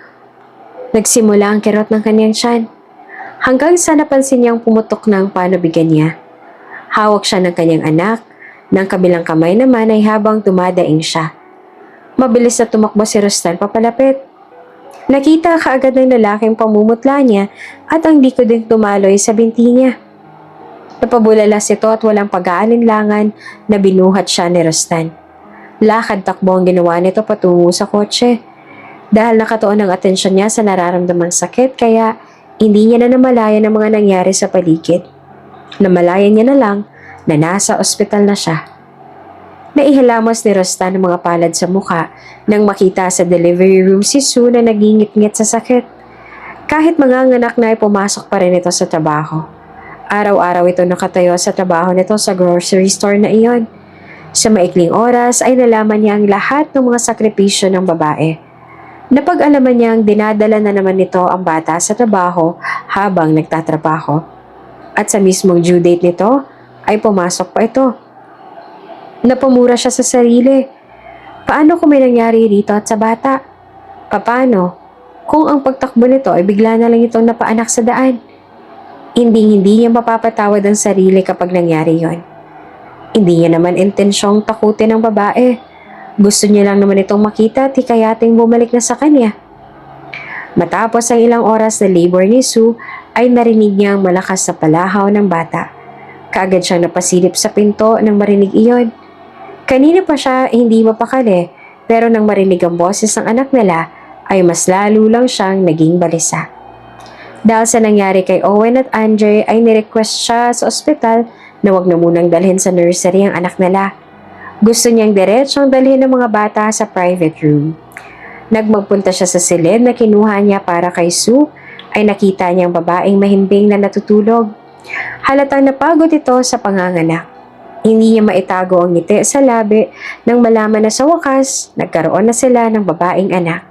nagsimula ang kirot ng kanyang tiyan. Hanggang sa napansin niyang pumutok na ang panubigan niya. Hawak siya ng kanyang anak, ng kabilang kamay naman ay habang dumadaing siya. Mabilis na tumakbo si Rustan papalapit. Nakita kaagad ng lalaking pamumutla niya at ang likod din tumaloy sa binti niya. Napabulalas ito at walang pag-aalinlangan na binuhat siya ni Rustan. Lakad takbo ang ginawa nito patungo sa kotse. Dahil nakatuon ang atensyon niya sa nararamdamang sakit kaya hindi niya na namalayan ang mga nangyari sa paligid. Namalayan niya na lang na nasa ospital na siya. Naihilamos ni Rustan ang mga palad sa mukha nang makita sa delivery room si Sue na nagingit-ngit sa sakit. Kahit manganganak na ay pumasok pa rin ito sa trabaho. Araw-araw ito nakatayo sa trabaho nito sa grocery store na iyon. Sa maikling oras ay nalaman niya ang lahat ng mga sakripisyo ng babae. Napag-alaman niyang dinadala na naman nito ang bata sa trabaho habang nagtatrabaho. At sa mismong due date nito ay pumasok pa ito. Napamura siya sa sarili. Paano kung may nangyari rito at sa bata? Paano kung ang pagtakbo nito ay bigla na lang itong napaanak sa daan? Hindi niya mapapatawad ang sarili kapag nangyari yon. Hindi niya naman intensyong takutin ang babae. Gusto niya lang naman itong makita at hikayating bumalik na sa kanya. Matapos ang ilang oras na labor ni Sue, ay narinig niya ang malakas na palahaw ng bata. Kaagad siyang napasilip sa pinto nang marinig iyon. Kanina pa siya hindi mapakali, pero nang marinig ang boses ng anak nila, ay mas lalo lang siyang naging balisa. Dahil sa nangyari kay Owen at Andre ay nirequest siya sa ospital na wag na munang dalhin sa nursery ang anak nila. Gusto niyang diretsong dalhin ng mga bata sa private room. Nagmagpunta siya sa silid na kinuha niya para kay Sue ay nakita niyang babaeng mahimbing na natutulog. Halatang napagod ito sa panganganak. Hindi niya maitago ang ngiti sa labi nang malaman na sa wakas nagkaroon na sila ng babaeng anak.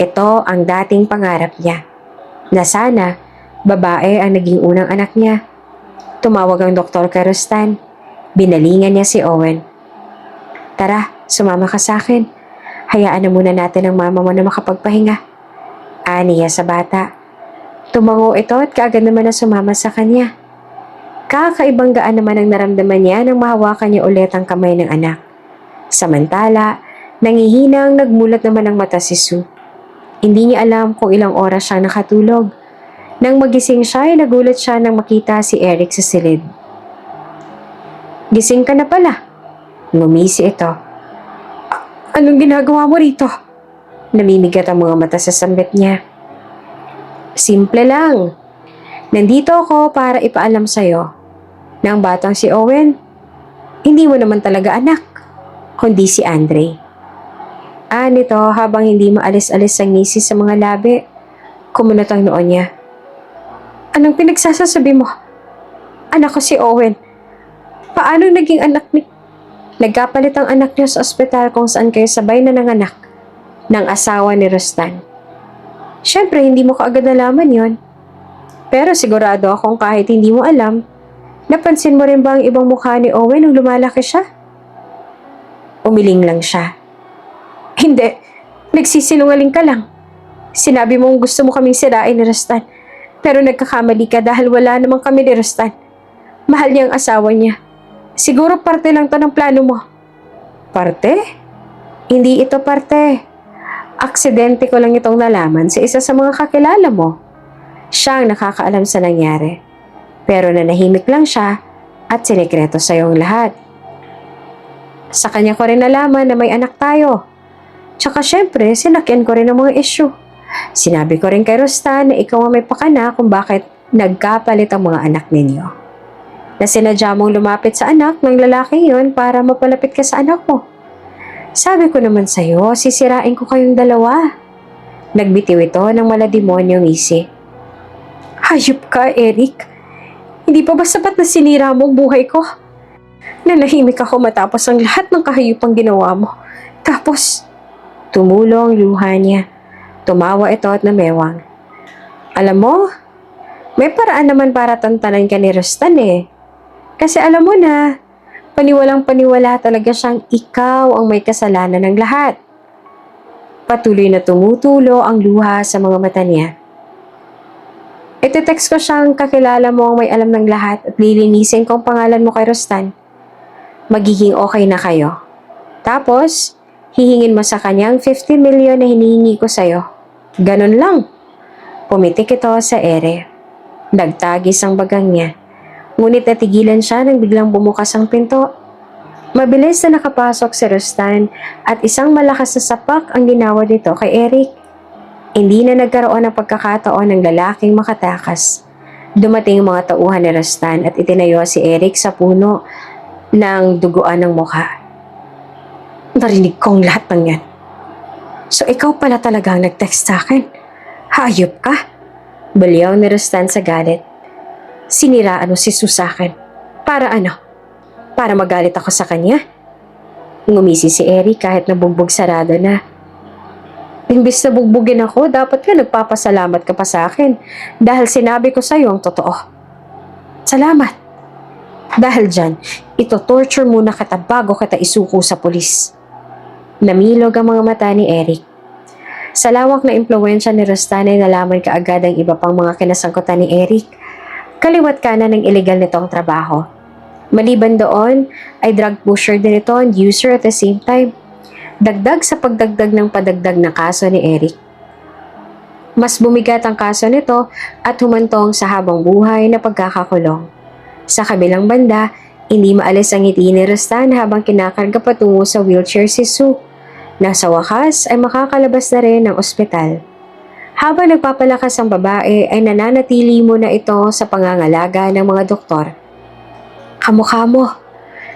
Ito ang dating pangarap niya. Na sana, babae ang naging unang anak niya. Tumawag ang doktor kay Rustan. Binalingan niya si Owen. Tara, sumama ka sa akin. Hayaan na muna natin ang mama mo na makapagpahinga. Ani niya sa bata. Tumango ito at kaagad naman na sumama sa kanya. Kakaibang gaan naman ang naramdaman niya nang mahawakan niya ulit ang kamay ng anak. Samantala, nangihinang nagmulat naman ang mata si Sue. Hindi niya alam kung ilang oras siyang nakatulog. Nang magising siya ay nagulat siya nang makita si Eric sa silid. Gising ka na pala. Ngumisi ito. Anong ginagawa mo rito? Namimigat ang mga mata sa sambit niya. Simple lang. Nandito ako para ipaalam sa'yo na ang batang si Owen, hindi mo naman talaga anak, kundi si Andre. Nito habang hindi maalis-alis ang ngisi sa mga labi, kumunot ang noon niya. Anong pinagsasasabi mo? Anak ko si Owen. Paano naging anak ni... Nagkapalit ang anak niyo sa ospital kung saan kayo sabay na nanganak ng asawa ni Rustan. Siyempre, hindi mo kaagad nalaman yon. Pero sigurado akong kahit hindi mo alam, napansin mo rin ba ang ibang mukha ni Owen nung lumalaki siya? Umiling lang siya. Hindi, nagsisinungaling ka lang. Sinabi mong gusto mo kaming sirain ni Rustan, pero nagkakamali ka dahil wala namang kami ni Rustan. Mahal niya ang asawa niya. Siguro parte lang to ng plano mo. Parte? Hindi ito parte. Aksidente ko lang itong nalaman sa isa sa mga kakilala mo. Siya ang nakakaalam sa nangyari. Pero nanahimik lang siya at sinekreto sa iyong lahat. Sa kanya ko rin nalaman na may anak tayo. Tsaka syempre, sinakyan ko rin ang mga issue. Sinabi ko rin kay Rustan na ikaw ang may pakana kung bakit nagkapalit ang mga anak ninyo. Na sinadya mong lumapit sa anak ng lalaki yon para mapalapit ka sa anak mo. Sabi ko naman sa'yo, sisirain ko kayong dalawa. Nagbitiw ito ng malademonyong ngisi. Hayop ka, Eric. Hindi pa ba sapat na sinira mo ang buhay ko? Nanahimik ako matapos ang lahat ng kahayupang ginawa mo. Tapos, tumulo ang luha niya. Tumawa ito at namewang. Alam mo, may paraan naman para tantanan ka ni Rustan eh. Kasi alam mo na, paniwalang paniwala talaga siyang ikaw ang may kasalanan ng lahat. Patuloy na tumutulo ang luha sa mga mata niya. Ite-text ko siyang kakilala mo ang may alam ng lahat at lilinisin ko ang pangalan mo kay Rostan. Magiging okay na kayo. Tapos, hihingin mo sa kanyang 50 million na hinihingi ko sa'yo. Ganon lang. Pumitik ito sa ere. Nagtagis ang bagang niya. Ngunit natigilan siya nang biglang bumukas ang pinto. Mabilis na nakapasok si Rostan at isang malakas na sapak ang ginawa nito kay Eric. Hindi na nagkaroon ng pagkakataon ng lalaking makatakas. Dumating ang mga tauhan ni Rostan at itinayo si Eric sa puno ng duguan ng mukha. Narinig kong lahat ng yan. So ikaw pala talagang nag-text sa akin. Hayop ka. Baliw ni Rostan sa galit. Siniraan mo si Sue sa akin. Para ano? Para magalit ako sa kanya? Ngumisi si Eric kahit nabugbog sarado na. Imbis na bugbugin ako, dapat ka nagpapasalamat ka pa sa akin dahil sinabi ko sa'yo ang totoo. Salamat. Dahil dyan, ito-torture muna kita bago kita isuko sa pulis. Namilog ang mga mata ni Eric. Sa lawak na impluwensya ni Rostan ay nalaman kaagad ang iba pang mga kinasangkutan ni Eric. Kaliwat kanan ng illegal nitong trabaho. Maliban doon, ay drug pusher din ito and user at the same time. Dagdag sa pagdagdag ng padagdag na kaso ni Eric. Mas bumigat ang kaso nito at humantong sa habang buhay na pagkakakulong. Sa kabilang banda, hindi maalis ang ngiti ni Rostan habang kinakarga patungo sa wheelchair si Sue. Nasa wakas ay makakalabas na rin ng ospital. Habang nagpapalakas ang babae ay nananatili muna ito sa pangangalaga ng mga doktor. Kamukha mo,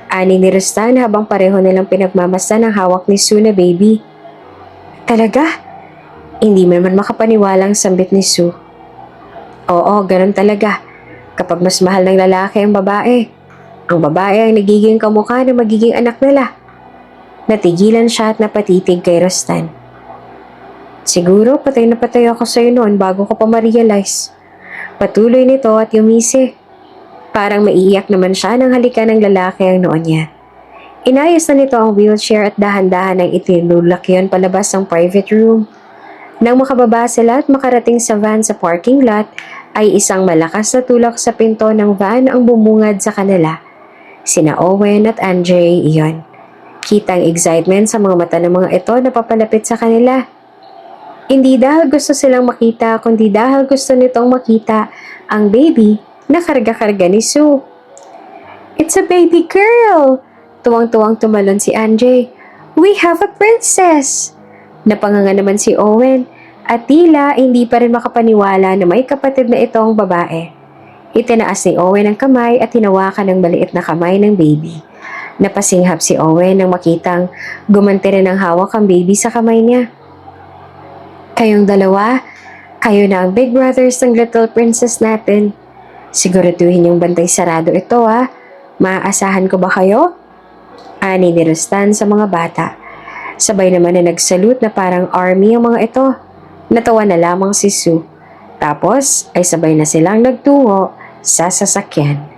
ani ni Rostan habang pareho nilang pinagmamasdan ang hawak ni Sue na baby. Talaga? Hindi man makapaniwalang sambit ni Sue. Oo, ganun talaga. Kapag mas mahal ng lalaki ang babae ang nagiging kamukha na magiging anak nila. Natigilan siya at napatitig kay Rostan. Siguro patay na patay ako sa'yo noon bago ko pa ma-realize. Patuloy nito at yumisi. Parang maiiyak naman siya nang halikan ng lalaki ang noon niya. Inayos na nito ang wheelchair at dahan-dahan ang itinulak yun palabas ng private room. Nang makababa sila at makarating sa van sa parking lot, ay isang malakas na tulak sa pinto ng van ang bumungad sa kanila. Sina Owen at Andre iyon. Kitang excitement sa mga mata ng mga ito na papalapit sa kanila. Hindi dahil gusto silang makita, kundi dahil gusto nitong makita ang baby na karga-karga ni Sue. It's a baby girl! Tuwang-tuwang tumalon si Andre. We have a princess! Napanganga naman si Owen at tila hindi pa rin makapaniwala na may kapatid na itong babae. Itinaas ni Owen ang kamay at hinawakan ng maliit na kamay ng baby. Napasinghap si Owen nang makitang gumanti rin ang hawak ang baby sa kamay niya. Kayong dalawa, kayo na ang big brothers ng little princess natin. Siguraduhin yung bantay sarado ito ha. Maaasahan ko ba kayo? Ani ni Rostan sa mga bata. Sabay naman na nagsalute na parang army ang mga ito. Natawa na lamang si Sue. Tapos ay sabay na silang nagtungo sa sasakyan.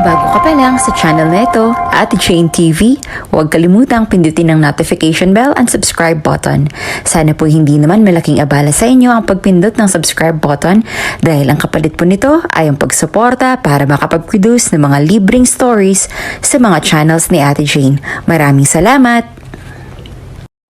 Bago ka pa lang sa channel na ito, Ate Jane TV, huwag kalimutang pindutin ang notification bell and subscribe button. Sana po hindi naman malaking abala sa inyo ang pagpindot ng subscribe button dahil ang kapalit po nito ay ang pagsuporta para makapag-produce ng mga libreng stories sa mga channels ni Ate Jane. Maraming salamat!